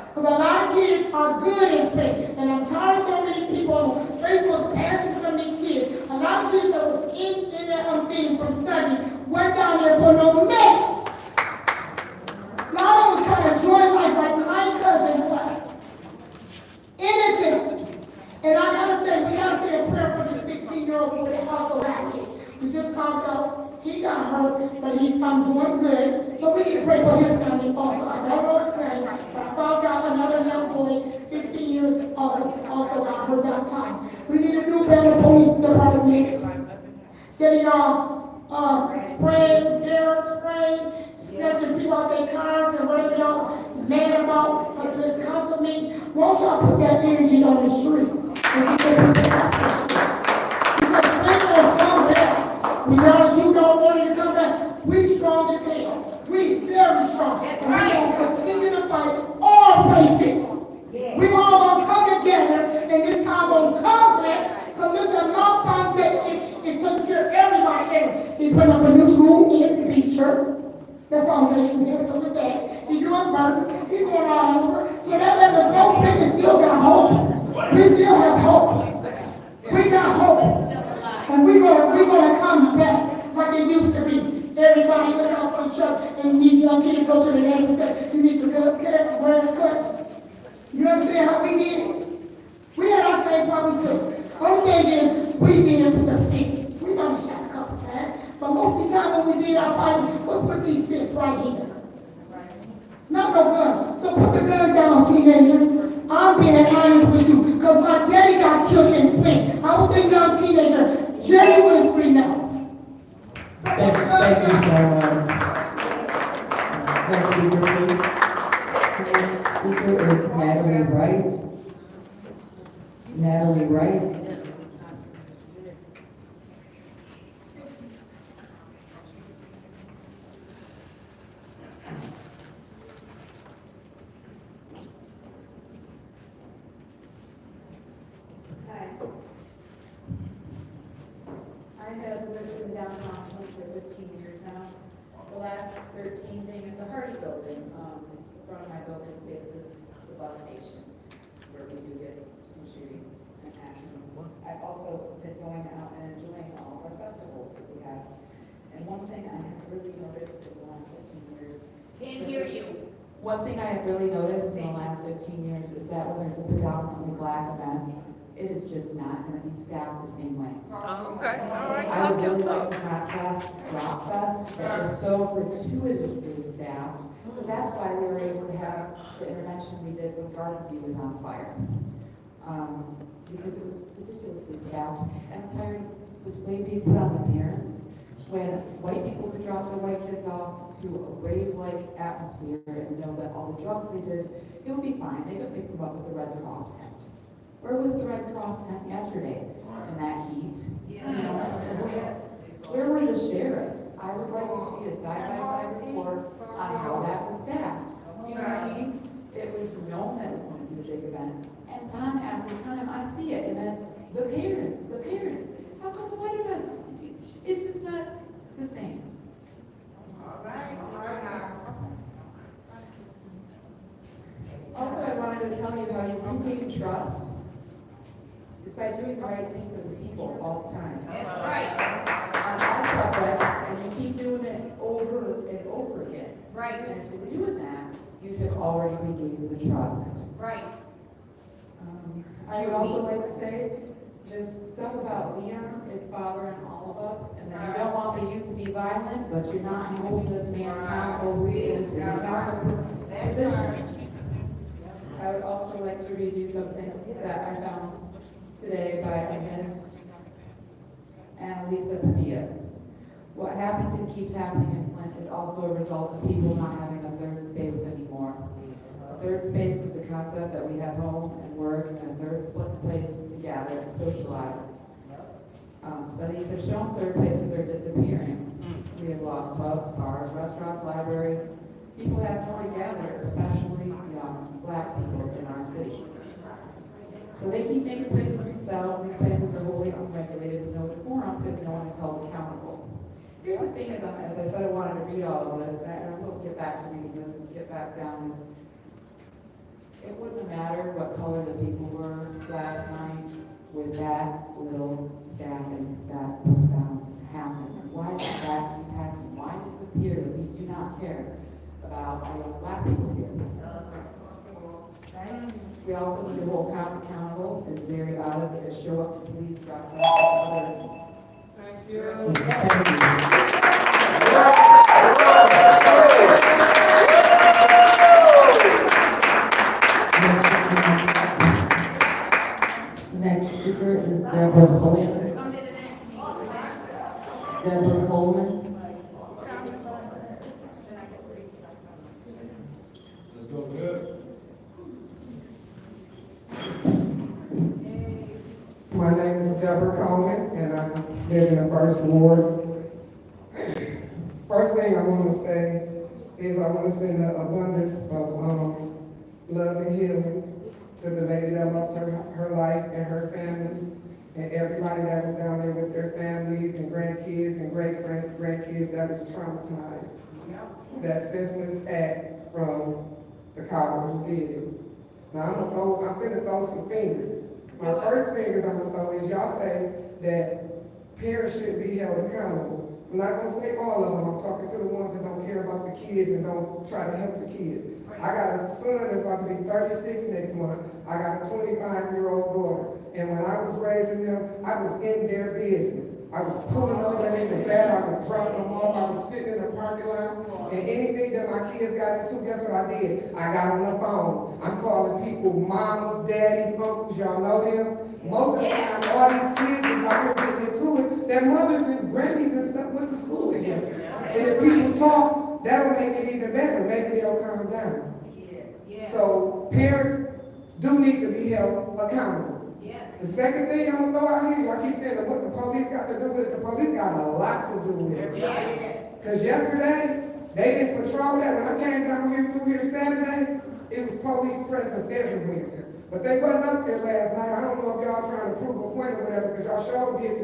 N: Because a lot of kids are good in Flint, and I'm tired of so many people on Facebook bashing some of these kids. A lot of kids that was in that thing from Sunday went down there for no mess. A lot of them was trying to enjoy life like my cousin was. Innocent. And I gotta say, we gotta say a prayer for the 16-year-old boy that also out here. We just found out he got hurt, but he's doing good. So we need to pray for his family also. I don't know his name, but I found out another young boy, 16 years old, also got hurt downtown. We need to do better, police department. Instead of y'all spraying, air spraying, snatching people out their cars and whatever y'all mad about because of this council meeting, won't y'all put that energy on the streets and get your people off the street? Because Flint will come back. Regardless who don't want it to come back, we strong as hell. We very strong. And we're going to continue to fight all races. We all going to come together, and this time going to come back, because Mr. Mount Foundation is taking care of everybody there. He put up a new school in Beecher. The foundation there till today. He doing Burton. He's going all over. So that let us know Flint still got hope. We still have hope. We got hope. And we're gonna come back like it used to be. Everybody look out for each other, and these young kids go to the neighbor and say, you need to cut the grass cut. You understand how we did it? We had our same problems too. Only thing is, we did it with the fists. We might be shot a couple times, but most of the time when we did our fighting, was with these fists right here. Not no gun. So put the guns down, teenagers. I'm being honest with you, because my daddy got killed in Flint. I was a young teenager. Jerry was renounced. So
M: Thank you so much. Next speaker, please. Next speaker is Natalie Wright. Natalie Wright.
S: I have lived in downtown Flint for 15 years now. The last 13 being at the Hardy building. The front of my building faces the bus station, where we do get some shootings and actions. I've also been going out and enjoying all of our festivals that we have. And one thing I have really noticed in the last 15 years.
I: Can't hear you.
S: One thing I have really noticed in the last 15 years is that when there's a predominantly black event, it is just not going to be staffed the same way.
D: Okay, all right,
S: I would
D: talk your
S: really like
D: talk.
S: to contrast Rock Fest, that was so gratuitously staffed, but that's why we were able to have the intervention we did when Vulgarity was on fire. Because it was ridiculously staffed, and I'm tired of this way being put on the parents. When white people could drop their white kids off to a rave-like atmosphere and know that all the drugs they did, it would be fine. They could pick them up with the Red Cross tent. Where was the Red Cross tent yesterday in that heat? You know, where were the sheriffs? I would like to see a side-by-side report on how that was staffed. You know what I mean? It was known that it was going to be a big event. And time after time, I see it. And
M: the parents. How come the white are not? It's just not the same. Also, I wanted to tell you how you regain trust is by doing the right thing for the people all the time.
B: That's right.
M: On all subjects, and you keep doing it over and over again.
B: Right.
M: And if you're doing that, you have already regained the trust.
B: Right.
M: I would also like to say, this stuff about Leon is bothering all of us, and that you don't want the youth to be violent, but you're not holding this man accountable who's in a city council position. I would also like to read you something that I found today by Miss Annalisa Padilla. What happened and keeps happening in Flint is also a result of people not having a third space anymore. A third space is the concept that we have home and work and a third place to gather and socialize. Studies have shown third places are disappearing. We have lost pubs, bars, restaurants, libraries. People have nowhere to gather, especially young Black people in our city. So they keep making places themselves. These places are wholly unregulated with no quorum because no one is held accountable. Here's the thing, as I said, I wanted to read all of this, and I will get back to reading this and skip back down this. It wouldn't have mattered what color the people were last night with that little staffing that was found happening. Why does that keep happening? Why does it appear that we do not care about our young Black people here? We also need to hold cops accountable. It's very odd that they show up to police, drop off. Thank you. Next speaker is Deborah Coleman. Deborah Coleman.
A: Let's go good.
S: My name is Deborah Coleman, and I live in the First Ward. First thing I want to say is I want to send an abundance of love and healing to the lady that lost her life and her family, and everybody that was down there with their families and grandkids and great-grandkids that was traumatized. That senseless act from the cop who did it. Now I'm gonna throw some fingers. My first fingers I'm gonna throw is y'all say that parents should be held accountable. I'm not gonna say all of them. I'm talking to the ones that don't care about the kids and don't try to help the kids. I got a son that's about to be 36 next month. I got a 25-year-old daughter. And when I was raising them, I was in their business. I was pulling up where they was at. I was dropping them off. I was sitting in the parking lot. And anything that my kids got into, guess what I did? I got on the phone. I'm calling people mamas, daddies, uncles. Y'all know them? Most of the time, all these kids is out here getting into it. Their mothers and grannies and stuff went to school together. And if people talk, that'll make it even better. Maybe they'll calm down. So parents do need to be held accountable. The second thing I'm gonna throw out here, y'all keep saying that what the police got to do with it. The police got a lot to do with it. Because yesterday, they didn't patrol that. When I came down here through here Saturday, it was police presence everywhere. But they wasn't out there last night. I don't know if y'all trying to prove a point or whatever, because y'all sure did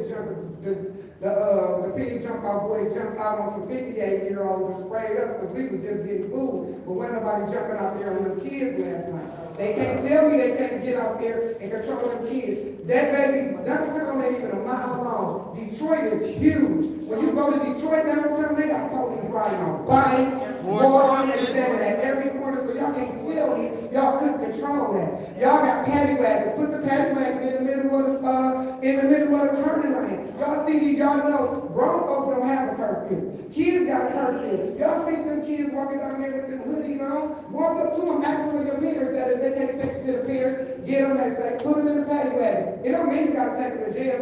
S: the pig jump out boys jumped out on some 58-year-olds and sprayed us because we was just getting food. But wasn't nobody jumping out there on them kids last night. They can't tell me they can't get out there and control them kids. That baby, downtown ain't even a mile long. Detroit is huge. When you go to Detroit downtown, they got police riding on bikes, boys standing at every corner, so y'all can't tell me y'all couldn't control that. Y'all got paddy wagons. Put the paddy wagon in the middle of the turning lane. Y'all see these, y'all know grown folks don't have a curfew. Kids got a curfew. Y'all see them kids walking down there with them hoodies on. Walk up to them, ask them where your parents at. If they can't take it to the parents, get them, they say, put them in the paddy wagon. It don't mean you gotta take them to jail.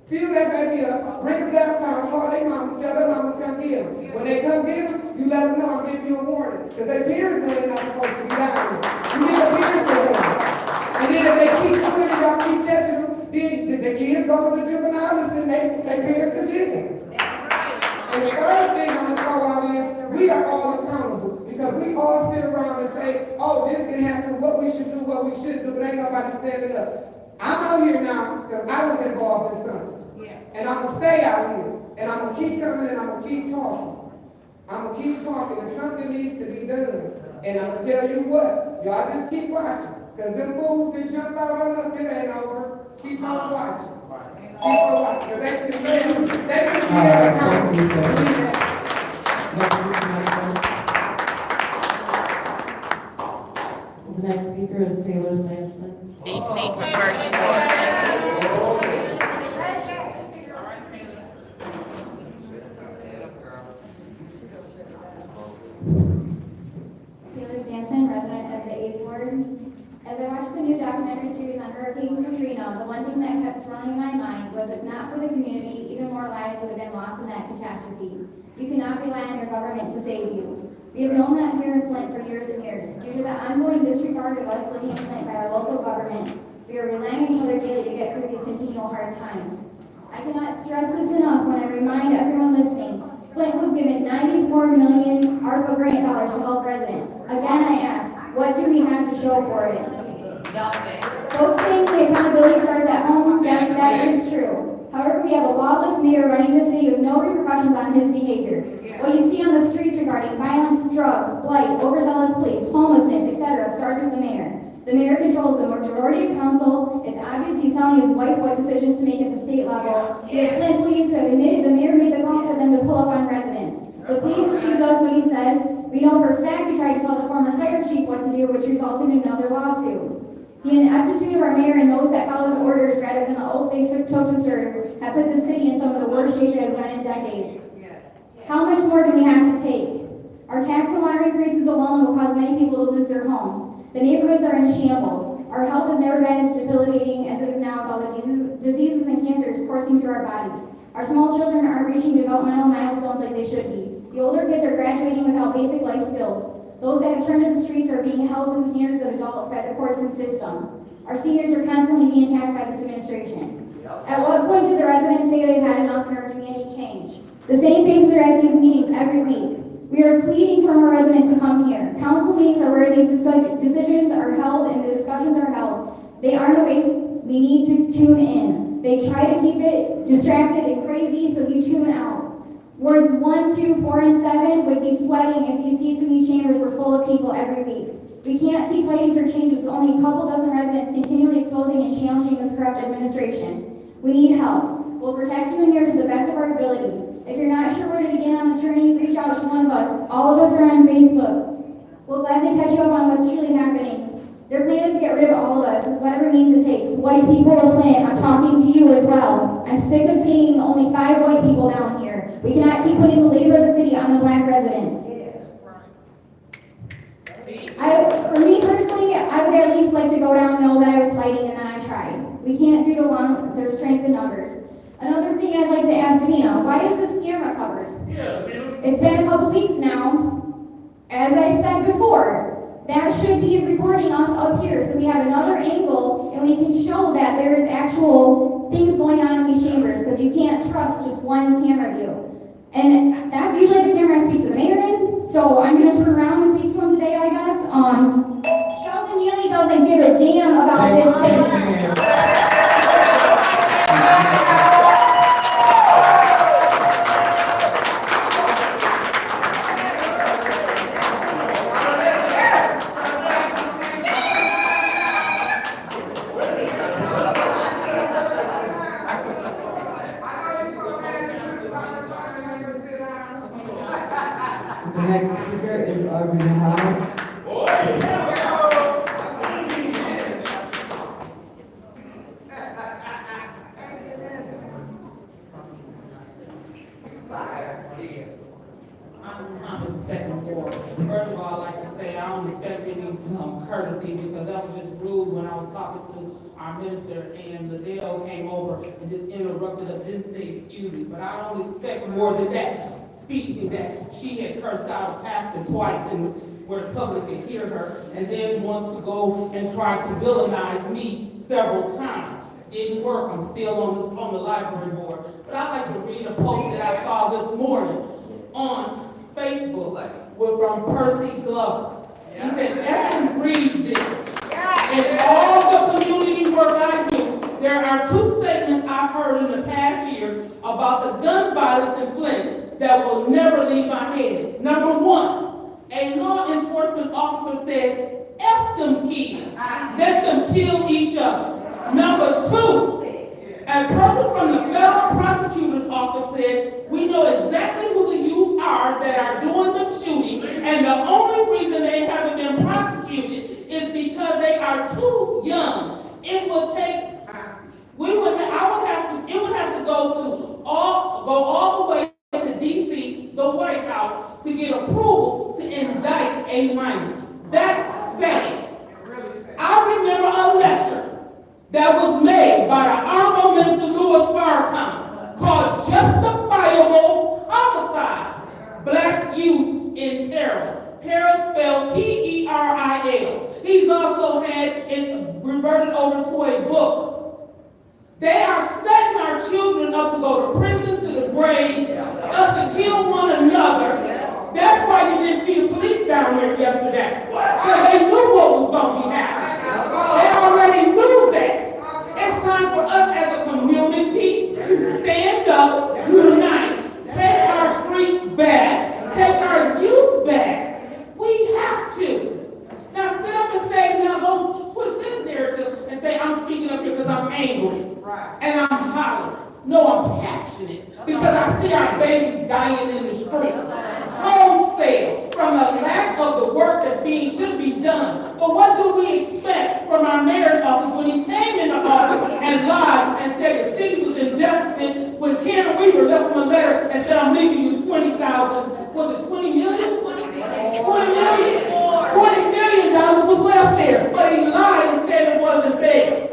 S: Fill that baby up, bring them downtown, call their mamas, tell their mamas come get them. When they come get them, you let them know I'm giving you a warning. Because their parents know they're not supposed to be down there. You need a parents to warn. And then if they keep doing it, y'all keep catching them, then the kids go to the juvenile and send their parents to jail. And the third thing I'm gonna throw out is we are all accountable. Because we all sit around and say, oh, this can happen, what we should do, what we shouldn't do, but ain't nobody standing up. I'm out here now because
L: I was involved in something. And I'm gonna stay out here, and I'm gonna keep coming, and I'm gonna keep talking. I'm gonna keep talking, and something needs to be done. And I'm gonna tell you what, y'all just keep watching, because them fools that jumped out on us, it ain't over. Keep on watching. Keep on watching, because they can be held accountable.
M: The next speaker is Taylor Sampson.
D: DC version 4.
I: Taylor Sampson, resident of the 8th Ward. As I watched the new documentary series on Hurricane Katrina, the one thing that kept swirling in my mind was if not for the community, even more lives would have been lost in that catastrophe. You cannot rely on your government to save you. We have known that here in Flint for years and years. Due to the ongoing disregard of us living in Flint by our local government, we are relying on each other daily to get through these continual hard times. I cannot stress this enough when I remind everyone listening. Flint was given $94 million ARPA grant dollars to help residents. Again, I ask, what do we have to show for it? Folks saying the accountability starts at home, yes, that is true. However, we have a lawless mayor running the city with no repercussions on his behavior. What you see on the streets regarding violence, drugs, blight, overzealous police, homelessness, etc. starts with the mayor. The mayor controls the majority of council. It's obvious he's telling his wife what decisions to make at the state level. We have Flint police who have admitted the mayor made the call for them to pull up on residents. The police chief does what he says. We know for a fact he tried to tell the former fire chief what to do, which resulted in another lawsuit. The ineptitude of our mayor and those that follow his orders rather than the oath they took to serve have put the city in some of the worst shape it has been in decades. How much more do we have to take? Our tax and water increases alone will cause many people to lose their homes. The neighborhoods are in shambles. Our health has never been as debilitating as it is now with all the diseases and cancers coursing through our bodies. Our small children aren't reaching developmental milestones like they should be. The older kids are graduating without basic life skills. Those that have turned to the streets are being held to the standards of adults by the courts and system. Our seniors are constantly being attacked by this administration. At what point do the residents say they've had enough and are demanding change? The same faces are at these meetings every week. We are pleading for more residents to come here. Council meetings are where these decisions are held and the discussions are held. They aren't a waste. We need to tune in. They try to keep it distracted and crazy, so you tune out. Wards 1, 2, 4, and 7 would be sweating if these seats in these chambers were full of people every week. We can't keep fighting for changes with only a couple dozen residents continually exposing and challenging this corrupt administration. We need help. We'll protect you in here to the best of our abilities. If you're not sure where to begin on this journey, reach out to one of us. All of us are on Facebook. We'll gladly catch you up on what's truly happening. Their plan is to get rid of all of us with whatever means it takes. White people of Flint, I'm talking to you as well. I'm sick of seeing only 5 white people down here. We cannot keep putting the labor of the city on the black residents. For me personally, I would at least like to go down and know that I was fighting and then I tried. We can't do to one, there's strength in numbers. Another thing I'd like to ask Davina, why is this camera covered? It's been a couple weeks now. As I said before, that should be recording us up here so we have another angle and we can show that there is actual things going on in these chambers because you can't trust just one camera view. And that's usually the camera I speak to the mayor in, so I'm going to turn around and speak to him today, I guess. Sheldon Neely doesn't give a damn about this city.
M: The next speaker is Audrey Howard.
O: I'm in the second floor. First of all, I'd like to say I don't expect any courtesy because that was just rude when I was talking to our minister and Liddell came over and just interrupted us, didn't say excuse me, but I don't expect more than that. Speaking that she had cursed out a pastor twice and where the public could hear her and then wants to go and try to villainize me several times. Didn't work. I'm still on the library board. But I'd like to read a post that I saw this morning on Facebook from Percy Glover. He said, "Effing read this. And all the community work I do,
S: there are two statements I've heard in the past year about the gun violence in Flint that will never leave my head. Number one, a law enforcement officer said, F them kids, let them kill each other. Number two, a person from the federal prosecutor's office said, we know exactly who the youth are that are doing the shooting, and the only reason they haven't been prosecuted is because they are too young. It would take, it would have to go all the way to DC, the White House, to get approval to indict a minor. That's sad. I remember a lecture that was made by the Honorable Minister Louis Farrakhan called Justifiable Homicide, Black Youth in Peril. Peril spelled P-E-R-I-L. He's also had it reverted over to a book. They are setting our children up to go to prison, to the grave, us to kill one another. That's why you didn't see the police down here yesterday. Because they knew what was going to be happening. They already knew that. It's time for us as a community to stand up, unite, take our streets back, take our youth back. We have to. Now sit up and say, now don't twist this narrative and say I'm speaking up here because I'm angry and I'm hollering. No, I'm passionate because I see our babies dying in the street. Wholesale from a lack of the work that should be done. But what do we expect from our mayor's office when he came into office and lied and said the city was in deficit when Karen Weaver left him a letter and said, I'm leaving you 20,000, was it 20 million? 20 million? $20 million was left there, but he lied and said it wasn't there.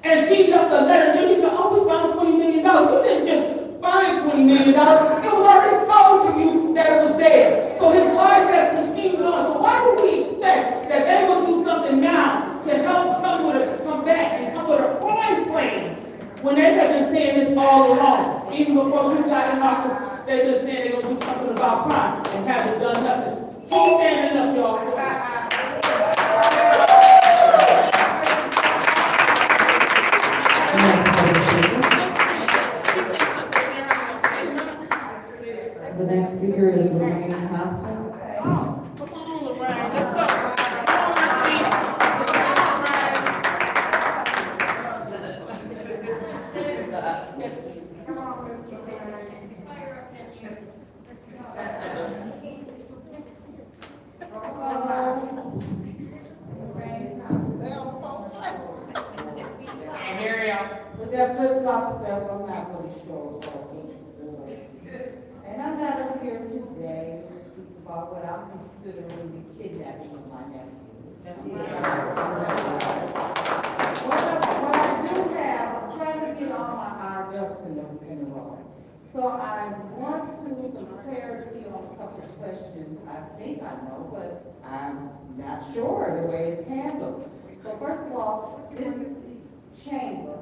S: And she left a letter, and then he said, oh, we found $20 million. You didn't just find $20 million. It was already told to you that it was there. So his lies has continued on. So why would we expect that they will do something now to help come back and come with a crime plan when they have been saying this all along? Even before we got in office, they've been saying they're going to do something about crime and haven't done nothing. Keep standing up, y'all.
M: The next speaker is Lorraine Thompson.
L: With that flip-flop stuff, I'm not really sure about which ward. And I'm not up here today to speak about what I'm considering the kidnapping of my nephew. What I do have, I'm trying to get all my ducks in a row. So I want some clarity on a couple of questions I think I know, but I'm not sure the way it's handled. So first of all, this chamber,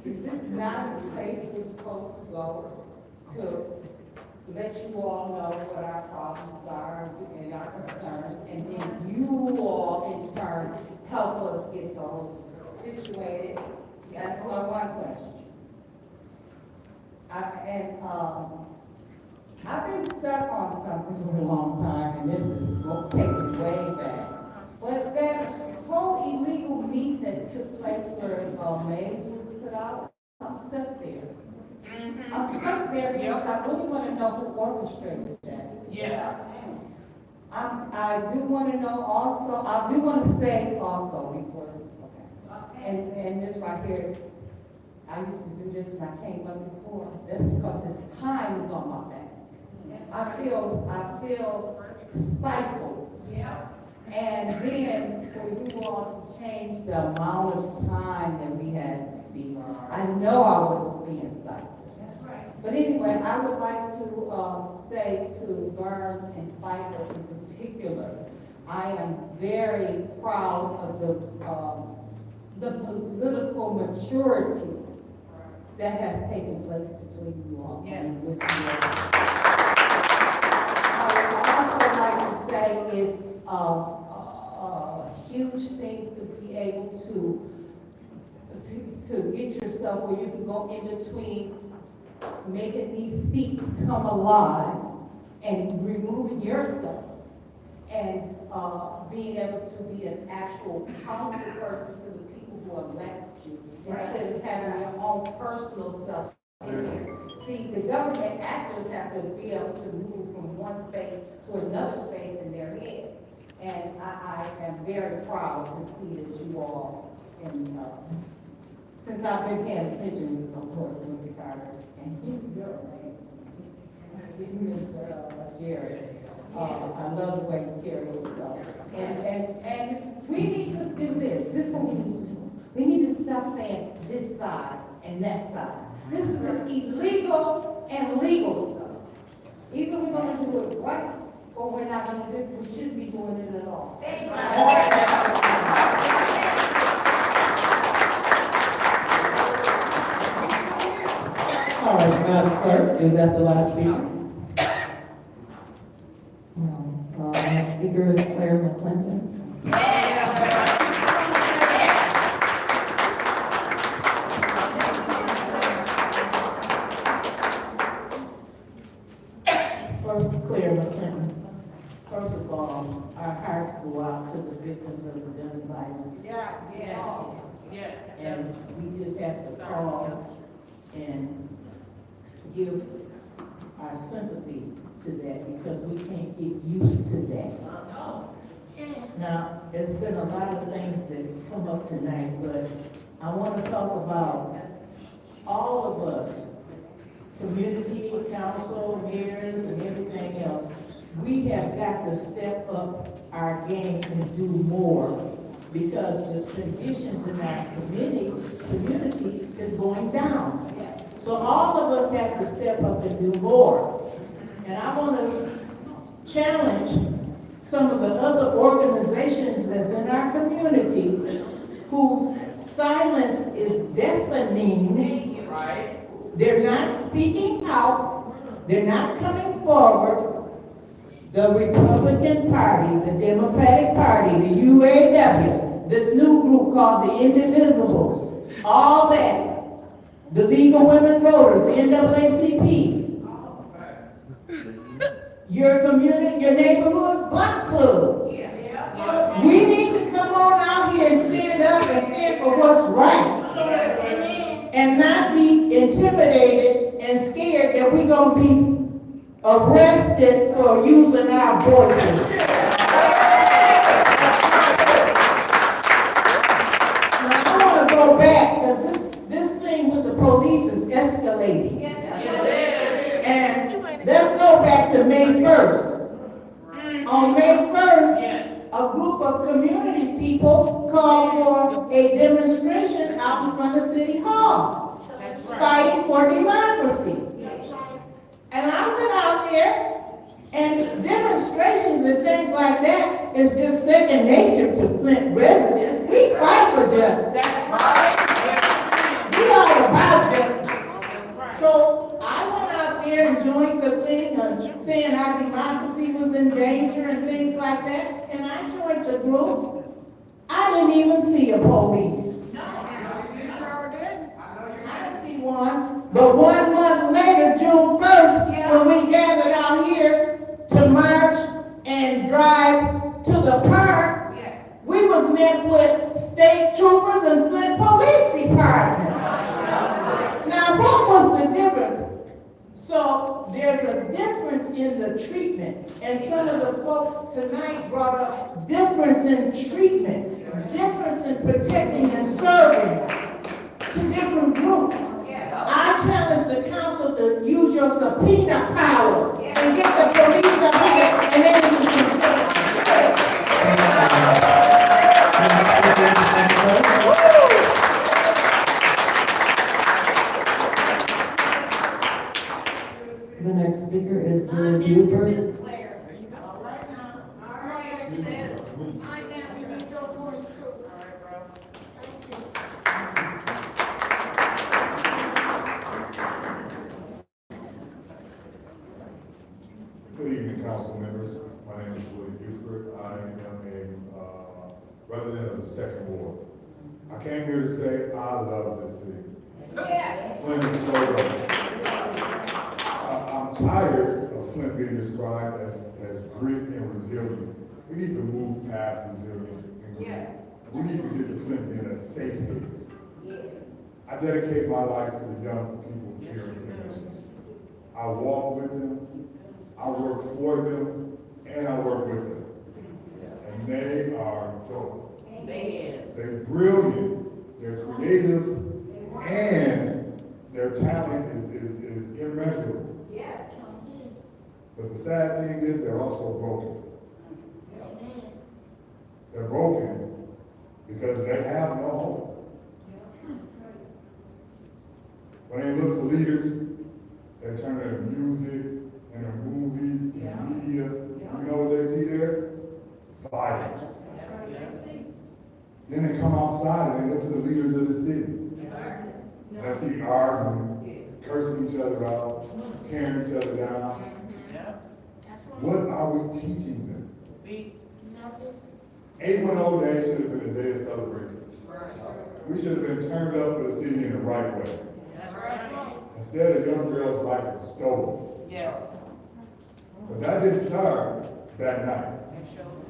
L: is this not the place we're supposed to go to let you all know what our problems are and our concerns, and then you all in turn help us get those situated? That's my one question. I've been stuck on something for a long time, and this is taking me way back. But that whole illegal meet that took place where maize was put out, I'm stuck there. I'm stuck there because I really want to know who orchestrated that.
S: Yeah.
L: I do want to know also, I do want to say also before this, okay. And this right here, I used to do this when I came up before. That's because this time is on my back. I feel stifled.
S: Yeah.
L: And then for you all to change the amount of time that we had to speak, I know I was being stifled. But anyway, I would like to say to Burns and Pfeiffer in particular, I am very proud of the political maturity that has taken place between you all.
S: Yes.
L: And with you all. I would also like to say is a huge thing to be able to get yourself where you can go in between making these seats come alive and removing yourself and being able to be an actual council person to the people who elected you instead of having your own personal self in here. See, the government actors have to be able to move from one space to another space in their head. And I am very proud to see that you all, and since I've been paying attention, of course, to Mr. Carter, and you're Mr. Jerry. I love the way you carry yourself. And we need to do this. This is what we need to do. We need to stop saying this side and that side. This is an illegal and legal stuff. Either we're gonna do it right, or we're not gonna do it. We shouldn't be doing it at all.
O: All right, Madam Clerk, is that the last speaker?
M: Next speaker is Claire McClinton.
L: First, Claire McClinton. First of all, our hearts go out to the victims of the gun violence.
T: Yes.
L: And we just have to pause and give our sympathy to that because we can't get used to that. Now, there's been a lot of things that's come up tonight, but I want to talk about all of us, community, council, mayors, and everything else. We have got to step up our game and do more because the conditions in our community is going down. So all of us have to step up and do more. And I want to challenge some of the other organizations that's in our community whose silence is deafening. They're not speaking out. They're not coming forward. The Republican Party, the Democratic Party, the UAW, this new group called the Indivisibles, all that, the League of Women Voters, the NAACP, your community, your neighborhood block club. We need to come on out here and stand up and stand for what's right. And not be intimidated and scared that we're going to be arrested for using our voices. Now, I want to go back because this thing with the police is escalating. And let's go back to May 1st. On May 1st, a group of community people called for a demonstration out in front of City Hall, fighting for democracy. And I went out there, and demonstrations and things like that is just second nature to Flint residents. We fight for justice. We all about justice. So I went out there and joined the thing saying our democracy was in danger and things like that. And I joined the group. I didn't even see a police. I didn't see one. But 1 month later, June 1st, when we gathered out here to march and drive to the park, we was met with state troopers and Flint Police Department. Now, what was the difference? So there's a difference in the treatment. And some of the folks tonight brought up difference in treatment, difference in protecting and serving to different groups. I challenge the council to use your subpoena power and get the police up here and then
M: The next speaker is Billy Buford.
S: Good evening, council members. My name is Willie Buford. I am a resident of the Second Ward.
A: I came here to say I love this city.
K: Yes.
A: Flint is so lovely. I'm tired of Flint being described as grit and resilient. We need to move past resilient and grit. We need to get to Flint being a safe haven. I dedicate my life to the young people here in Flint, Michigan. I walk with them, I work for them, and I work with them. And they are dope. They're brilliant, they're creative, and their talent is immeasurable. But the sad thing is they're also broken. They're broken because they have no hope. When they look for leaders, they turn to their music and their movies and media. You know what they see there? Violence. Then they come outside and they look to the leaders of the city. And they see arguing, cursing each other out, tearing each other down. What are we teaching them? 810 Day should have been a day of celebration. We should have been turned up for the city in the right way. Instead, a young girl's life was stolen. But that didn't start that night.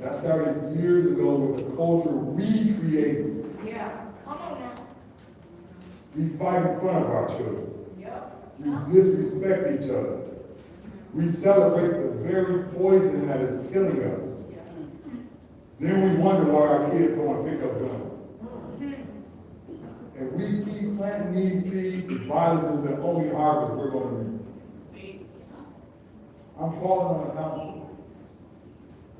A: That started years ago with the culture we created. We fight in front of our children. We disrespect each other. We celebrate the very poison that is killing us. Then we wonder why our kids go and pick up guns. If we keep planting these seeds, violence is the only harvest we're going to reap. I'm calling on the council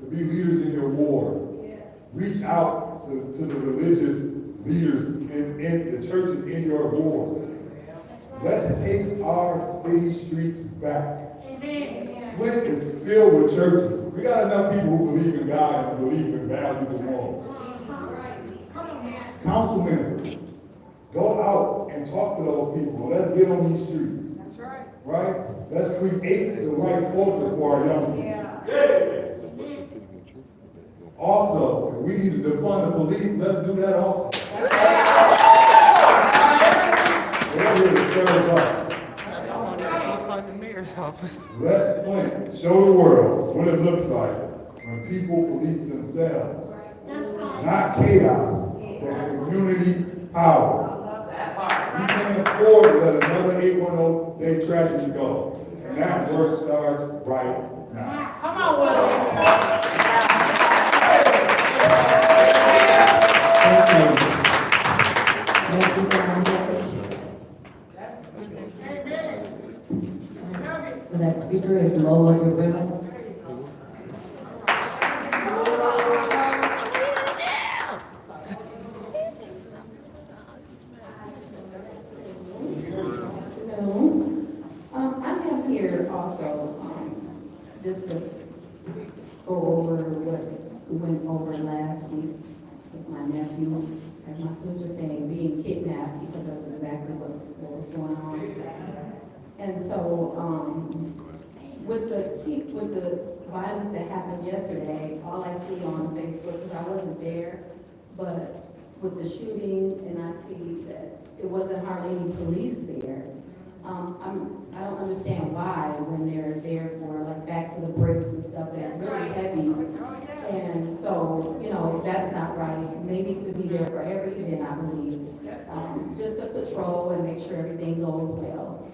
A: to be leaders in your ward. Reach out to the religious leaders in the churches in your ward. Let's take our city streets back. Flint is filled with churches. We got enough people who believe in God and believe in values of morals. Council members, go out and talk to those people. Let's get on these streets. That's right. Right? Let's create the right culture for our young people. Also, if we need to defund the police, let's do that also. They're here to serve us.
D: The mayor's office.
A: Let Flint show the world what it looks like when people police themselves. Not chaos, but community power. We can't afford to let another 810 Day tragedy go. And that work starts right now.
K: Come on, Will.
M: The next speaker is Lola Guerrero.
F: I'm here also, just to go over what we went over last week with my nephew, as my sister saying, being kidnapped, because that's exactly what was going on. And so, with the violence that happened yesterday, all I see on Facebook, because I wasn't there, but with the shooting, and I see that it wasn't hardly any police there. I don't understand why when they're there for like back to the bricks and stuff, they're really heavy. And so, you know, that's not right. Maybe to be there for every event, I believe. Just to patrol and make sure everything goes well.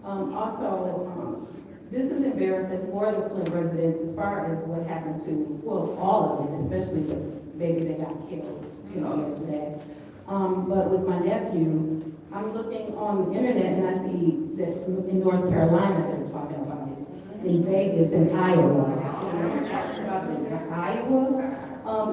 F: Also, this is embarrassing for the Flint residents as far as what happened to, well, all of it, especially the baby that got killed, you know, yesterday. But with my nephew, I'm looking on the internet and I see that in North Carolina they're talking about it. In Vegas and Iowa.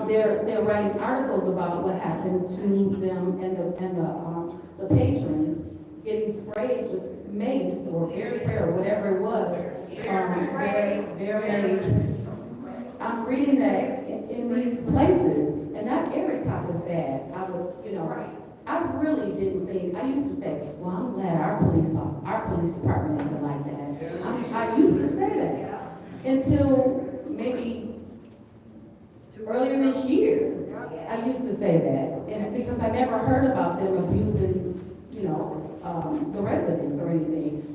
F: They're writing articles about what happened to them and the patrons getting sprayed with mace or bear spray or whatever it was. Bear mace. I'm reading that in these places, and not every cop is bad. I really didn't think, I used to say, well, I'm glad our police department isn't like that. I used to say that until maybe earlier this year. I used to say that. and because I never heard about them abusing, the residents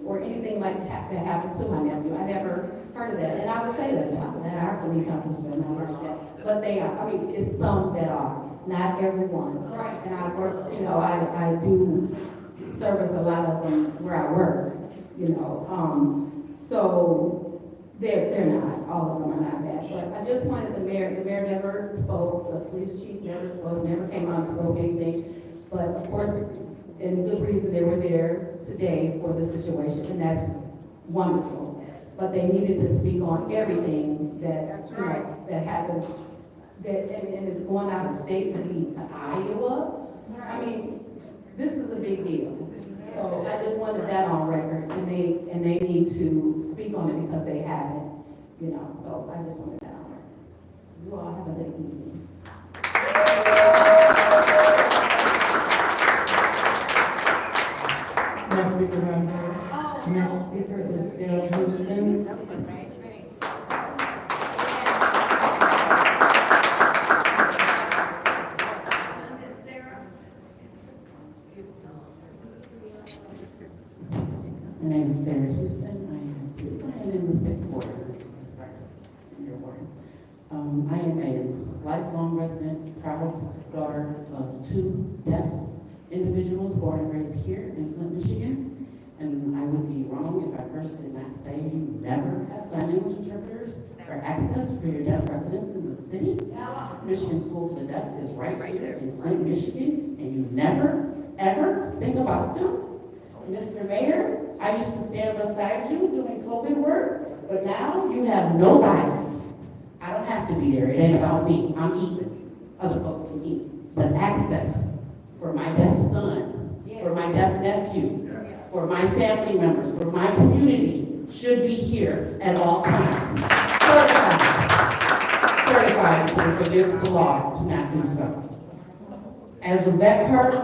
F: or anything like that happened to my nephew. I never heard of that, and I would say that our police officers are not like that, but they are. I mean, it's some that are, not everyone.
K: Right.
F: And I work, I do service a lot of them where I work, so they're not, all of them are not bad. But I just wanted the mayor never spoke, the police chief never spoke, never came out and spoke anything. But of course, and good reason they were there today for the situation, and that's wonderful. But they needed to speak on everything that, that happens, and it's going out of state to Iowa. I mean, this is a big deal. So I just wanted that on record, and they need to speak on it because they haven't, so I just wanted that on record. You all have a good evening.
M: Next speaker is Sarah Houston. My name is Sarah Houston. I am in the sixth ward. This is in your ward. I am a lifelong resident, proud daughter of two deaf individuals born and raised here in Flint, Michigan. And I would be wrong if I first did not say you never have sign language interpreters or access for your deaf residents in the city. Michigan School for the Deaf is right here in Flint, Michigan, and you never, ever think about them. Mr. Mayor, I used to stand beside you doing COVID work, but now you have nobody. I don't have to be there. It ain't about me. I'm eating. Other folks can eat. But access for my deaf son, for my deaf nephew, for my family members, for my community should be here at all times. Certified because it is the law to not do so. As of that part,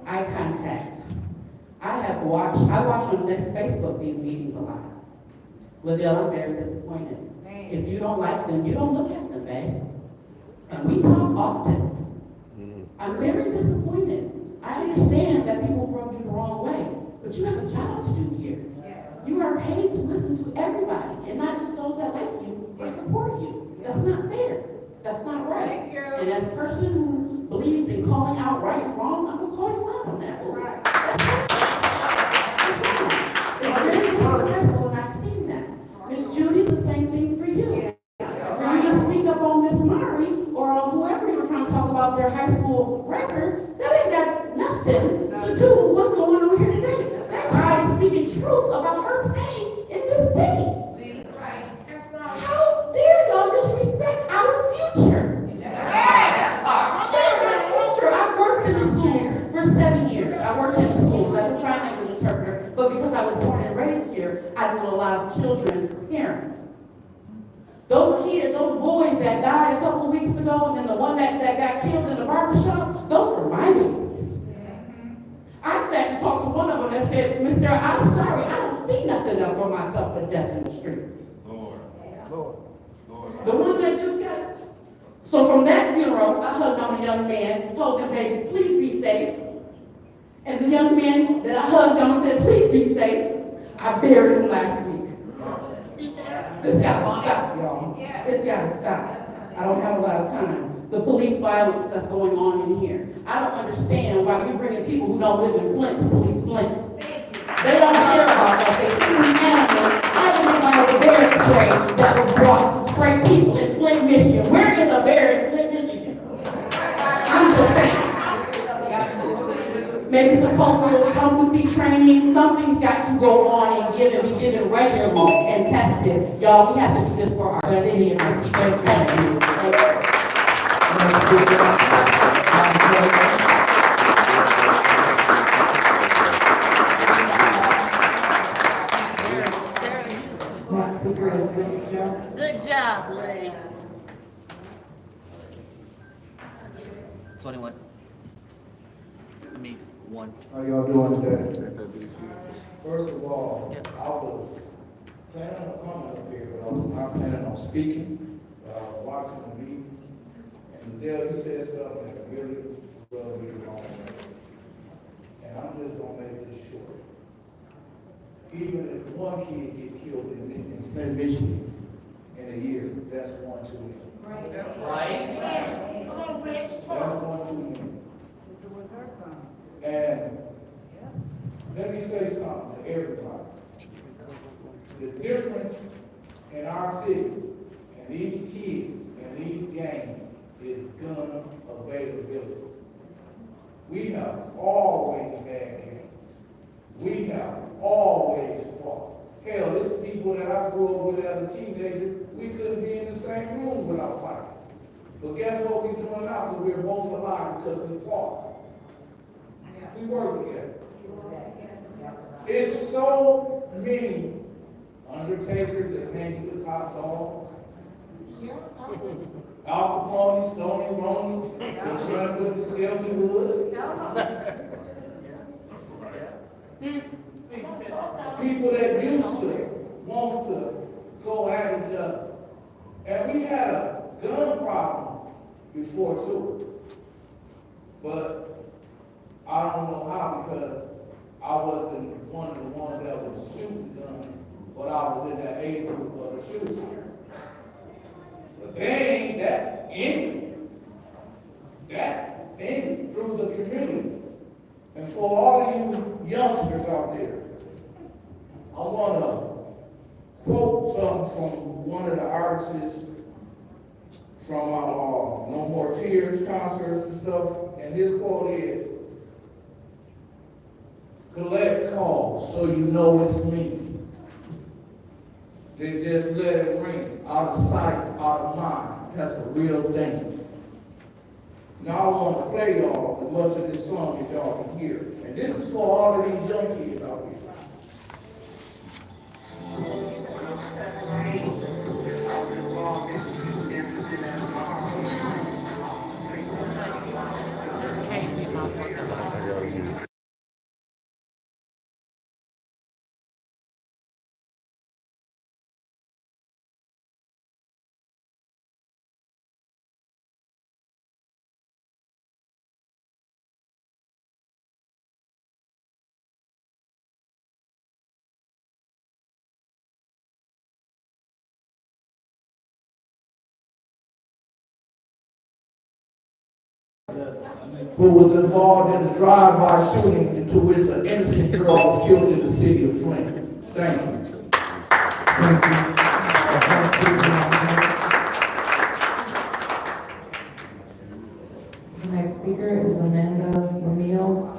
M: eye contact. I watch on Facebook these meetings a lot. Liddell, I'm very disappointed. If you don't like them, you don't look at them, babe. And we talk often. I'm very disappointed. I understand that people rub you the wrong way, but you have a job to do here. You are paid to listen to everybody, and not just those that like you or support you. That's not fair. That's not right. And as a person who believes in calling out right and wrong, I'm gonna call you out on that. That's wrong. It's very disrespectful, and I've seen that. Miss Judy, the same thing for you. For you to speak up on Miss Murray or on whoever you're trying to talk about their high school record, that ain't got nothing to do with what's going on here today. That child is speaking truth about her pain in this city. How dare y'all disrespect our future? I've worked in the schools for 7 years. I worked in the schools as a sign language interpreter, but because I was born and raised here, I knew a lot of children's parents. Those kids, those boys that died a couple of weeks ago, and then the one that got killed in the barbershop, those were my babies. I sat and talked to one of them that said, Miss Sarah, I'm sorry, I don't see nothing else for myself but death in the streets. The one that just got. So from that funeral, I hugged on a young man, told them babies, please be safe. And the young man that I hugged on said, please be safe. I buried him last week. This gotta stop, y'all. It's gotta stop. I don't have a lot of time. The police violence that's going on in here. I don't understand why we're bringing people who don't live in Flint to police Flint. They don't care about that. They see the animals. I identify the bear spray that was brought to spray people in Flint, Michigan. Where is a bear in Flint, Michigan? I'm just saying. Maybe some cultural competency training. Something's got to go on and be given regularly and tested. Y'all, we have to do this for our city and our people. Thank you. Next speaker is Miss Jo.
B: Good job, lady.
S: 21. I mean, 1.
G: How y'all doing today? First of all, I was planning on coming up here, but I was not planning on speaking. But I was watching the meeting, and Dale, you said something that really
A: rub me the wrong way. And I'm just gonna make this short. Even if one kid get killed in Flint, Michigan in a year, that's one too many.
K: Right.
A: That's
K: Right.
N: Come on, Rich,
A: That's
N: talk.
A: one too many. And let me say something to everybody. The difference in our city and these kids and these gangs is gun availability. We have always had gangs. We have always fought. Hell, there's people that I grew up with as a teenager, we couldn't be in the same room without fighting. But guess what we're doing now? Because we're both alive because we fought. We work together. It's so many undertakers that hang with top dogs. Al Capone, Stony Roney, they run with the Selby Wood. People that used to want to go at each other. And we had a gun problem before too. But I don't know how, because I wasn't one of the ones that was shooting guns, but I was in that age group of the shooters. But that ended. That ended through the community. And for all of you youngsters out there, I want to quote something from one of the artists from our No More Tears concerts and stuff, and his quote is, "Collect calls so you know it's me. Then just let it ring, out of sight, out of mind. That's a real thing." Now I want to play y'all as much of this song as y'all can hear. And this is for all of these young kids out here.
D: This can't be my fucking life.
A: Who was involved in the drive-by shooting into which an innocent girl was killed in the city of Flint. Thank you.
M: The next speaker is Amanda Ramil.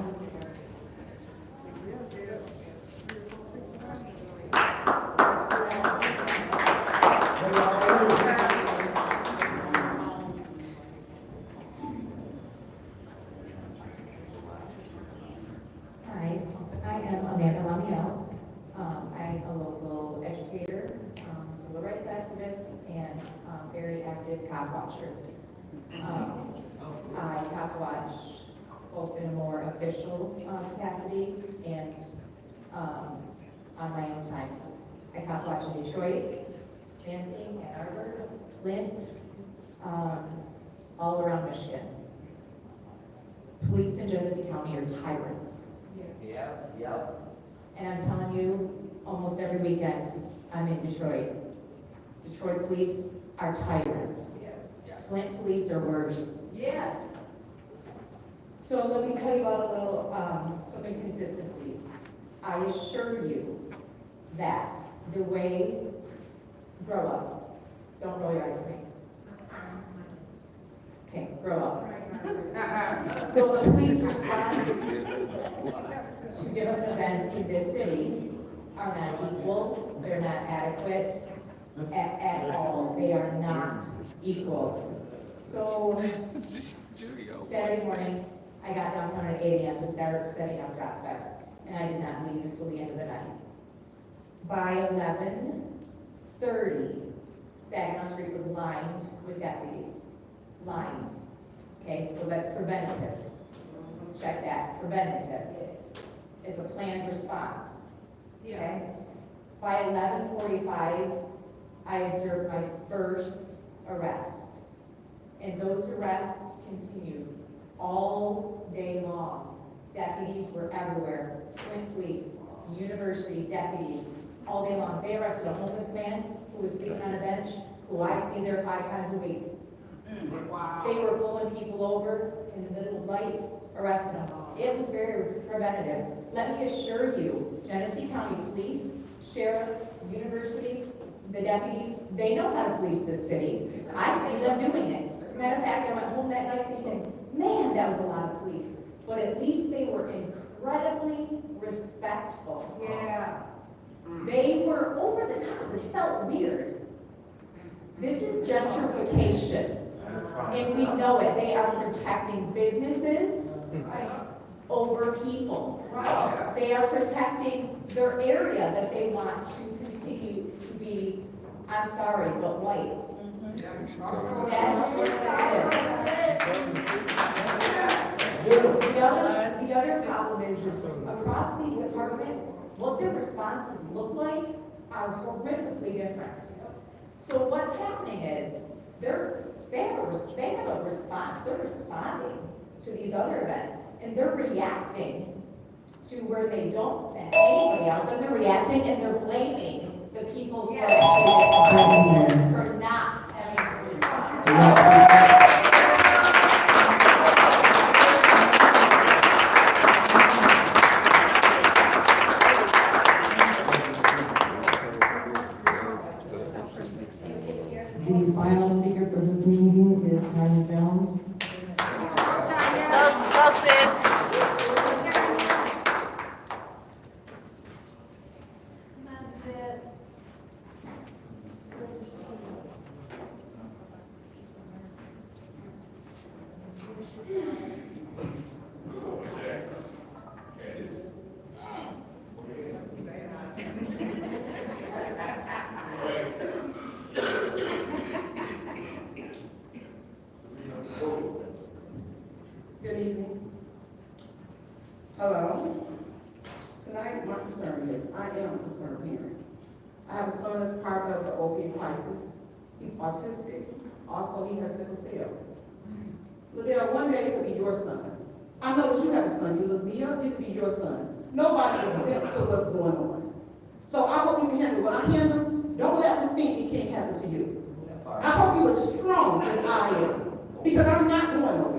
S: Hi, I am Amanda Lamiel. I'm a local educator, civil rights activist, and very active cop watcher. I cop watch both in a more official capacity and on my own time. I cop watch in Detroit, Lansing, Ann Arbor, Flint, all around Michigan. Police in Genesee County are tyrants. And I'm telling you, almost every weekend, I'm in Detroit. Detroit police are tyrants. Flint police are worse. So let me tell you about a little, some inconsistencies. I assure you that the way, grow up, don't roll your eyes at me. Okay, grow up. So the police response to different events in this city are not equal, they're not adequate at all. They are not equal. So Saturday morning, I got downtown at 8 a.m. to start setting up Drop Fest, and I did not leave until the end of the night. By 11:30, Saginaw Street was lined with deputies. Lined. Okay, so that's preventative. Check that, preventative. It's a planned response. Okay? By 11:45, I observed my first arrest. And those arrests continued
K: all day long. Deputies were everywhere, Flint police, university deputies, all day long. They arrested a homeless man who was sleeping on a bench, who I see there 5 times a week.
T: Wow.
K: They were pulling people over in the middle of lights, arresting them. It was very preventative. Let me assure you, Genesee County Police, Sheriff, universities, the deputies, they know how to police this city. I see them doing it. As a matter of fact, I went home that night thinking, man, that was a lot of police. But at least they were incredibly respectful.
T: Yeah.
K: They were over the top, but it felt weird. This is gentrification. And we know it. They are protecting businesses over people. They are protecting their area that they want to continue to be, I'm sorry, but white. That's what this is. The other problem is across these departments, what their responses look like are horrifically different. So what's happening is they have a response. They're responding to these other events, and they're reacting to where they don't send anybody out. Then they're reacting and they're blaming the people who are actually victims for not having a response.
M: The final speaker for this meeting is Tanya Jones.
D: Go, sis.
F: Good evening. Hello. Tonight, my concern is, I am a concerned parent. I have a son that's part of the opiate crisis. He's autistic. Also, he has sickle cell. Liddell, one day it could be your son. I know that you have a son. You look me up, it could be your son. Nobody is exempt to what's going on. So I hope you can handle what I handle. Don't ever think it can't happen to you. I hope you're as strong as I am, because I'm not going nowhere.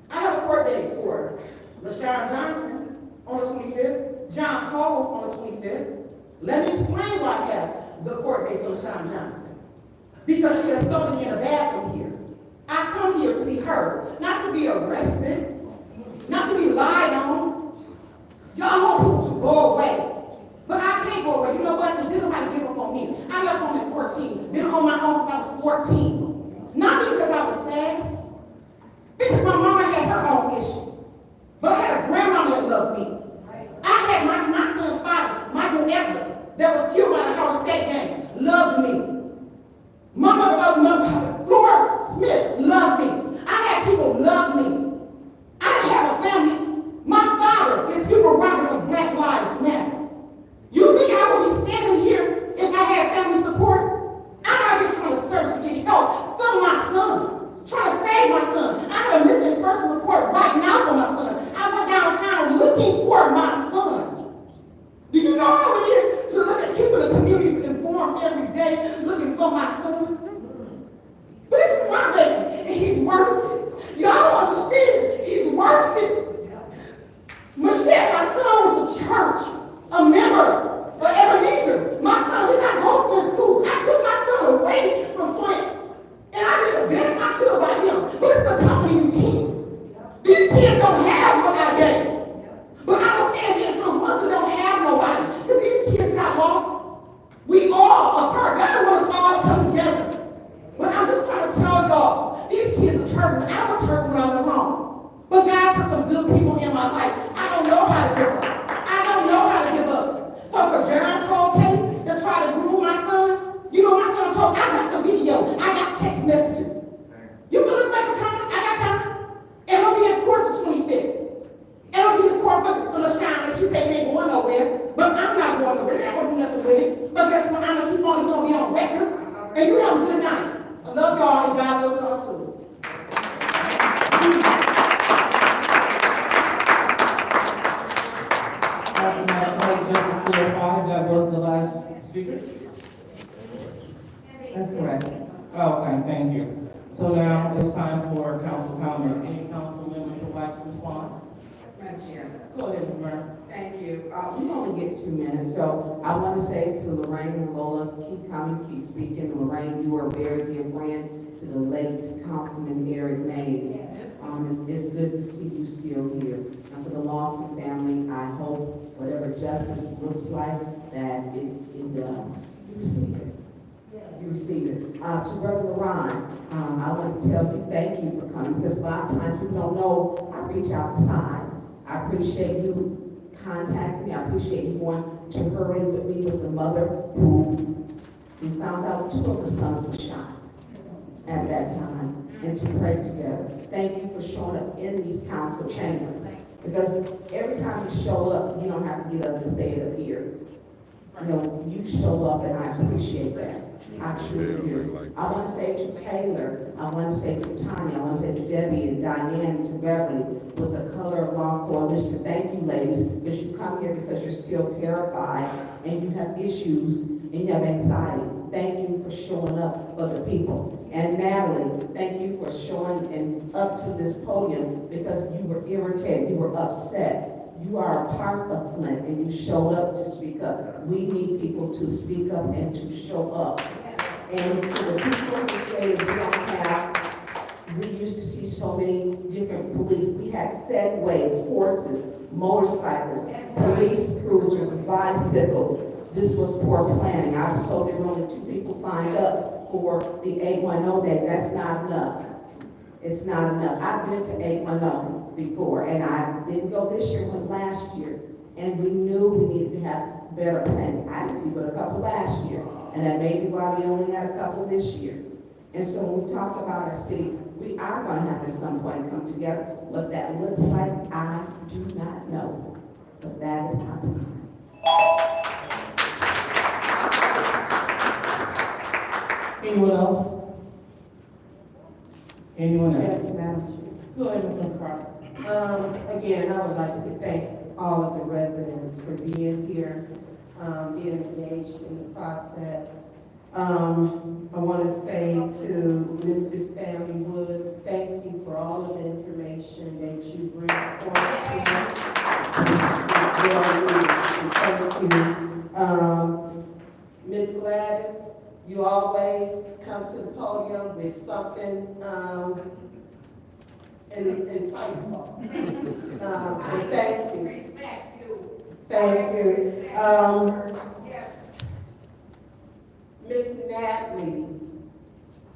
F: I have a court date for LaShawn Johnson on the 25th, John Cole on the 25th. Let me explain why I have the court date for LaShawn Johnson. Because she assaulted me in a bathroom here. I come here to be heard, not to be arrested, not to be lied on. Y'all want people to go away. But I can't go away. You know what? Because didn't nobody give up on me. I left home at 14. Been on my own since I was 14. Not because I was fast. Because my mama had her own issues. But I had a grandmama that loved me. I had my son's father, Michael Edwards, that was killed by the Howard State gang, loved me. Mama, Flora Smith loved me. I had people love me. I didn't have a family. My father is Hugo Roberts of Black Lives Matter. You think I would be standing here if I had family support? I might be trying to search to get help for my son, trying to save my son. I have a missing person report right now for my son. I went downtown looking for my son. Do you know how it is to look at keeping the community informed every day, looking for my son? But this is my baby, and he's worth it. Y'all don't understand. He's worth it. Michelle, my son was a church, a member of Ebenezer. My son did not go to Flint school. I took my son away from Flint, and I did the best I could by him. But it's the company you keep. These kids don't have what I gave. But I will stand in for the ones that don't have nobody. Because these kids got lost. We all, a part, God wants us all to come together. But I'm just trying to tell y'all, these kids is hurting. I was hurting when I left home. But God put some good people in my life. I don't know how to give up. I don't know how to give up. So for John Cole case that tried to groom my son, you know my son told me, I got the video. I got text messages. You can look back at time. I got time. And I'll be in court the 25th. And I'll be in court for LaShawn. And she said, you ain't going nowhere. But I'm not going nowhere. I'm going to do nothing with it. But guess what? I'm going to keep on. It's going to be on record. And you have a good night. I love y'all, and God loves y'all too.
M: That's correct.
O: Okay, thank you. So now it's time for council comment. Any council members would like to respond?
F: Madam Chair.
O: Go ahead, Ms. Brown.
F: Thank you. We only get 2 minutes, so I want to say to Lorraine and Lola, keep coming, keep speaking. Lorraine, you are a very dear friend to the late Councilman Eric Mays. It's good to see you still here. And for the Lawson family, I hope whatever justice looks like, that you receive it. You receive it. To Brother Leron, I want to tell you thank you for coming, because a lot of times people don't know I reach outside. I appreciate you contacting me. I appreciate you going to Hurley with me with the mother who we found out 2 of her sons were shot at that time, and to pray together. Thank you for showing up in these council chambers, because every time you show up, you don't have to get up and stay up here. You know, you show up, and I appreciate that. I truly do. I want to say to Taylor, I want to say to Tanya, I want to say to Debbie and Diane, to Beverly, with the Color of Law Coalition, thank you, ladies, because you come here because you're still terrified, and you have issues, and you have anxiety. Thank you for showing up for the people. And Natalie, thank you for showing and up to this podium, because you were irritated, you were upset. You are a part of Flint, and you showed up to speak up. We need people to speak up and to show up. And for the people who say we don't have, we used to see so many different police. We had segways, horses, motorcycles, police cruisers, bicycles. This was poor planning. I was told there were only 2 people signed up for the 810 day. That's not enough. It's not enough. I've been to 810 before, and I didn't go this year, went last year. And we knew we needed to have better planning. I didn't see but a couple last year, and that may be why we only had a couple this year. And so when we talk about our city, we are going to have at some point come together. What that looks like, I do not know, but that is our time.
O: Anyone else? Anyone else?
L: Yes, Madam Chair.
O: Go ahead, Ms. McCarthy.
L: Again, I would like to thank all of the residents for being here, being engaged in the process. I want to say to Mr. Stanley Woods, thank you for all of the information that you bring forward to us. It's well needed. Thank you. Ms. Gladys, you always come to the podium with something insightful. And thank you.
I: Respect you.
L: Thank you. Ms. Natalie,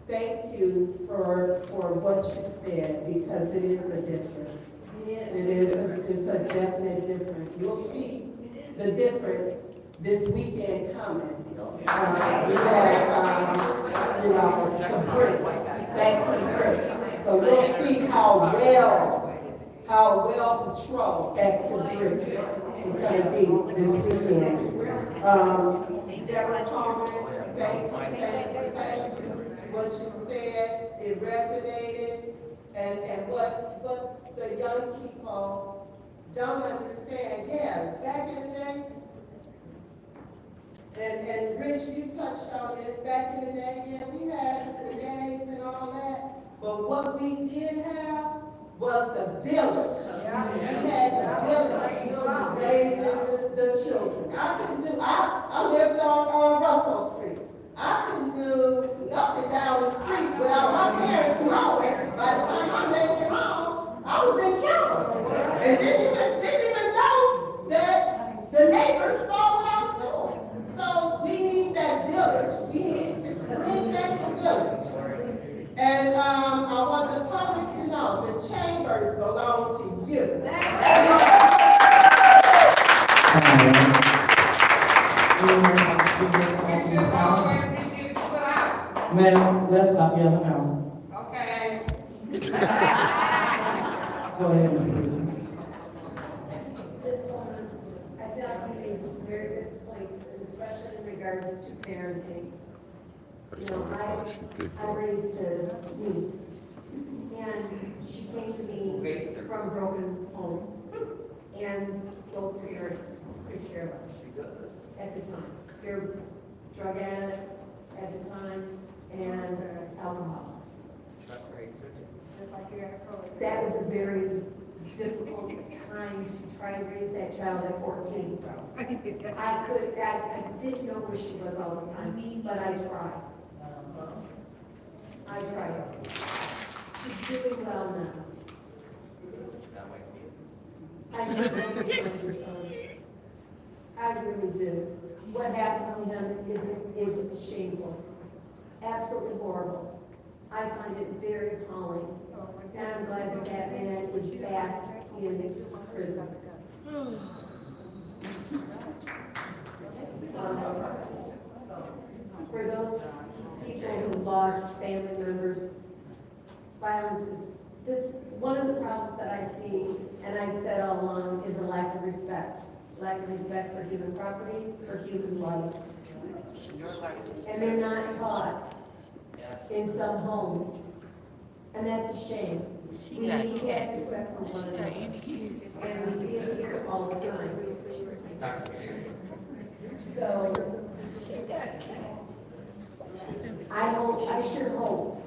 L: thank you for what you said, because it is a difference. It's a definite difference. You'll see the difference this weekend coming. We have, the bricks, back to the bricks. So you'll see how well patrolled back to the bricks is going to be this weekend. Deborah Coleman, thank you. What you said, it resonated, and what the young people don't understand. Yeah, back in the day, and Rich, you touched on this, back in the day, yeah, we had the gangs and all that, but what we did have was the village. We had the village raising the children. I lived on Russell Street. I couldn't do nothing down the street without my parents knowing. By the time I made it home, I was in trouble. And didn't even know that the neighbors saw what I was doing. So we need that village. We need to bring back the village. And I want the public to know the chambers belong to you.
O: Ma'am, let's stop yelling now.
L: Okay.
O: Go ahead, Ms. Bruce.
Q: I feel like you made some very good points, especially in regards to parenting. You know, I raised a niece, and she came to me from a broken home, and both parents could care less at the time. They're drug addict at the time, and alcohol. That was a very difficult time to try to raise that child at 14. I didn't know where she was all the time, but I tried. I tried. She's doing well now. I just want to find her son. I really do. What happened to him is shameful. Absolutely horrible. I find it very appalling. And I'm glad that that man is back in prison. For those people who lost family members, violence is this. One of the problems that I see, and I said all along, is a lack of respect. Lack of respect for human property, for human life. And they're not taught in some homes. And that's a shame. We need to have respect for one another. And we see it here all the time. So, I sure hope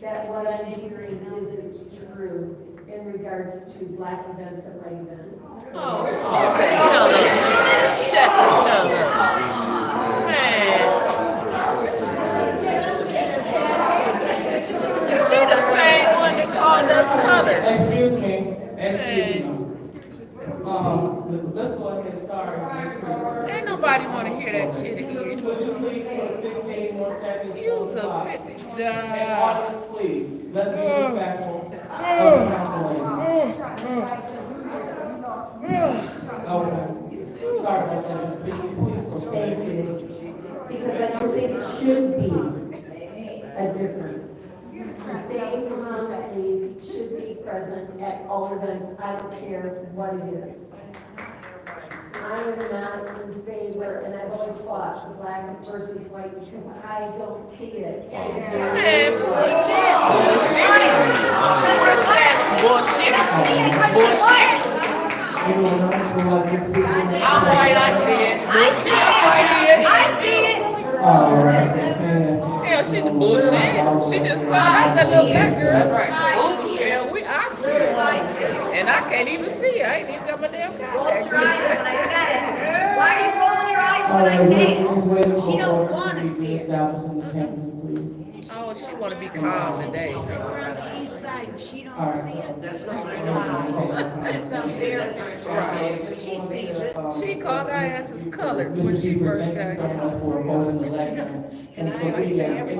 Q: that what I'm hearing isn't true in regards to black events and white events.
D: Oh, shut the hell up. Shut the hell up. Man. She the same one that called us colors.
O: Excuse me. Let's go ahead and start.
D: Ain't nobody want to hear that shit again.
O: Would you please take 15 more seconds?
D: Use a
O: audience, please. Let's be respectful of the council. Okay. Sorry about that. Please
Q: Thank you. Because I don't think it should be a difference. The same amount of police should be present at all events. I don't care what it is. I am not in favor, and I've always fought the black versus white because I don't see it.
D: Man, bullshit. I'm white, I see it. Bullshit, I see it. Hell, she the bullshit. She just called out that little black girl. That's right. Yeah, I see it. And I can't even see it. I ain't even got my damn contacts.
I: Roll your eyes when I said it. Why are you rolling your eyes when I say it? She don't want to see it.
D: Oh, she want to be calm today.
I: We're on the east side and she don't see it. It's unfair. She sees it.
D: She called our asses colored when she first got here.
O: And I understand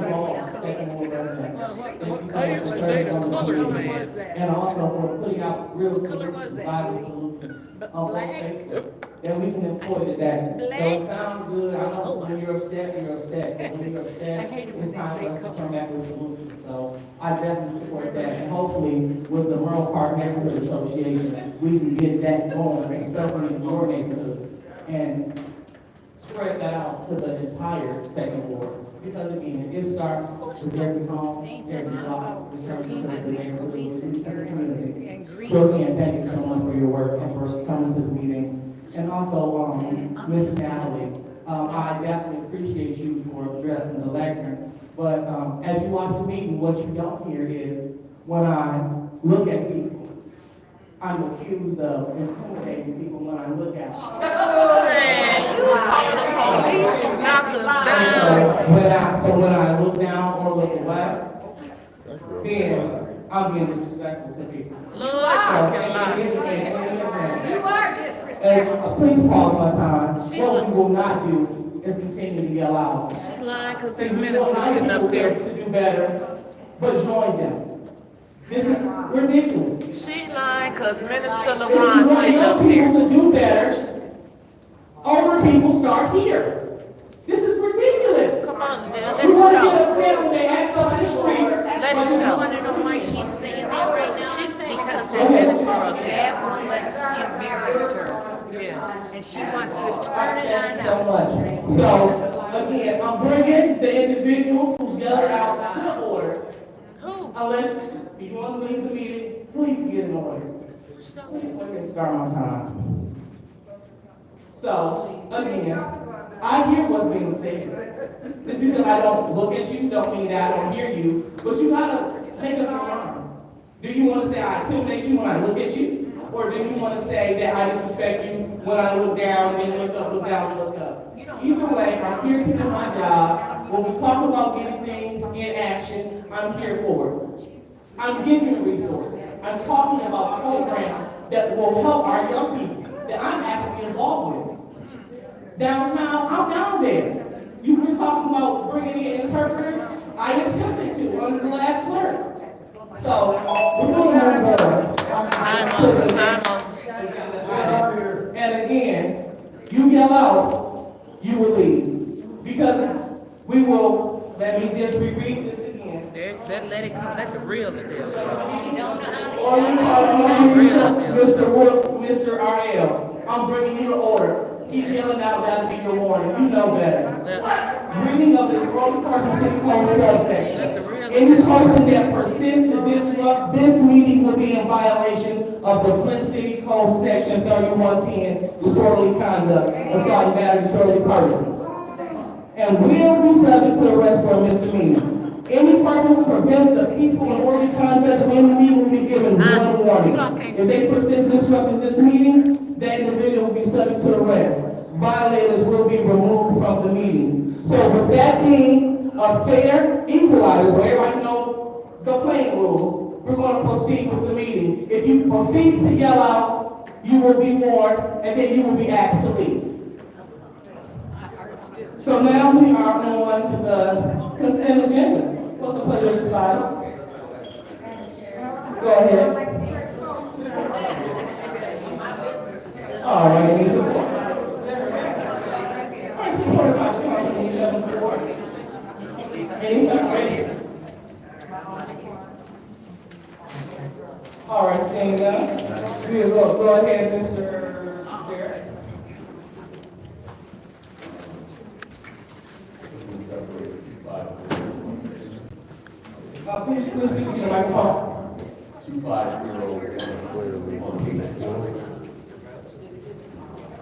O: and also for putting out real solutions, viable solutions on Facebook, that we can employ that. Don't sound good. I know when you're upset, but when you're upset, it's time for us to come back with solutions. So I definitely support that, and hopefully with the Merle Park Neighborhood Association, we can get that going, especially in your neighborhood, and spread that out to the entire second ward. Because again, it starts with every home, every block, it starts with the neighborhood, it starts with the community. So again, thank you so much for your work and for coming to the meeting. And also, Miss Natalie, I definitely appreciate you for addressing the lectern. But as you watch the meeting, what you don't hear is when I look at people, I'm accused of intimidating people when I look at them.
D: Oh, man, you call the police, you knock us down.
O: So when I look down or look away, then I'm being disrespectful to people.
D: Lord, she can lie.
I: You are disrespectful.
O: Please pause my time. What we will not do is continue to yell out.
D: She lying because the minister's sitting up there.
O: To do better, but join them. This is ridiculous.
D: She lying because Minister LeBron sitting up
O: people
D: there.
O: to do better, older people start here. This is ridiculous.
D: Come on, man,
O: We want to get
D: let's
O: upset when they act up in the streets.
D: Let it
I: You
D: show.
I: want to know why she's saying that right now?
D: She's saying
I: Because
D: that minister up
I: that
D: there.
I: woman embarrassed her.
D: Yeah.
I: And she wants to turn it on
O: So
I: us.
O: much. So, again, I'm bringing the individual who's yelled out to the order.
D: Who?
O: Unless you want to leave the meeting, please get in order. Let me start my time. So, again, I hear what's being said. Just because I don't look at you, don't mean that I don't hear you, but you gotta make up your mind. Do you want to say I intimidate you when I look at you? Or do you want to say that I disrespect you when I look down, then look up, look down, and look up? Either way, I'm here to do my job. When we talk about getting things in action, I'm here for it. I'm giving resources. I'm talking about programs that will help our young people that I'm actively involved with. Downtown, I'm down there. You were talking about bringing in interpreters. I attempted to under the last clerk. So, we're going to move on. And again, you yell out, you will leave. Because we will, let me just reread this again.
D: Let it come, let the real deal
O: Or Mr. R.L., I'm bringing you to order. Keep yelling out, that'll be your warning. You know better. Reading of this Roman Carson City Code subsection. Any person that persists to disrupt this meeting will be in violation of the Flint City Code section 3110, disorderly conduct, assault and battery, disorderly persons, and will be subject to arrest for a misdemeanor. Any person who prevents the peaceful and orderly conduct of any meeting will be given one warning. If they persist in disrupting this meeting, that individual will be subject to arrest. Violators will be removed from the meetings. So with that being a fair equalizer, so everybody know the playing rules, we're going to proceed with the meeting. If you proceed to yell out, you will be warned, and then you will be asked to leave. So now we are on the consent agenda. What's the pleasure of this body? Go ahead. All right, any support? All right, supported by the company 74. Any separation? All right, seeing none. We'll go ahead, Mr. Derek. Please speak to the microphone.
P: 250.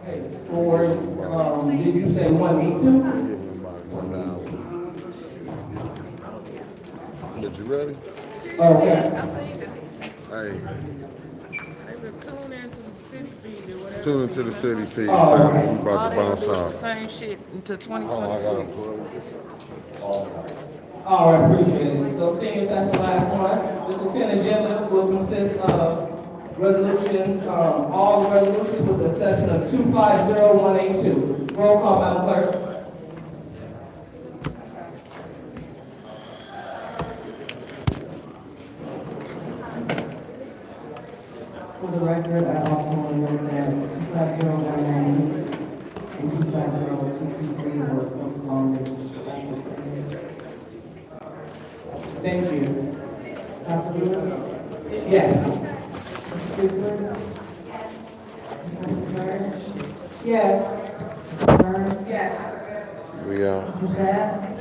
O: Okay, for, did you say 182?
C: 1 hour. Did you ready?
O: Okay.
C: Hey,
D: Tune into the city feed or whatever.
C: tune into the city feed.
O: Oh,
C: Family. We
D: All
C: about to
D: they
C: bounce
D: do is the
C: out.
D: same shit until
C: Oh, I gotta
D: 2026.
C: plug.
O: All right, appreciate it. So seeing if that's the last one, the consent agenda will consist of resolutions, all the resolutions with the exception of 250182. Roll call, Madam Clerk.
M: For the record, I also want to note that 25019 and 25023 were postponed.
O: Thank you.
M: Dr. Lewis?
O: Yes.
M: Mr. Burns?
O: Yes.
M: Mr. Burns?
O: Yes.
C: We out.
M: Mr. Sapp?